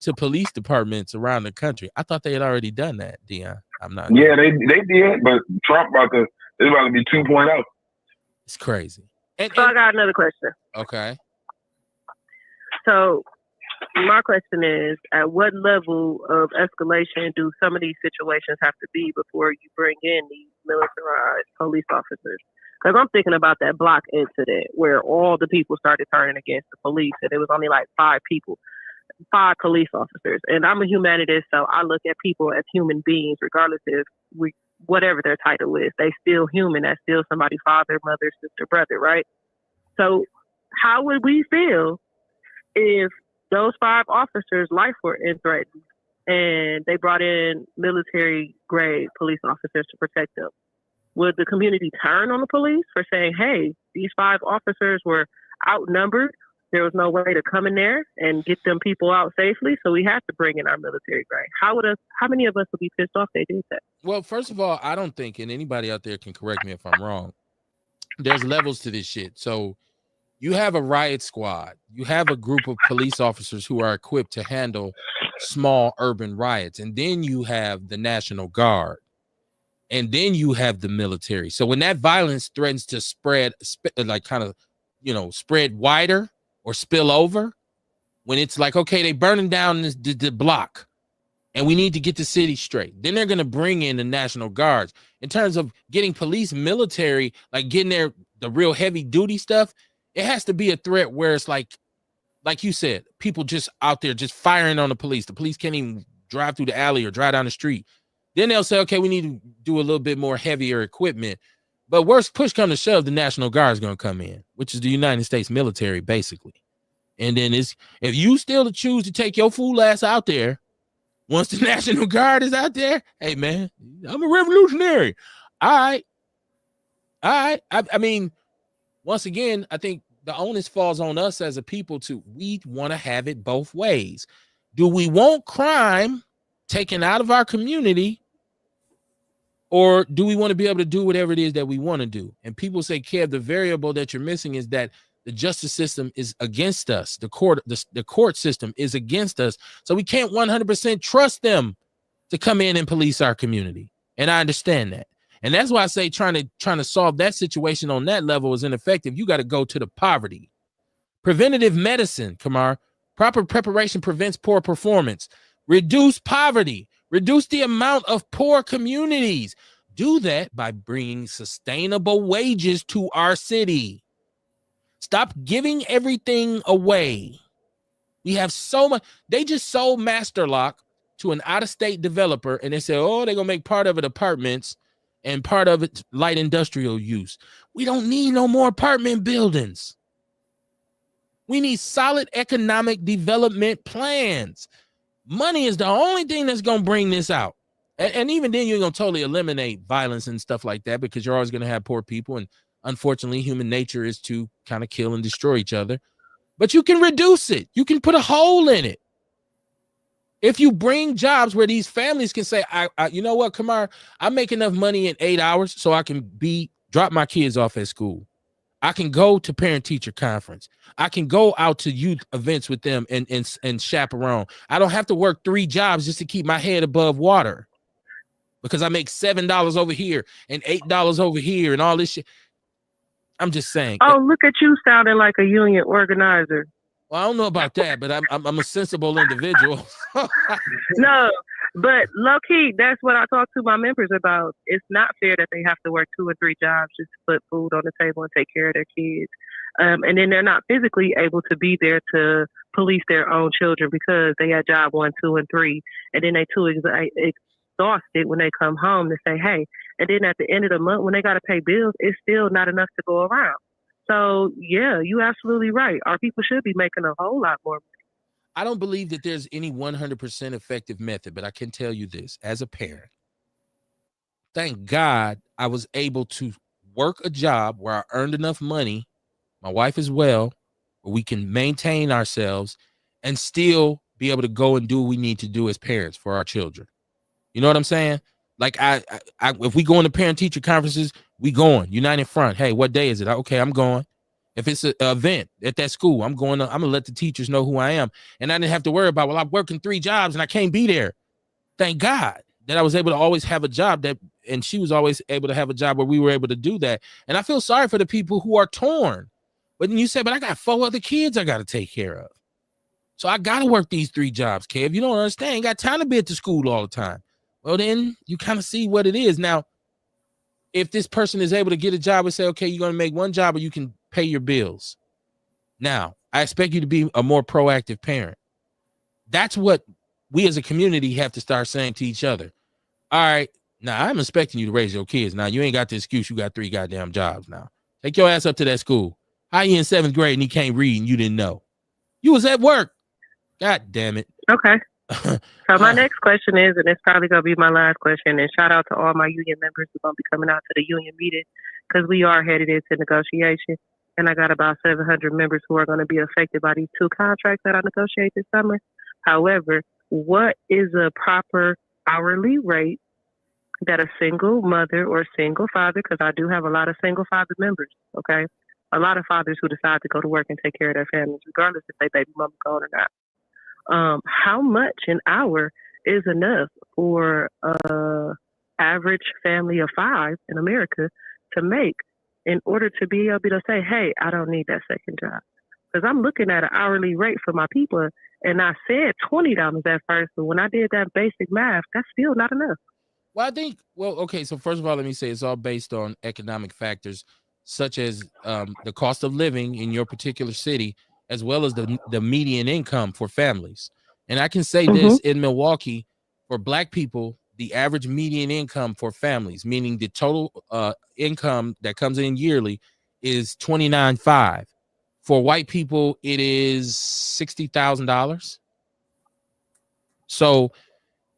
to police departments around the country. I thought they had already done that, Dion. I'm not. Yeah, they did, but Trump it's about to be 2.0. It's crazy. So I got another question. Okay. So my question is, at what level of escalation do some of these situations have to be before you bring in these militarized police officers? Because I'm thinking about that block incident where all the people started turning against the police, and it was only like 5 police officers. And I'm a humanist, so I look at people as human beings, regardless if whatever their title is. They still human. That's still somebody's father, mother, sister, brother, right? So how would we feel if those 5 officers' life were threatened and they brought in military-grade police officers to protect them? Would the community turn on the police for saying, hey, these 5 officers were outnumbered, there was no way to come in there and get them people out safely, so we had to bring in our military grade? How many of us would be pissed off they did that? Well, first of all, I don't think, and anybody out there can correct me if I'm wrong, there's levels to this shit. So you have a riot squad. You have a group of police officers who are equipped to handle small urban riots. And then you have the National Guard. And then you have the military. So when that violence threatens to spread wider or spill over, when it's like, okay, they burning down the block and we need to get the city straight, then they're going to bring in the National Guards. In terms of getting police, military, like getting the real heavy duty stuff, it has to be a threat where it's like you said, people just out there just firing on the police. The police can't even drive through the alley or drive down the street. Then they'll say, okay, we need to do a little bit more heavier equipment. But worst push come to shove, the National Guard is going to come in, which is the United States military, basically. And then if you still choose to take your fool ass out there, once the National Guard is out there, hey, man, I'm a revolutionary. All right. I mean, once again, I think the onus falls on us as a people we want to have it both ways. Do we want crime taken out of our community, or do we want to be able to do whatever it is that we want to do? And people say, Kev, the variable that you're missing is that the justice system is against us. The court system is against us. So we can't 100% trust them to come in and police our community. And I understand that. And that's why I say trying to solve that situation on that level is ineffective. You got to go to the poverty. Preventative medicine, Kamar. Proper preparation prevents poor performance. Reduce poverty. Reduce the amount of poor communities. Do that by bringing sustainable wages to our city. Stop giving everything away. We have so much. They just sold Master Lock to an out-of-state developer, and they said, oh, they're going to make part of it apartments, and part of it's light industrial use. We don't need no more apartment buildings. We need solid economic development plans. Money is the only thing that's going to bring this out. And even then, you're going to totally eliminate violence and stuff like that, because you're always going to have poor people. And unfortunately, human nature is to kind of kill and destroy each other. But you can reduce it. You can put a hole in it. If you bring jobs where these families can say, you know what, Kamar, I make enough money in 8 hours so I can drop my kids off at school. I can go to parent-teacher conference. I can go out to youth events with them and chaperone. I don't have to work 3 jobs just to keep my head above water, because I make $7 over here and $8 over here and all this shit. I'm just saying. Oh, look at you sounding like a union organizer. Well, I don't know about that, but I'm a sensible individual. No, but low key, that's what I talk to my members about. It's not fair that they have to work 2 or 3 jobs just to put food on the table and take care of their kids. And then they're not physically able to be there to police their own children because they had job 1, 2, and 3. And then they too exhausted when they come home to say, hey, and then at the end of the month when they got to pay bills, it's still not enough to go around. So, yeah, you're absolutely right. Our people should be making a whole lot more money. I don't believe that there's any 100% effective method, but I can tell you this. As a parent, thank God I was able to work a job where I earned enough money, my wife as well, where we can maintain ourselves and still be able to go and do what we need to do as parents for our children. You know what I'm saying? Like if we go into parent-teacher conferences, we going. Unite in front. Hey, what day is it? Okay, I'm going. If it's an event at that school, I'm going to let the teachers know who I am. And I didn't have to worry about, well, I'm working 3 jobs and I can't be there. Thank God that I was able to always have a job and she was always able to have a job where we were able to do that. And I feel sorry for the people who are torn. But then you say, but I got 4 other kids I got to take care of. So I got to work these 3 jobs, Kev. You don't understand. Ain't got time to be at the school all the time. Well, then you kind of see what it is. Now, if this person is able to get a job and say, okay, you're going to make 1 job or you can pay your bills. Now, I expect you to be a more proactive parent. That's what we as a community have to start saying to each other. All right, now I'm expecting you to raise your kids. Now, you ain't got the excuse you got 3 goddamn jobs now. Take your ass up to that school. How you in 7th grade and he can't read and you didn't know? You was at work. God damn it. Okay. So my next question is, and it's probably going to be my last question, and shout out to all my union members who are going to be coming out to the union meeting, because we are headed into negotiation, and I got about 700 members who are going to be affected by these 2 contracts that I negotiate this summer. However, what is a proper hourly rate that a single mother or single father, because I do have a lot of single father members, okay? A lot of fathers who decide to go to work and take care of their families, regardless if they baby mama gone or not. How much an hour is enough for an average family of 5 in America to make in order to be able to say, hey, I don't need that second job? Because I'm looking at an hourly rate for my people, and I said $20 at first, but when I did that basic math, that's still not enough. Well, okay, so first of all, let me say it's all based on economic factors such as the cost of living in your particular city, as well as the median income for families. And I can say this, in Milwaukee, for Black people, the average median income for families, meaning the total income that comes in yearly, is $29,500. For white people, it is $60,000. So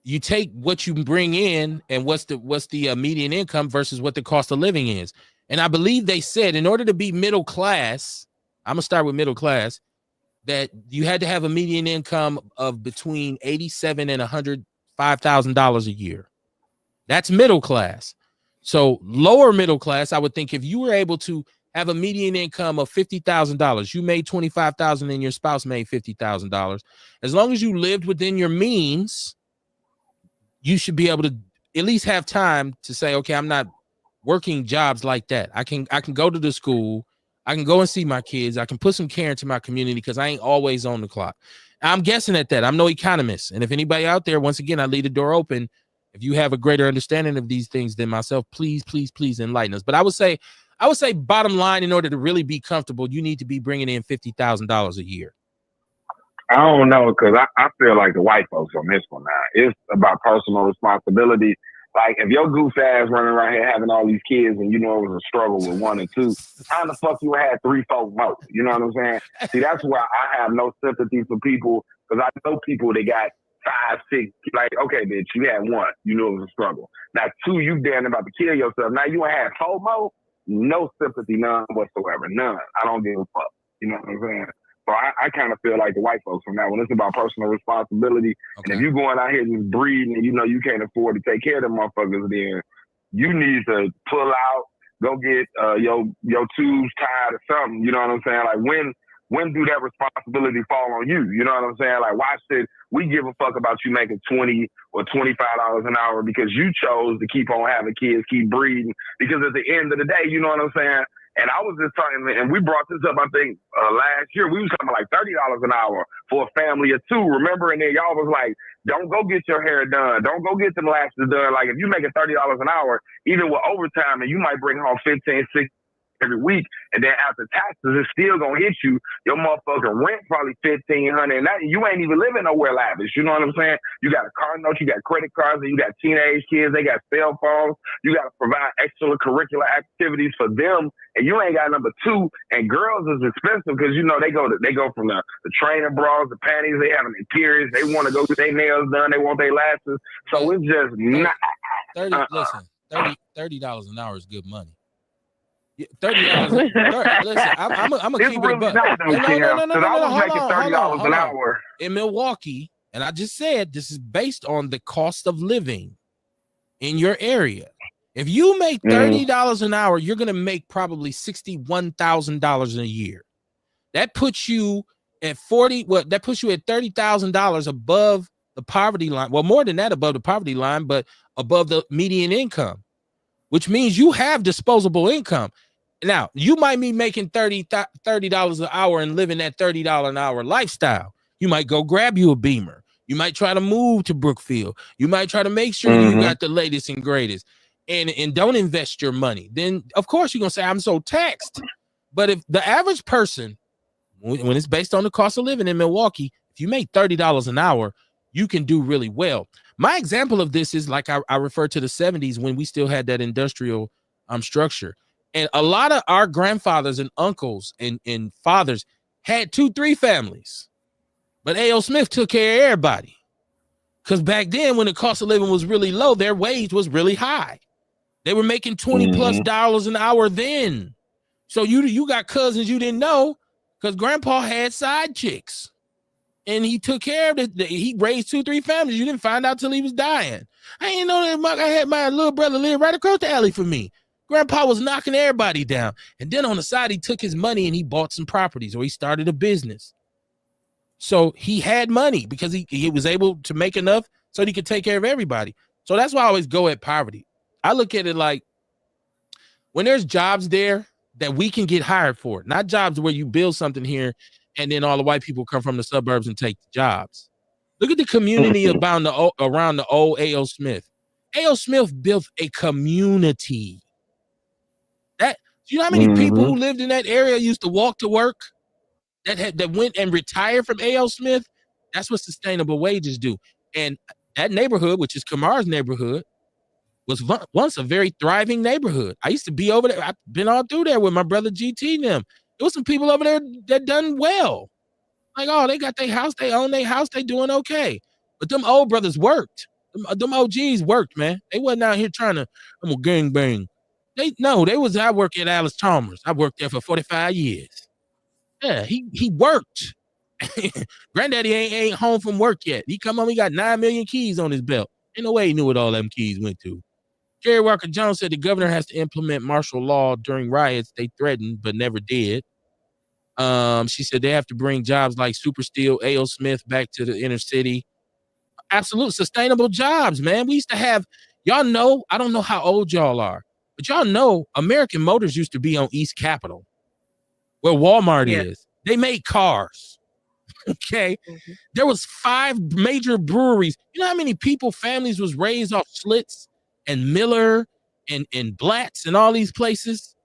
you take what you bring in and what's the median income versus what the cost of living is. And I believe they said in order to be middle class, I'm gonna start with middle class, that you had to have a median income of between $87,000 and $105,000 a year. That's middle class. So lower middle class, I would think if you were able to have a median income of $50,000, you made $25,000 and your spouse made $50,000. As long as you lived within your means, you should be able to at least have time to say, okay, I'm not working jobs like that. I can go to the school. I can go and see my kids. I can put some care into my community because I ain't always on the clock. I'm guessing at that. I'm no economist. And if anybody out there, once again, I leave the door open. If you have a greater understanding of these things than myself, please, please, please enlighten us. But I would say bottom line, in order to really be comfortable, you need to be bringing in $50,000 a year. I don't know, because I feel like the white folks on this one now. It's about personal responsibility. Like, if your goof ass running around here having all these kids and you know it was a struggle with 1 and 2, how the fuck you had 3, 4 more? You know what I'm saying? See, that's why I have no sympathy for people, because I know people that got 5, 6, like, okay, bitch, you had 1, you knew it was a struggle. Now 2, you damn about to kill yourself. Now you ain't had 4 more, no sympathy, none whatsoever, none. I don't give a fuck. You know what I'm saying? So I kind of feel like the white folks on that one. It's about personal responsibility. Okay. And if you're going out here just breeding and you know you can't afford to take care of them motherfuckers, then you need to pull out, go get your tubes tied or something. You know what I'm saying? Like, when do that responsibility fall on you? You know what I'm saying? Like, why should we give a fuck about you making $20 or $25 an hour because you chose to keep on having kids, keep breeding? Because at the end of the day, you know what I'm saying? And I was just talking, and we brought this up, I think, last year. We was talking about like $30 an hour for a family of 2, remember? And then y'all was like, don't go get your hair done. Don't go get them lashes done. Like, if you making $30 an hour, even with overtime, and you might bring home 15, 16 every week, and then after taxes, it's still gonna hit you. Your motherfucking rent probably $1,500, and that, you ain't even living nowhere lavish. You know what I'm saying? You got a car note, you got credit cards, and you got teenage kids. They got cell phones. You got to provide extracurricular activities for them, and you ain't got number 2. And girls is expensive because you know they go from the training bras, the panties. They having their periods. They want to go get their nails done. They want their lashes. So it's just not. Listen, $30 an hour is good money. $30. Listen, I'm gonna keep it a buck. No. Hold on. In Milwaukee, and I just said this is based on the cost of living in your area. If you make $30 an hour, you're gonna make probably $61,000 a year. That puts you at that puts you at $30,000 above the poverty line. Well, more than that, above the poverty line, but above the median income, which means you have disposable income. Now, you might be making $30 an hour and living that $30 an hour lifestyle. You might go grab you a Beamer. You might try to move to Brookfield. You might try to make sure you got the latest and greatest, and don't invest your money. Then, of course, you're going to say, I'm so taxed. But if the average person, when it's based on the cost of living in Milwaukee, if you make $30 an hour, you can do really well. My example of this is like I refer to the 70s when we still had that industrial structure. And a lot of our grandfathers and uncles and fathers had 2-3 families. But A.O. Smith took care of everybody. Because back then, when the cost of living was really low, their wage was really high. They were making $20+ an hour then. So you got cousins you didn't know because grandpa had side chicks. And he took care of it. He raised 2-3 families. You didn't find out till he was dying. I didn't know that I had my little brother live right across the alley from me. Grandpa was knocking everybody down. And then on the side, he took his money and he bought some properties or he started a business. So he had money because he was able to make enough so he could take care of everybody. So that's why I always go at poverty. I look at it like when there's jobs there that we can get hired for, not jobs where you build something here and then all the white people come from the suburbs and take the jobs. Look at the community around the old A.O. Smith. A.O. Smith built a community. You know how many people who lived in that area used to walk to work that went and retired from A.O. Smith? That's what sustainable wages do. And that neighborhood, which is Kamar's neighborhood, was once a very thriving neighborhood. I used to be over there. I've been all through there with my brother GT and them. There was some people over there that done well. Like, oh, they got their house. They own their house. They doing okay. But them old brothers worked. Them OGs worked, man. They wasn't out here trying to, I'm a gangbang. I work at Alice Chalmers. I worked there for 45 years. Yeah, he worked. Granddaddy ain't home from work yet. He come home, he got 9 million keys on his belt. Ain't no way he knew what all them keys went to. Jerry Walker Jones said the governor has to implement martial law during riots. They threatened, but never did. She said they have to bring jobs like Super Steel, A.O. Smith back to the inner city. Absolute sustainable jobs, man. We used to have, y'all know, I don't know how old y'all are, but y'all know American Motors used to be on East Capitol, where Walmart is. They made cars. Okay. There was 5 major breweries. You know how many families was raised off Schlitz and Miller and Blatz and all these places?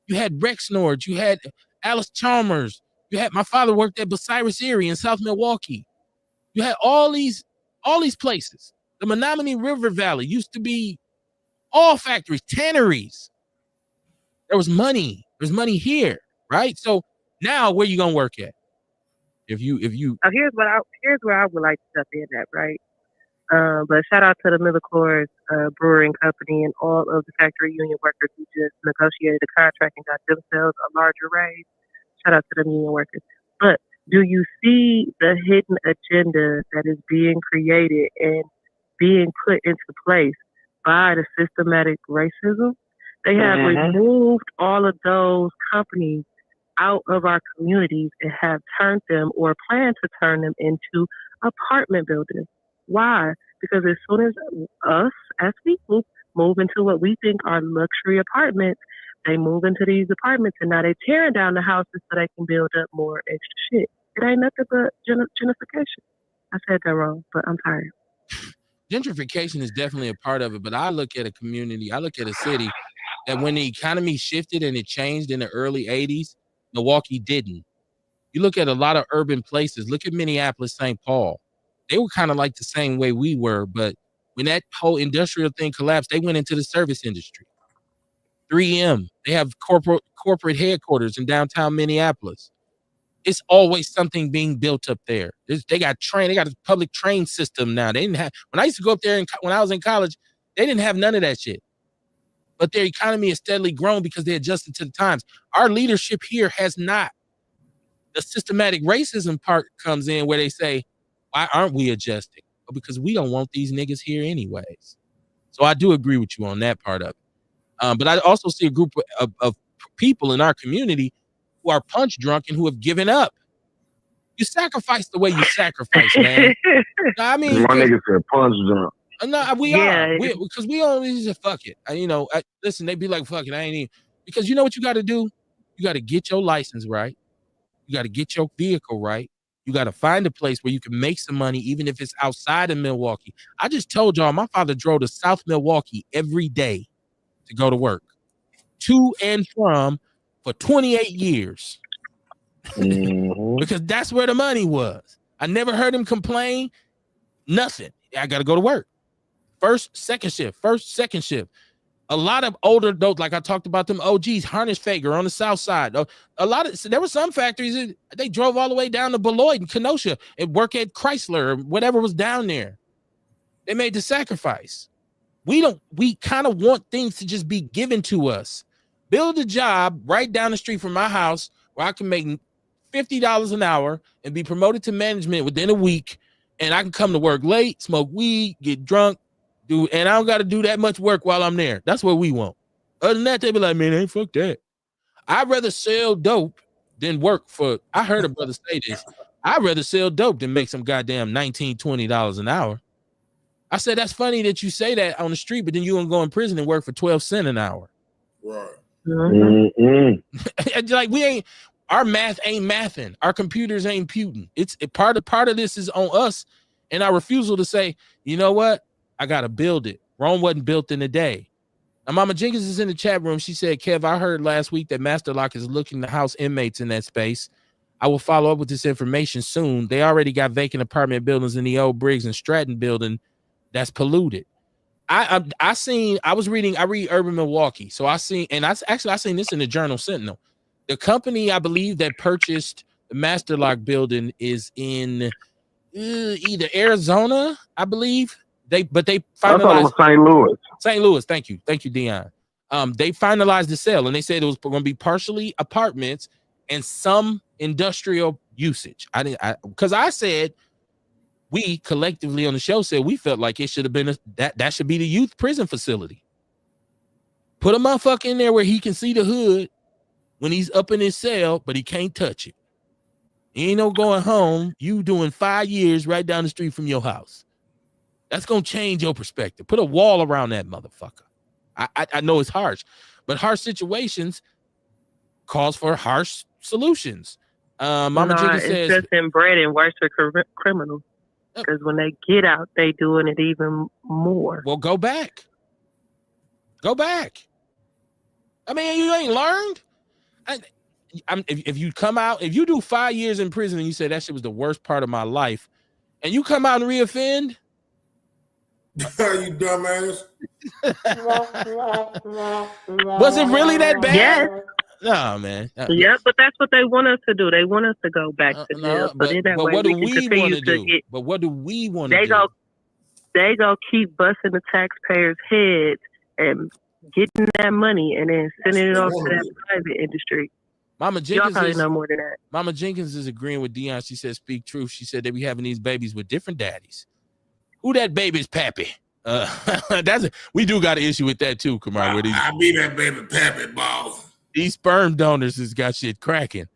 You had Rexnord, you had Alice Chalmers, you had, my father worked at Bucyrus Erie in South Milwaukee. You had all these places. The Menominee River Valley used to be all factories, tanneries. There was money. There's money here, right? So now where you gonna work at? If you here's where I would like to step in at, right? But shout out to the Miller Coors Brewing Company and all of the factory union workers who just negotiated a contract and got themselves a larger raise. Shout out to the union workers. But do you see the hidden agenda that is being created and being put into place by the systematic racism? They have removed all of those companies out of our communities and have turned them or plan to turn them into apartment buildings. Why? Because as soon as us as people move into what we think are luxury apartments, they move into these apartments and now they're tearing down the houses so they can build up more extra shit. It ain't nothing but gentrification. I said that wrong, but I'm tired. Gentrification is definitely a part of it, but I look at a community, I look at a city that when the economy shifted and it changed in the early 80s, Milwaukee didn't. You look at a lot of urban places, look at Minneapolis, St. Paul. They were kind of like the same way we were, but when that whole industrial thing collapsed, they went into the service industry. 3M, they have corporate headquarters in downtown Minneapolis. It's always something being built up there. They got a public train system now. They didn't have, when I used to go up there when I was in college, they didn't have none of that shit. But their economy has steadily grown because they adjusted to the times. Our leadership here has not. The systematic racism part comes in where they say, why aren't we adjusting? Well, because we don't want these niggas here anyways. So I do agree with you on that part of it. But I also see a group of people in our community who are punch drunk and who have given up. You sacrifice the way you sacrifice, man. I mean, my niggas said punch drunk. No, we are. Because we only just fuck it. Listen, they be like, fuck it, I ain't even. Because you know what you got to do? You got to get your license right. You got to get your vehicle right. You got to find a place where you can make some money, even if it's outside of Milwaukee. I just told y'all, my father drove to South Milwaukee every day to go to work, to and from, for 28 years. Because that's where the money was. I never heard him complain. Nothing. I got to go to work. First, second shift. A lot of older adults, like I talked about them OGs, Harness Fager on the south side. There were some factories that they drove all the way down to Beloit and Kenosha and work at Chrysler or whatever was down there. They made the sacrifice. We kind of want things to just be given to us. Build a job right down the street from my house where I can make $50 an hour and be promoted to management within a week. And I can come to work late, smoke weed, get drunk, and I don't got to do that much work while I'm there. That's what we want. Other than that, they be like, man, ain't fuck that. I'd rather sell dope than work for, I heard a brother say this, I'd rather sell dope than make some goddamn $19, $20 an hour. I said, that's funny that you say that on the street, but then you're going to go in prison and work for 12 cents an hour. Right. Like our math ain't mathing. Our computers ain't puting. It's part of this is on us and our refusal to say, you know what? I got to build it. Rome wasn't built in a day. Now, Mama Jenkins is in the chat room. She said, Kev, I heard last week that Master Lock is looking to house inmates in that space. I will follow up with this information soon. They already got vacant apartment buildings in the old Briggs and Stratton building that's polluted. I read Urban Milwaukee. So I seen this in the Journal Sentinel. The company, I believe, that purchased the Master Lock building is in either Arizona, I believe. They finalized. I thought it was St. Louis. St. Louis, thank you, Dion. They finalized the sale, and they said it was going to be partially apartments and some industrial usage. Because I said we collectively on the show said we felt like it should have been that should be the youth prison facility. Put a motherfucker in there where he can see the hood when he's up in his cell, but he can't touch it. He ain't no going home. You doing 5 years right down the street from your house. That's going to change your perspective. Put a wall around that motherfucker. I know it's harsh, but harsh situations calls for harsh solutions. Mama Jenkins says, it's just inbred and worse for criminals. Because when they get out, they doing it even more. Well, go back. I mean, you ain't learned. If you come out, if you do 5 years in prison and you say that shit was the worst part of my life, and you come out and reoffend, You dumbass. Was it really that bad? Yes. No, man. Yeah, but that's what they want us to do. They want us to go back to jail. But what do we want to do? But what do we want to do? They go keep busting the taxpayers' heads and getting that money and then sending it off to that private industry. Mama Jenkins, y'all probably know more than that. Mama Jenkins is agreeing with Dion. She said, "Speak truth." She said they be having these babies with different daddies. Who that baby's pappy? We do got an issue with that too, Kamar. I be that baby pappy, ball. These sperm donors has got shit cracking.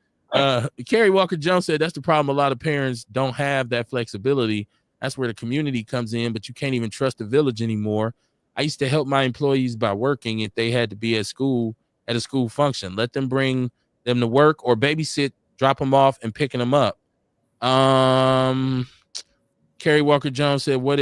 Kerry Walker Jones said that's the problem. A lot of parents don't have that flexibility. That's where the community comes in, but you can't even trust the village anymore. I used to help my employees by working if they had to be at a school function. Let them bring them to work or babysit, drop them off and picking them up. Kerry Walker Jones said what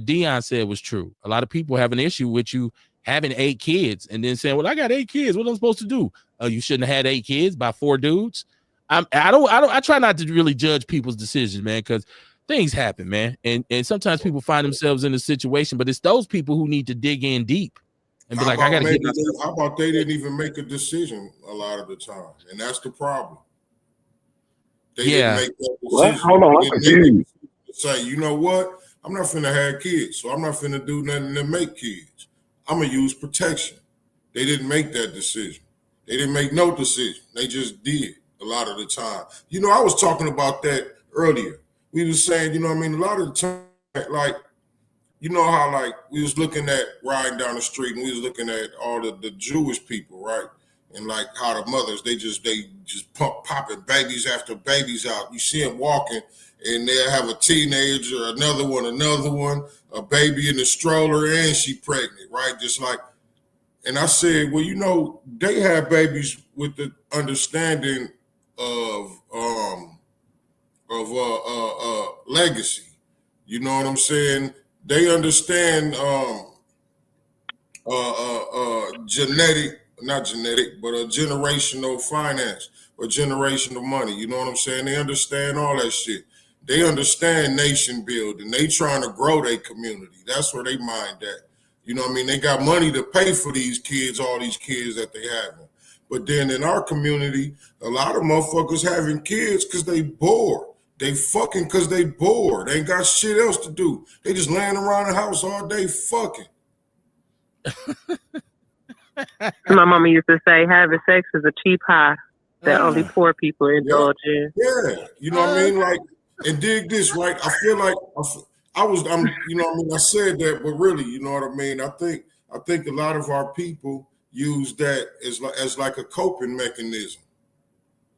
Dion said was true. A lot of people have an issue with you having 8 kids and then saying, well, I got 8 kids. What am I supposed to do? You shouldn't have had 8 kids by 4 dudes. I try not to really judge people's decisions, man, because things happen, man. And sometimes people find themselves in a situation, but it's those people who need to dig in deep and be like, I got to get myself. How about they didn't even make a decision a lot of the time? And that's the problem. They didn't make that decision. Hold on, I'm confused. Say, you know what? I'm not finna have kids, so I'm not finna do nothing to make kids. I'm gonna use protection. They didn't make that decision. They didn't make no decision. They just did a lot of the time. You know, I was talking about that earlier. We was saying, you know what I mean? A lot of the time, like, you know how, like, we was looking at riding down the street and we was looking at all the Jewish people, right? And like how the mothers, they just popping babies after babies out. You see them walking and they'll have a teenager, another one, a baby in the stroller, and she pregnant, right? Just like, and I said, well, you know, they have babies with the understanding of legacy. You know what I'm saying? They understand not genetic, but a generational finance or generational money. You know what I'm saying? They understand all that shit. They understand nation building. They trying to grow their community. That's where they mind at. You know what I mean? They got money to pay for these kids, all these kids that they having. But then in our community, a lot of motherfuckers having kids because they bored. They fucking because they bored. They ain't got shit else to do. They just laying around the house all day fucking. My mama used to say having sex is a cheap high that only poor people indulge in. Yeah, you know what I mean? Like, and dig this, right? I feel like I'm, you know what I mean? I said that, but really, you know what I mean? I think a lot of our people use that as like a coping mechanism.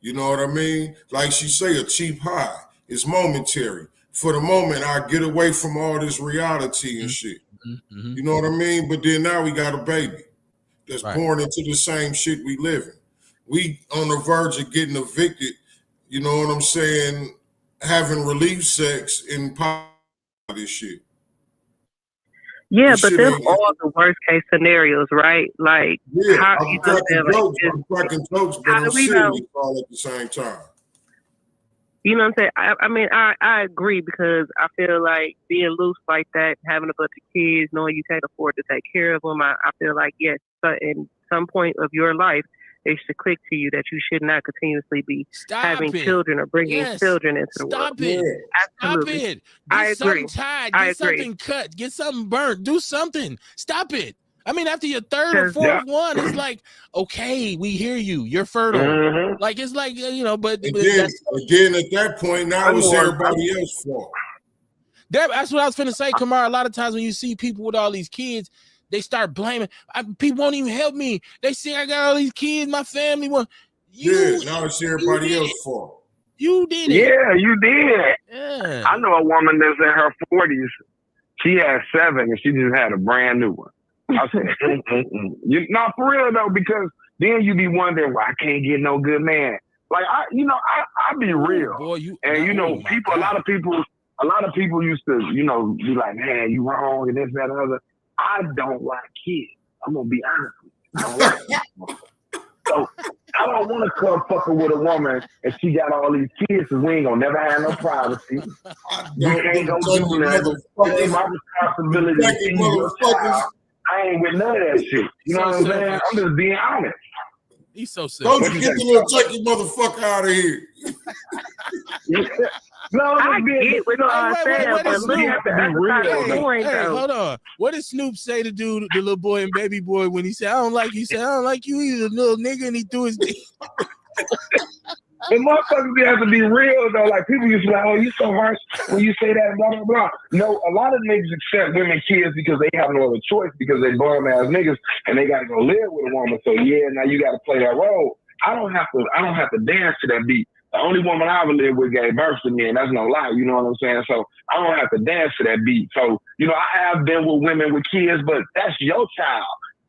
You know what I mean? Like she say, a cheap high. It's momentary. For the moment, I get away from all this reality and shit. Mm-hmm. You know what I mean? But then now we got a baby that's born into the same shit we live in. We on the verge of getting evicted, you know what I'm saying, having relief sex in this shit. Yeah, but them all the worst case scenarios, right? Like, yeah, how I'm cracking jokes, but I'm serious all at the same time. You know what I'm saying? I mean, I agree because I feel like being loose like that, having a bunch of kids, knowing you can't afford to take care of them, I feel like, yes, in some point of your life, it should click to you that you should not continuously be having children or bringing children into the world. Stop it. Get something tied. Get something cut. Get something burnt. Do something. Stop it. I mean, after your third or fourth one, it's like, okay, we hear you. You're fertile. Mm-hmm. Like, it's like, you know, but again, at that point, now it's everybody else's fault. That's what I was finna say, Kamar. A lot of times when you see people with all these kids, they start blaming. People won't even help me. They say I got all these kids, my family. Now it's everybody else's fault. You did it. Yeah, you did. Yeah. I know a woman that's in her 40s. She has 7, and she just had a brand new one. I said, not for real though, because then you be wondering why I can't get no good man. Like I be real, boy, people. A lot of people used to, be like, man, you wrong and this, that, and other. I don't like kids. I'm gonna be honest with you. I don't like them. So I don't want to come fucking with a woman and she got all these kids because we ain't gonna never have no privacy. You can't go do nothing. It ain't my responsibility to see your child. I ain't with none of that shit. You know what I'm saying? I'm just being honest. He's so simple. Don't you get the little turkey motherfucker out of here. No, I get what I'm saying, but we have to be real. Hey, hold on. What did Snoop say to do the little boy and baby boy when he said, I don't like you? He said, I don't like you either, little nigga, and he threw his dick. The motherfuckers have to be real though. Like people used to be like, oh, you so harsh when you say that and blah blah blah. No, a lot of niggas accept women kids because they have no other choice because they bum ass niggas and they gotta go live with a woman. So yeah, now you gotta play that role. I don't have to dance to that beat. The only woman I ever lived with gave birth to me, and that's no lie, you know what I'm saying? So I don't have to dance to that beat. So, you know, I have been with women with kids, but that's your child.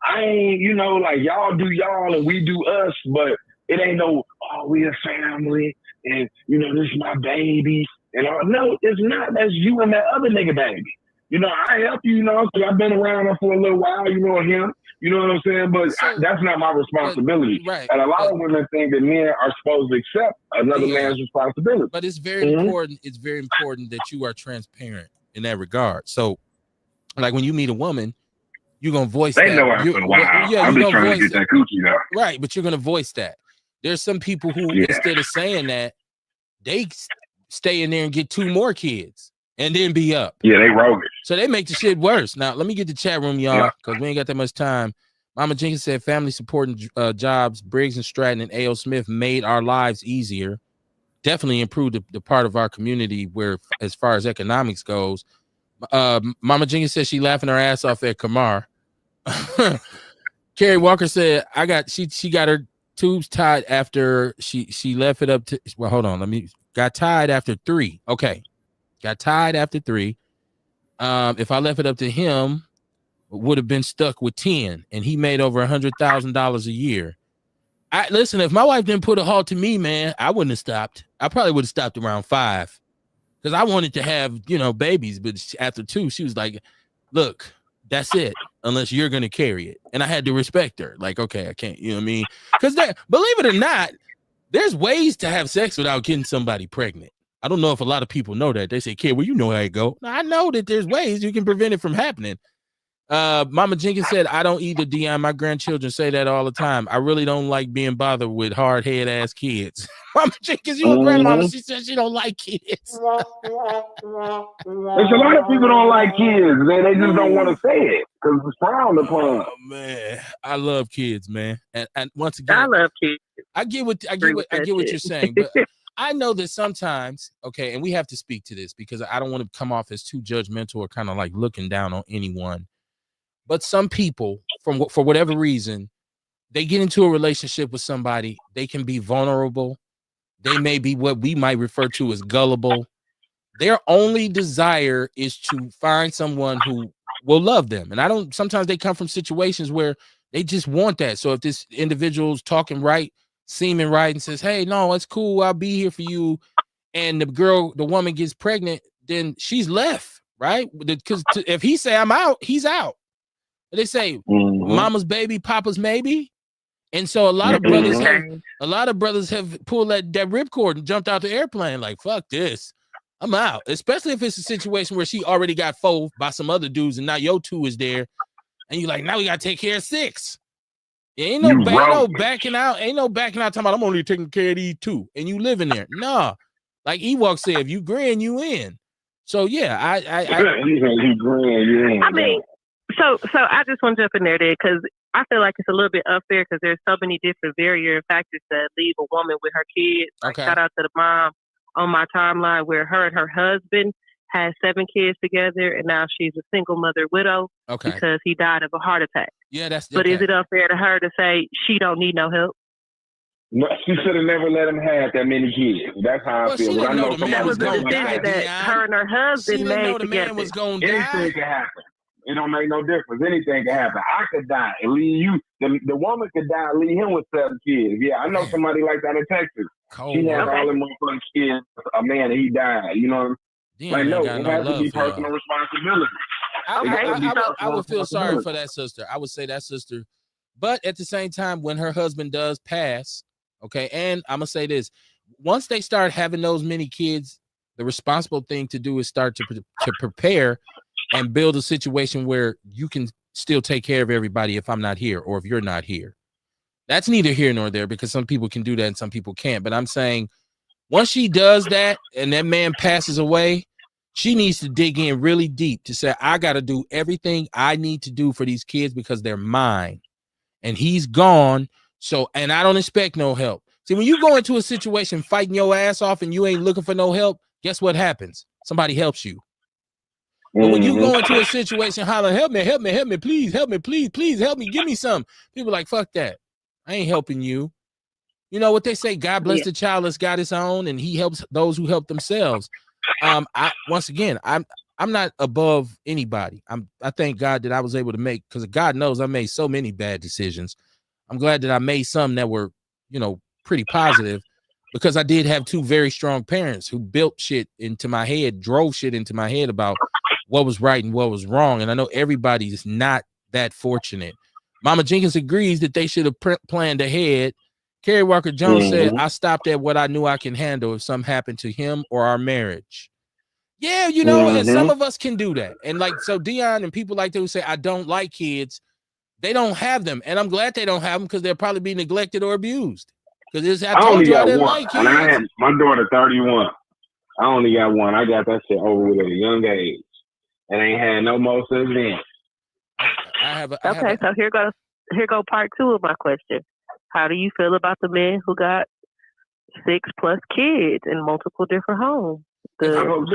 I ain't, you know, like y'all do y'all and we do us, but it ain't no, oh, we a family and, you know, this is my baby. And all. No, it's not. That's you and that other nigga baby. You know, I help you, you know, because I've been around her for a little while, you know him. You know what I'm saying? But that's not my responsibility. Right. And a lot of women think that men are supposed to accept another man's responsibility. But it's very important. It's very important that you are transparent in that regard. So, like when you meet a woman, you're going to voice that. They know after a while. I'm just trying to get that coochie now. Right. But you're going to voice that. There's some people who, instead of saying that, they stay in there and get 2 more kids. And then be up. Yeah, they roguish. So they make the shit worse. Now, let me get the chat room, y'all, because we ain't got that much time. Mama Jenkins said family supporting jobs, Briggs and Stratton and A.O. Smith made our lives easier. Definitely improved the part of our community where, as far as economics goes. Mama Jenkins said she laughing her ass off at Kamar. Carrie Walker said she got her tubes tied after she left it up to, well, hold on. Got tied after 3. Okay. Got tied after 3. If I left it up to him, would have been stuck with 10, and he made over $100,000 a year. Listen, if my wife didn't put a halt to me, man, I wouldn't have stopped. I probably would have stopped around 5 because I wanted to have, you know, babies. But after 2, she was like, look, that's it, unless you're going to carry it. And I had to respect her. Like, okay, I can't, you know what I mean? Because believe it or not, there's ways to have sex without getting somebody pregnant. I don't know if a lot of people know that. They say, kid, well, you know how it go. Now, I know that there's ways you can prevent it from happening. Mama Jenkins said, I don't either, Dion. My grandchildren say that all the time. I really don't like being bothered with hard head ass kids. Mama Jenkins, you a grandmama. She said she don't like kids. There's a lot of people don't like kids. They just don't want to say it because it's frowned upon. Oh, man. I love kids, man. And once again, I love kids. I get what you're saying, but I know that sometimes, okay, and we have to speak to this because I don't want to come off as too judgmental or kind of like looking down on anyone. But some people, for whatever reason, they get into a relationship with somebody. They can be vulnerable. They may be what we might refer to as gullible. Their only desire is to find someone who will love them. And sometimes they come from situations where they just want that. So if this individual's talking right, seeming right, and says, hey, no, it's cool, I'll be here for you, and the woman gets pregnant, then she's left, right? Because if he say I'm out, he's out. They say mama's baby, papa's maybe. And so a lot of brothers have pulled that ripcord and jumped out the airplane like, fuck this, I'm out. Especially if it's a situation where she already got 4 by some other dudes and now your 2 is there, and you're like, now we gotta take care of 6. Ain't no backing out talking about I'm only taking care of these 2 and you live in there. No, like Ewok said, if you grin, you in. So yeah, you grin, you in. I mean, so I just want to jump in there because I feel like it's a little bit unfair because there's so many different various factors that leave a woman with her kids. Like, shout out to the mom on my timeline where her and her husband had 7 kids together, and now she's a single mother widow because he died of a heart attack. Yeah, But is it unfair to her to say she don't need no help? No, she should have never let him have that many kids. That's how I feel. I know that was the decision that her and her husband made together. Anything can happen. It don't make no difference. Anything can happen. I could die and leave you. The woman could die and leave him with 7 kids. Yeah, I know somebody like that in Texas. She had all them motherfucking kids. A man, and he died. You know. Like, no, it has to be personal responsibility. I would feel sorry for that sister. I would say that sister. But at the same time, when her husband does pass, Okay. And I'm going to say this. Once they start having those many kids, the responsible thing to do is start to prepare and build a situation where you can still take care of everybody if I'm not here or if you're not here. That's neither here nor there, because some people can do that and some people can't. But I'm saying once she does that and that man passes away, she needs to dig in really deep to say, I got to do everything I need to do for these kids because they're mine and he's gone. So, and I don't expect no help. See, when you go into a situation fighting your ass off and you ain't looking for no help, guess what happens? Somebody helps you. But when you go into a situation, holler, help me, please, help me, please help me, give me some. People like, fuck that. I ain't helping you. You know what they say, God bless the child that's got his own, and he helps those who help themselves. I'm not above anybody. I thank God that I was able to make, because God knows I made so many bad decisions. I'm glad that I made some that were, pretty positive, because I did have two very strong parents who built shit into my head, drove shit into my head about what was right and what was wrong. And I know everybody is not that fortunate. Mama Jenkins agrees that they should have planned ahead. Kerry Walker Jones said, I stopped at what I knew I can handle if something happened to him or our marriage. Yeah, and some of us can do that. And like, so Dion and people like that who say, I don't like kids, they don't have them. And I'm glad they don't have them, because they'll probably be neglected or abused. Because I told you I didn't like kids. And I had my daughter 31. I only got one. I got that shit over with at a young age. And ain't had no more since then. So here go part 2 of my question. How do you feel about the men who got 6+ kids in multiple different homes? I don't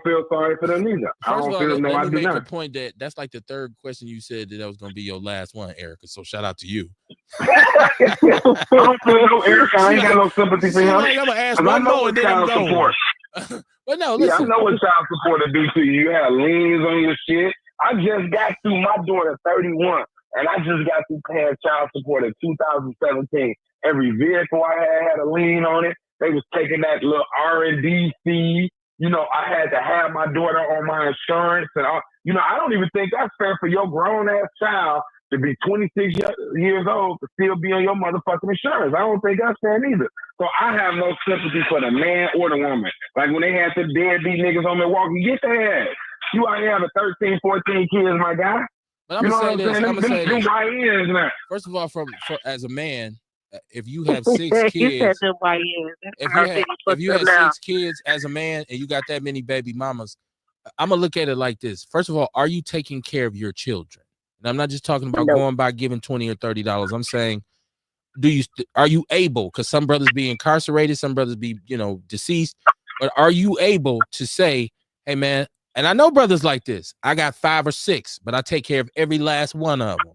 feel sorry for them either. Let me make a point that's like the third question you said that was going to be your last one, Erica. So shout out to you. I don't feel no Erica. I ain't got no sympathy for him. I'm going to ask one more and then I'm going. But no, listen. I know what child support to do to you. You have liens on your shit. I just got through my daughter 31, and I just got through paying child support in 2017. Every vehicle I had a lien on it. They was taking that little R&D fee. I had to have my daughter on my insurance. And, I don't even think that's fair for your grown-ass child to be 26 years old to still be on your motherfucking insurance. I don't think that's fair either. So I have no sympathy for the man or the woman. Like when they had the deadbeat niggas on Milwaukee, get their ass. You out here having 13, 14 kids, my guy. But I'm going to say this. First of all, as a man, if you have 6 kids, if you have 6 kids as a man and you got that many baby mamas, I'm gonna look at it like this. First of all, are you taking care of your children? And I'm not just talking about going by giving $20 or $30. I'm saying, are you able? Because some brothers be incarcerated, some brothers be deceased, but are you able to say, hey man? And I know brothers like this. I got 5 or 6, but I take care of every last one of them.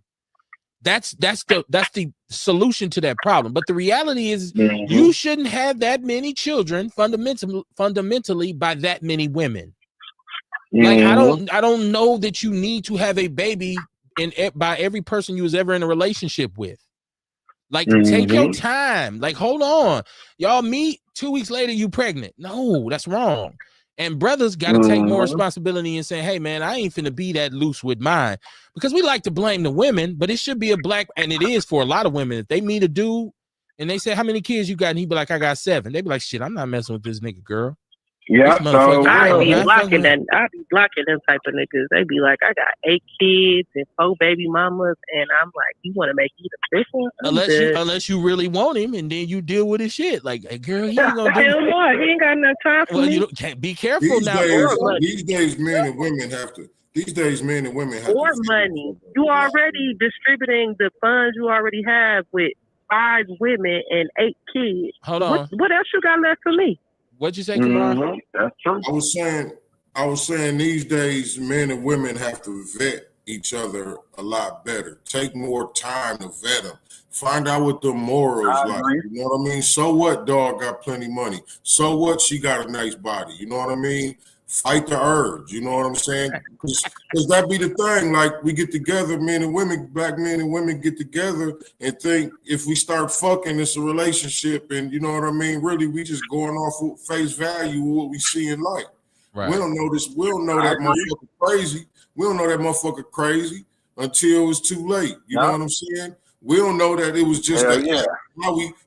That's the solution to that problem. But the reality is, you shouldn't have that many children fundamentally by that many women. Like I don't know that you need to have a baby by every person you was ever in a relationship with. Like take your time. Like hold on, y'all meet 2 weeks later you pregnant. No, that's wrong. And brothers got to take more responsibility and say, hey, man, I ain't finna be that loose with mine. Because we like to blame the women, but it should be a black, and it is for a lot of women. If they meet a dude and they say, how many kids you got? And he be like, I got 7. They be like, shit, I'm not messing with this nigga, girl. Yeah, so I'd be blocking them type of niggas. They be like, I got 8 kids and 4 baby mamas, and I'm like, you want to make me the fifth one? Unless you really want him, and then you deal with his shit. Like, hey, girl, he ain't gonna do it. He ain't got enough time for me. You can't be careful these days, men and women have to. More money. You already distributing the funds you already have with 5 women and 8 kids. Hold on. What else you got left for me? What'd you say, Kamar? That's true. I was saying these days, men and women have to vet each other a lot better. Take more time to vet them. Find out what the morals like. You know what I mean? So what, dog got plenty money? So what, she got a nice body? You know what I mean? Fight the urge. You know what I'm saying? Because that be the thing. Like we get together, men and women, black men and women get together and think if we start fucking, it's a relationship. And you know what I mean? Really, we just going off face value of what we see in life. Right. We don't know this. We don't know that motherfucker crazy. We don't know that motherfucker crazy until it's too late. You know what I'm saying? We don't know that it was just that. Yeah.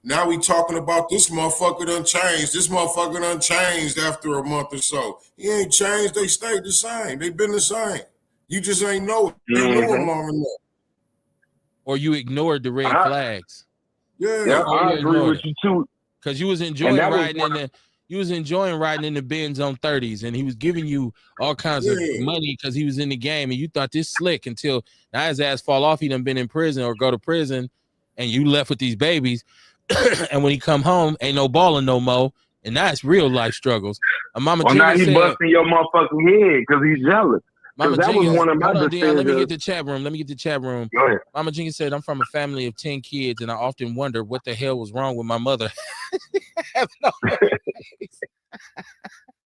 Now we talking about this motherfucker done changed. This motherfucker done changed after a month or so. He ain't changed. They stayed the same. They been the same. You just ain't know it. You knew him long enough. Or you ignored the red flags. Yeah, I agree with you too. Because you was enjoying riding in the Benz on 30s, and he was giving you all kinds of money because he was in the game, and you thought this slick until now his ass fall off. He done been in prison or go to prison, and you left with these babies. And when he come home, ain't no balling no more. And now it's real life struggles. Mama well, now he busting your motherfucking head because he's jealous. Mama that Jenkins, was one of my decisions. let me get the chat room. Go ahead. Mama Jenkins said, I'm from a family of 10 kids, and I often wonder what the hell was wrong with my mother.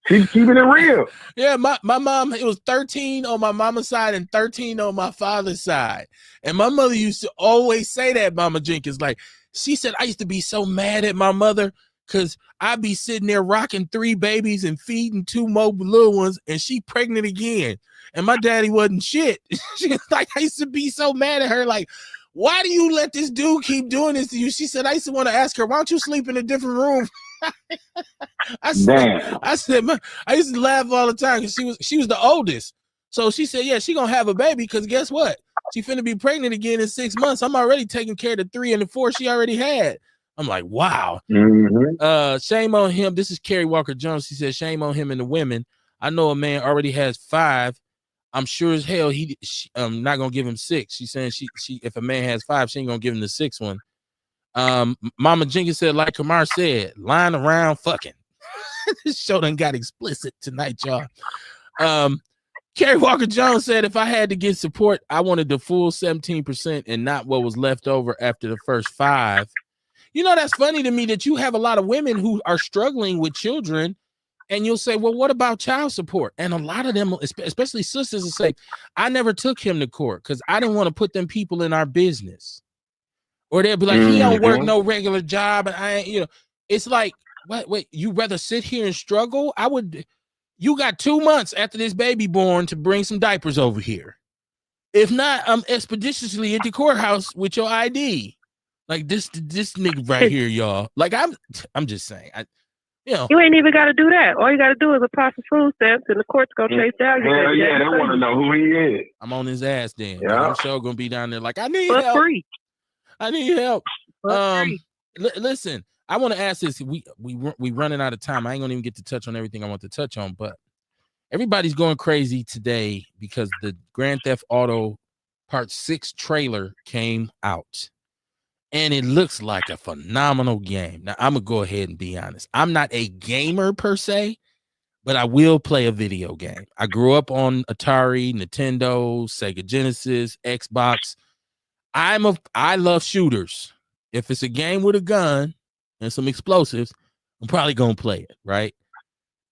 She's keeping it real. Yeah, my mom, it was 13 on my mama's side and 13 on my father's side. And my mother used to always say that, Mama Jenkins. Like, she said, I used to be so mad at my mother because I'd be sitting there rocking 3 babies and feeding 2 more little ones, and she pregnant again. And my daddy wasn't shit. She was like, I used to be so mad at her. Like, why do you let this dude keep doing this to you? She said, I used to want to ask her, why don't you sleep in a different room? I used to laugh all the time because she was the oldest. So she said, yeah, she gonna have a baby because guess what? She finna be pregnant again in 6 months. I'm already taking care of the 3 and the 4 she already had. I'm like, wow. Shame on him. This is Carrie Walker Jones. She said, shame on him and the women. I know a man already has 5. I'm sure as hell I'm not gonna give him 6. She's saying she if a man has 5, she ain't gonna give him the 6th one. Mama Jenkins said, like Kamar said, lying around fucking. This show done got explicit tonight, y'all. Carrie Walker Jones said, if I had to get support, I wanted the full 17% and not what was left over after the first 5. You know, that's funny to me that you have a lot of women who are struggling with children. And you'll say, well, what about child support? And a lot of them, especially sisters, will say, I never took him to court because I didn't want to put them people in our business. Or they'll be like, he don't work no regular job. And I ain't, it's like, wait, you rather sit here and struggle? You got 2 months after this baby born to bring some diapers over here. If not, I'm expeditiously at the courthouse with your ID. Like this nigga right here, y'all. Like I'm just saying, you ain't even got to do that. All you got to do is apply for food stamps, and the court's gonna chase down you. Hell yeah, they want to know who he is. I'm on his ass then. Yeah. I'm sure gonna be down there like I need For help. free. I need help. Listen, I want to ask this. We running out of time. I ain't gonna even get to touch on everything I want to touch on, but everybody's going crazy today because the Grand Theft Auto Part 6 trailer came out. And it looks like a phenomenal game. Now, I'm going to go ahead and be honest. I'm not a gamer per se, but I will play a video game. I grew up on Atari, Nintendo, Sega Genesis, Xbox. I love shooters. If it's a game with a gun and some explosives, I'm probably going to play it, right?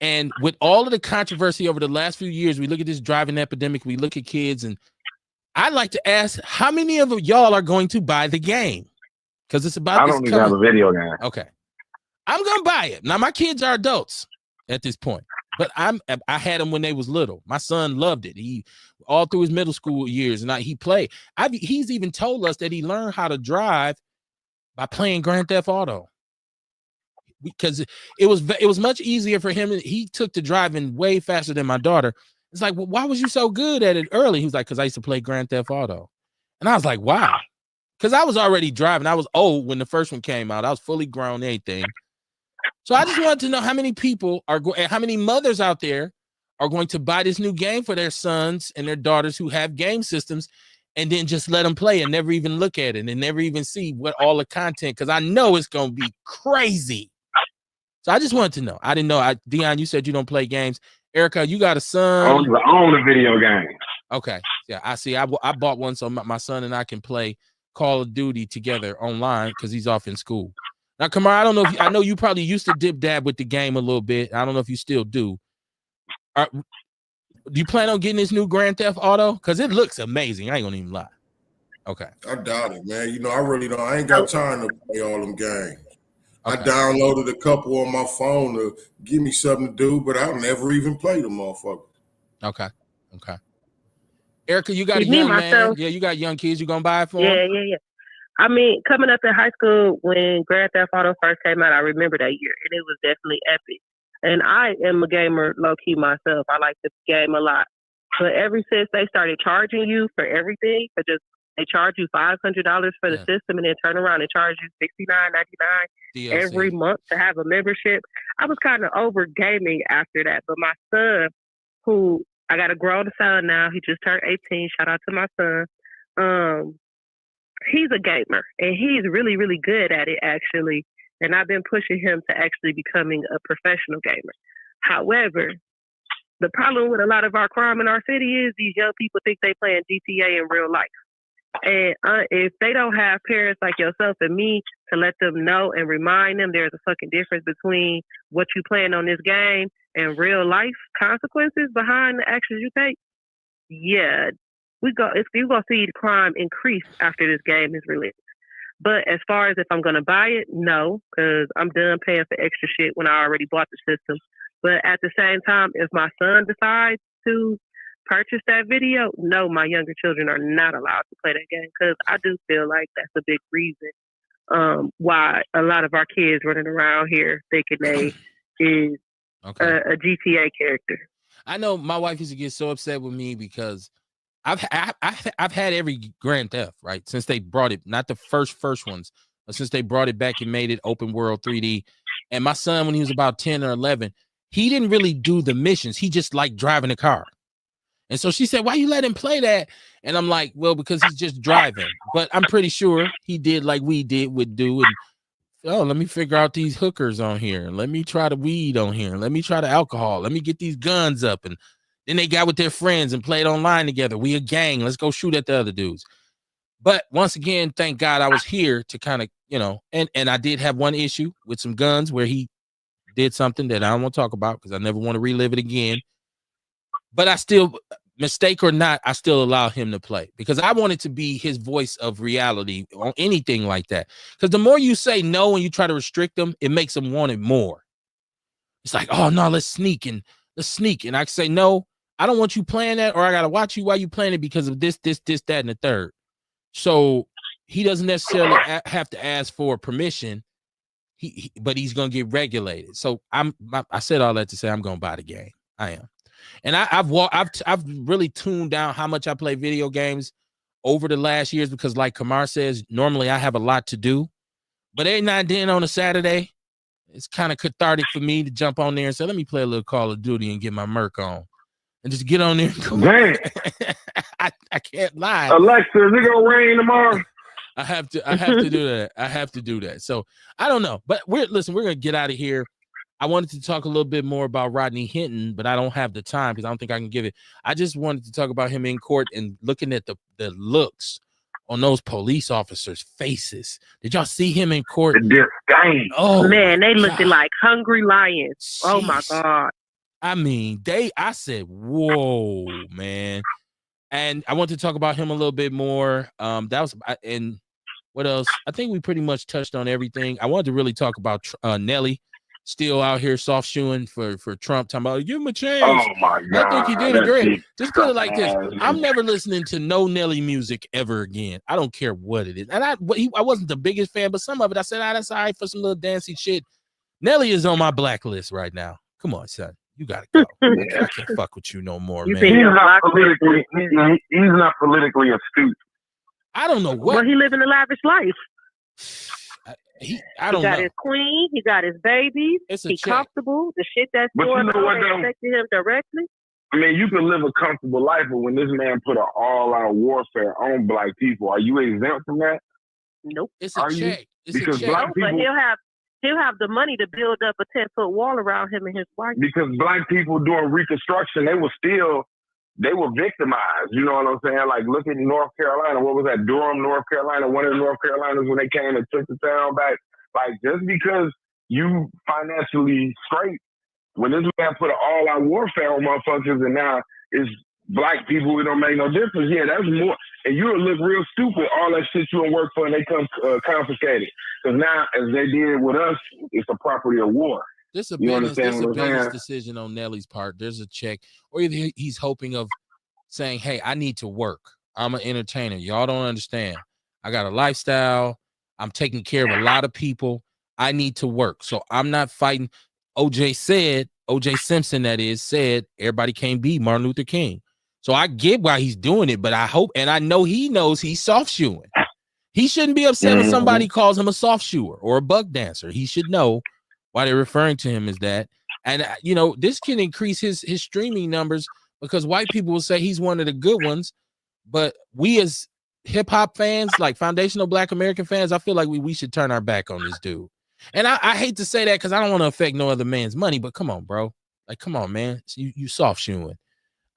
And with all of the controversy over the last few years, we look at this driving epidemic, we look at kids, and I'd like to ask how many of y'all are going to buy the game? Because it's about. I don't even have a video game. Okay, I'm gonna buy it. Now my kids are adults at this point, but I had them when they was little. My son loved it. He all through his middle school years, and he played. He's even told us that he learned how to drive by playing Grand Theft Auto because it was much easier for him. He took to driving way faster than my daughter. It's like, well, why was you so good at it early? He was like, because I used to play Grand Theft Auto, and I was like, wow. Because I was already driving. I was old when the first one came out. I was fully grown, anything. So I just wanted to know how many people and how many mothers out there are going to buy this new game for their sons and their daughters who have game systems and then just let them play and never even look at it and never even see what all the content, because I know it's going to be crazy. So I just wanted to know. I didn't know. Dion, you said you don't play games. Erica, you got a son. I own a video game. Okay. Yeah, I see. I bought one so my son and I can play Call of Duty together online because he's off in school. Now, Kamar, I don't know I know you probably used to dib dab with the game a little bit. I don't know if you still do. Do you plan on getting this new Grand Theft Auto? Because it looks amazing. I ain't gonna even lie. Okay. I doubt it, man. I really don't. I ain't got time to play all them games. Okay. I downloaded a couple on my phone to give me something to do, but I'll never even play them motherfuckers. Okay. Erica, you got a young man. Yeah, you got young kids. You gonna buy it for them? Yeah. I mean, coming up in high school when Grand Theft Auto first came out, I remember that year, and it was definitely epic. And I am a gamer low-key myself. I like the game a lot. But ever since they started charging you for everything, they charge you $500 for the system and then turn around and charge you $69.99 every month to have a membership, I was kind of over gaming after that. But my son, who I got a grown son now, he just turned 18. Shout out to my son. He's a gamer, and he's really, really good at it, actually. And I've been pushing him to actually becoming a professional gamer. However, the problem with a lot of our crime in our city is these young people think they playing GTA in real life. And if they don't have parents like yourself and me to let them know and remind them there's a fucking difference between what you playing on this game and real life consequences behind the actions you take, yeah, you're going to see the crime increase after this game is released. But as far as if I'm going to buy it, no, because I'm done paying for extra shit when I already bought the system. But at the same time, if my son decides to purchase that video, no, my younger children are not allowed to play that game, because I do feel like that's a big reason why a lot of our kids running around here thinking they is a GTA character. I know my wife used to get so upset with me because I've had every Grand Theft, right, since they brought it, not the first ones, but since they brought it back and made it open world 3D. And my son, when he was about 10 or 11, he didn't really do the missions. He just liked driving a car. And so she said, why you let him play that? And I'm like, well, because he's just driving. But I'm pretty sure he did like we would do. And let me figure out these hookers on here. Let me try the weed on here. Let me try the alcohol. Let me get these guns up. And then they got with their friends and played online together. We a gang. Let's go shoot at the other dudes. But once again, thank God I was here to kind of, and I did have one issue with some guns where he did something that I don't want to talk about because I never want to relive it again. But I still, mistake or not, I still allow him to play because I want it to be his voice of reality on anything like that. Because the more you say no and you try to restrict them, it makes them want it more. It's like, oh no, let's sneak. And I say, no, I don't want you playing that, or I got to watch you while you playing it because of this, that, and the third. So he doesn't necessarily have to ask for permission, but he's going to get regulated. So I said all that to say I'm going to buy the game. I am. And I've really tuned down how much I play video games over the last years because, like Kamar says, normally I have a lot to do. But every now and then on a Saturday, it's kind of cathartic for me to jump on there and say, let me play a little Call of Duty and get my Merc on. And just get on there and go. Dang. I can't lie. Alexa, is it gonna rain tomorrow? I have to do that. I have to do that. So I don't know. But we're gonna get out of here. I wanted to talk a little bit more about Rodney Hinton, but I don't have the time because I don't think I can give it. I just wanted to talk about him in court and looking at the looks on those police officers' faces. Did y'all see him in court? Oh man, they looked like hungry lions. Jeez. Oh my God. I mean, I said, whoa, man. And I want to talk about him a little bit more. And what else? I think we pretty much touched on everything. I wanted to really talk about Nelly still out here soft shoeing for Trump, talking about give him a chance. Oh my God. I think he did great. Just put it like this. I'm never listening to no Nelly music ever again. I don't care what it is. And I wasn't the biggest fan, but some of it I said, that's all right for some little dancey shit. Nelly is on my blacklist right now. Come on, son. You gotta go. I can't fuck with you no more, man. He's not politically astute. I don't know what. Well, he living a lavish life. He got his queen. He got his babies. He's comfortable. The shit that's going on affecting him directly. I mean, you can live a comfortable life, but when this man put an all-out warfare on black people, are you exempt from that? Nope. It's a check. Because black people, but he'll have the money to build up a 10-foot wall around him and his wife. Because black people during Reconstruction, they were victimized. You know what I'm saying? Like, look at North Carolina. What was that? Durham, North Carolina. One of the North Carolinas when they came and took the town back. Like, just because you financially straight, when this man put an all-out warfare on motherfuckers and now it's black people, it don't make no difference. Yeah, that's more. And you'll look real stupid, all that shit you don't work for, and they come confiscated. Because now, as they did with us, it's a property of war. This is a business decision on Nelly's part. There's a check. Or either he's hoping of saying, hey, I need to work. I'm an entertainer. Y'all don't understand. I got a lifestyle. I'm taking care of a lot of people. I need to work. So I'm not fighting. OJ Simpson, that is, said everybody can't be Martin Luther King. So I get why he's doing it, but I hope, and I know he knows he's soft shoeing. He shouldn't be upset when somebody calls him a soft shoer or a bug dancer. He should know why they're referring to him as that. And, this can increase his streaming numbers because white people will say he's one of the good ones. But we as hip hop fans, like foundational Black American fans, I feel like we should turn our back on this dude. And I hate to say that because I don't want to affect no other man's money, but come on, bro. Like, come on, man. You soft shoeing.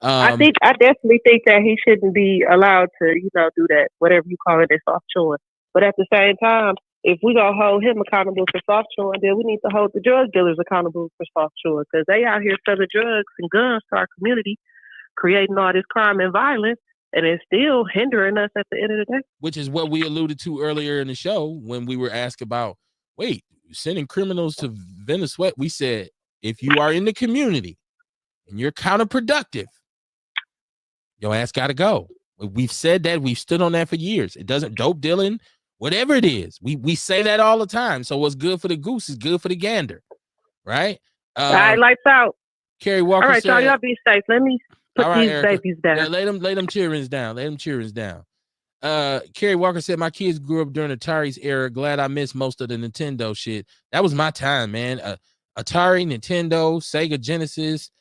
I definitely think that he shouldn't be allowed to, do that, whatever you call it, soft shoeing. But at the same time, if we gonna hold him accountable for soft shoeing, then we need to hold the drug dealers accountable for soft shoeing because they out here selling drugs and guns to our community, creating all this crime and violence, and it's still hindering us at the end of the day. Which is what we alluded to earlier in the show when we were asked about, wait, sending criminals to Venezuela. We said, if you are in the community and you're counterproductive, your ass got to go. We've said that. We've stood on that for years. It doesn't, dope dealing, whatever it is. We say that all the time. So what's good for the goose is good for the gander, right? All right, lights out. Kerry Walker. All right, y'all be safe. Let me put these Erica, babies down. Yeah, let them cheerings down. Let them cheerings down. Kerry Walker said, my kids grew up during Atari's era. Glad I missed most of the Nintendo shit. That was my time, man. Atari, Nintendo, Sega Genesis,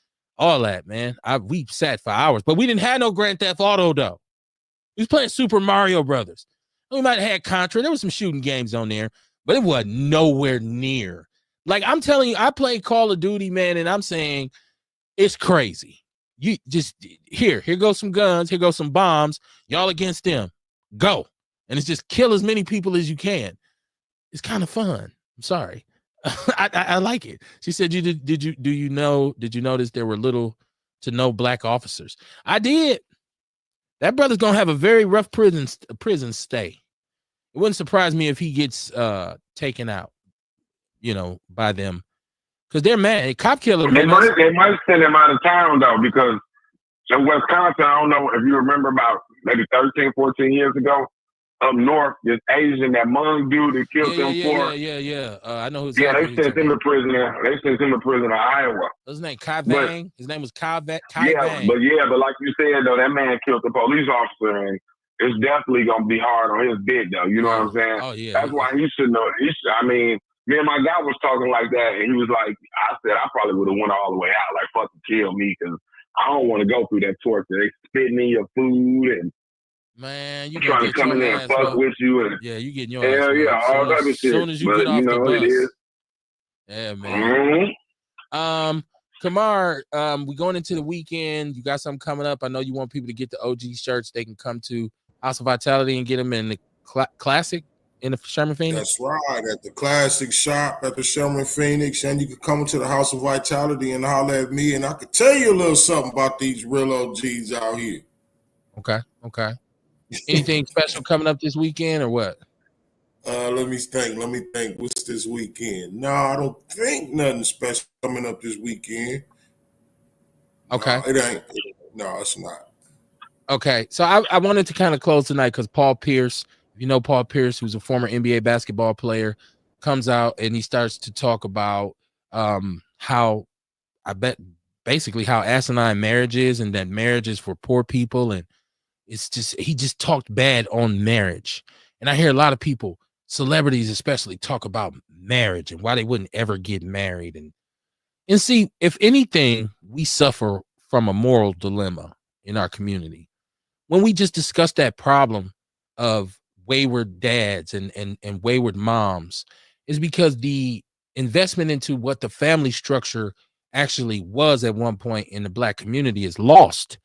all that, man. We sat for hours, but we didn't have no Grand Theft Auto though. We was playing Super Mario Brothers. We might have had Contra. There was some shooting games on there, but it was nowhere near. Like I'm telling you, I played Call of Duty, man, and I'm saying it's crazy. You just here goes some guns, here goes some bombs. Y'all against them. Go. And it's just kill as many people as you can. It's kind of fun. I'm sorry. I like it. She said, did you notice there were little to no Black officers? I did. That brother's gonna have a very rough prison stay. It wouldn't surprise me if he gets taken out, by them. Because they're mad. Cop killer. They might send him out of town though, because in Wisconsin, I don't know if you remember about maybe 13, 14 years ago, up north, this Asian, that Hmong dude that killed them four. I know who's. Yeah, they sent him to prison. They sent him to prison in Iowa. What's his name? Kai Vang. His name was Kai Vang. But like you said though, that man killed the police officer, and it's definitely gonna be hard on his dick though. You know what I'm saying? Oh yeah. That's why he should know. Me and my guy was talking like that, and he was like, I said I probably would have went all the way out, like fucking kill me, because I don't want to go through that torture. They spitting in your food and man, you trying to come in there and fuck with you. And you getting your hell yeah, all that shit. As soon as you get off the bus. It is. Yeah, man. Mm-hmm. Kamar, we going into the weekend. You got something coming up. I know you want people to get the OG shirts. They can come to House of Vitality and get them in the classic in the Sherman Phoenix. That's right, at the classic shop at the Sherman Phoenix, and you can come to the House of Vitality and holler at me, and I could tell you a little something about these real OGs out here. Okay. Anything special coming up this weekend or what? Let me think. What's this weekend? No, I don't think nothing special coming up this weekend. Okay. No, it ain't. No, it's not. Okay, so I wanted to kind of close tonight because Paul Pierce, if you know Paul Pierce, who's a former NBA basketball player, comes out and he starts to talk about how asinine marriage is, and that marriage is for poor people, and he just talked bad on marriage. And I hear a lot of people, celebrities especially, talk about marriage and why they wouldn't ever get married. And see, if anything, we suffer from a moral dilemma in our community. When we just discussed that problem of wayward dads and wayward moms, is because the investment into what the family structure actually was at one point in the Black community is lost.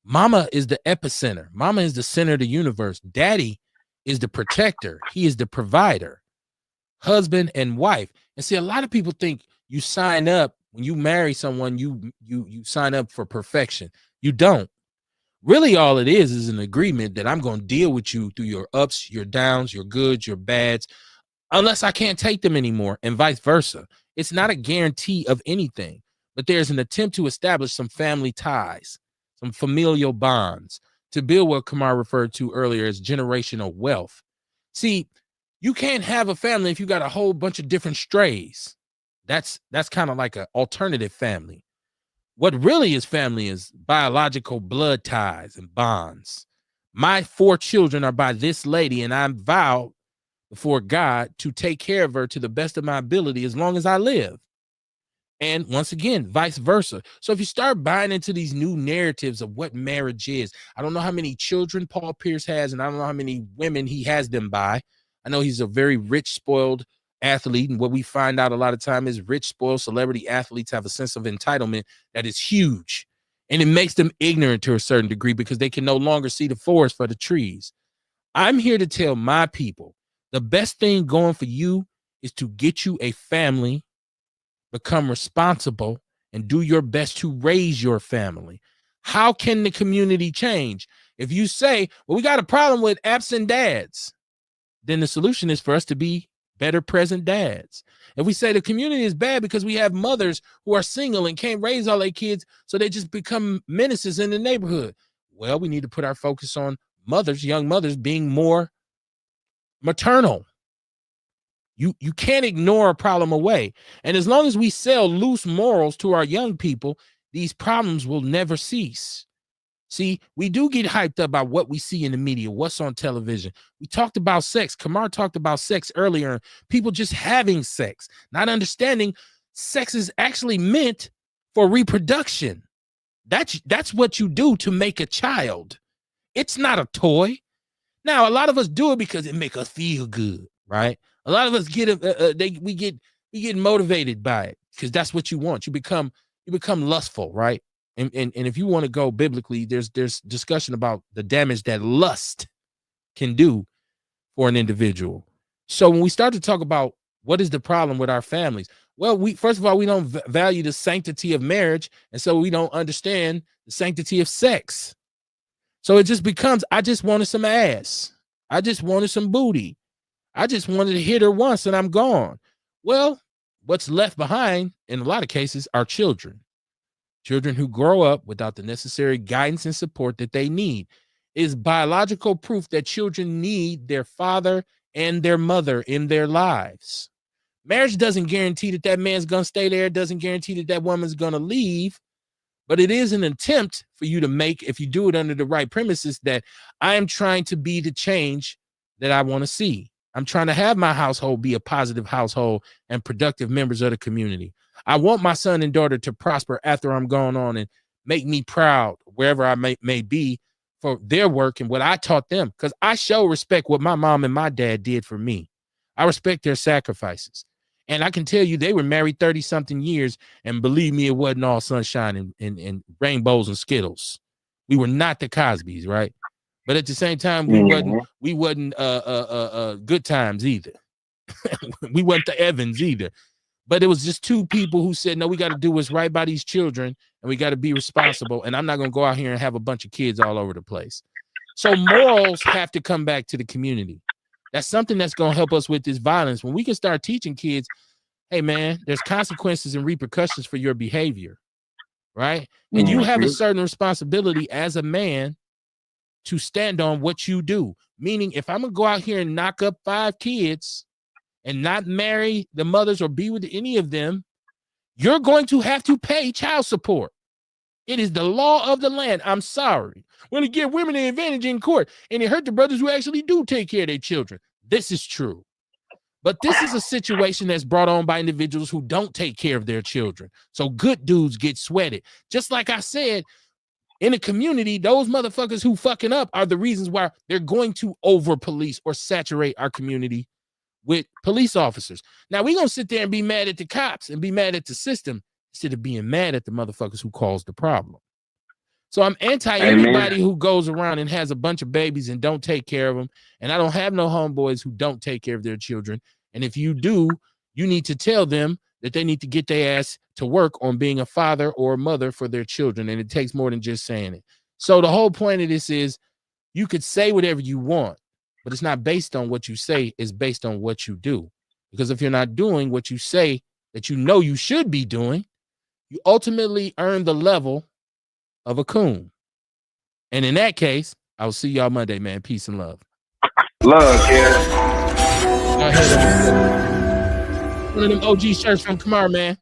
Mama is the epicenter. Mama is the center of the universe. Daddy is the protector. He is the provider. Husband and wife. And see, a lot of people think you sign up when you marry someone, you sign up for perfection. You don't. Really, all it is an agreement that I'm going to deal with you through your ups, your downs, your goods, your bads, unless I can't take them anymore, and vice versa. It's not a guarantee of anything, but there's an attempt to establish some family ties, some familial bonds, to build what Kamar referred to earlier as generational wealth. See, you can't have a family if you got a whole bunch of different strays. That's kind of like an alternative family. What really is family is biological blood ties and bonds. My 4 children are by this lady, and I'm vowed before God to take care of her to the best of my ability as long as I live. And once again, vice versa. So if you start buying into these new narratives of what marriage is, I don't know how many children Paul Pierce has, and I don't know how many women he has them by. I know he's a very rich, spoiled athlete. And what we find out a lot of time is rich, spoiled celebrity athletes have a sense of entitlement that is huge. And it makes them ignorant to a certain degree because they can no longer see the forest for the trees. I'm here to tell my people, the best thing going for you is to get you a family, become responsible, and do your best to raise your family. How can the community change? If you say, well, we got a problem with absent dads, then the solution is for us to be better present dads. If we say the community is bad because we have mothers who are single and can't raise all their kids, so they just become menaces in the neighborhood, well, we need to put our focus on mothers, young mothers being more maternal. You can't ignore a problem away. And as long as we sell loose morals to our young people, these problems will never cease. See, we do get hyped up by what we see in the media, what's on television. We talked about sex. Kamar talked about sex earlier. People just having sex, not understanding sex is actually meant for reproduction. That's what you do to make a child. It's not a toy. Now, a lot of us do it because it makes us feel good, right? A lot of us we get motivated by it because that's what you want. You become lustful, right? And if you want to go biblically, there's discussion about the damage that lust can do for an individual. So when we start to talk about what is the problem with our families, well, first of all, we don't value the sanctity of marriage, and so we don't understand the sanctity of sex. So it just becomes, I just wanted some ass. I just wanted some booty. I just wanted to hit her once and I'm gone. Well, what's left behind in a lot of cases are children. Children who grow up without the necessary guidance and support that they need. Is biological proof that children need their father and their mother in their lives. Marriage doesn't guarantee that that man's going to stay there. It doesn't guarantee that that woman's going to leave. But it is an attempt for you to make, if you do it under the right premises, that I am trying to be the change that I want to see. I'm trying to have my household be a positive household and productive members of the community. I want my son and daughter to prosper after I'm gone on and make me proud wherever I may be for their work and what I taught them, because I show respect what my mom and my dad did for me. I respect their sacrifices. And I can tell you they were married 30-something years, and believe me, it wasn't all sunshine and rainbows and Skittles. We were not the Cosbys, right? But at the same time, we wasn't good times either. We weren't the Evans either. But it was just two people who said, no, we got to do what's right by these children, and we got to be responsible. And I'm not going to go out here and have a bunch of kids all over the place. So morals have to come back to the community. That's something that's going to help us with this violence. When we can start teaching kids, hey, man, there's consequences and repercussions for your behavior, right? And you have a certain responsibility as a man to stand on what you do. Meaning, if I'm going to go out here and knock up 5 kids and not marry the mothers or be with any of them, you're going to have to pay child support. It is the law of the land. I'm sorry. We're going to give women an advantage in court, and it hurt the brothers who actually do take care of their children. This is true. But this is a situation that's brought on by individuals who don't take care of their children. So good dudes get sweated. Just like I said, in the community, those motherfuckers who fucking up are the reasons why they're going to over-police or saturate our community with police officers. Now, we're going to sit there and be mad at the cops and be mad at the system instead of being mad at the motherfuckers who caused the problem. So I'm anti anybody who goes around and has a bunch of babies and don't take care of them. And I don't have no homeboys who don't take care of their children. And if you do, you need to tell them that they need to get their ass to work on being a father or a mother for their children. And it takes more than just saying it. So the whole point of this is you could say whatever you want, but it's not based on what you say. It's based on what you do. Because if you're not doing what you say that you know you should be doing, you ultimately earn the level of a coon. And in that case, I'll see y'all Monday, man. Peace and love. Love, kid. One of them OG shirts from Kamar, man.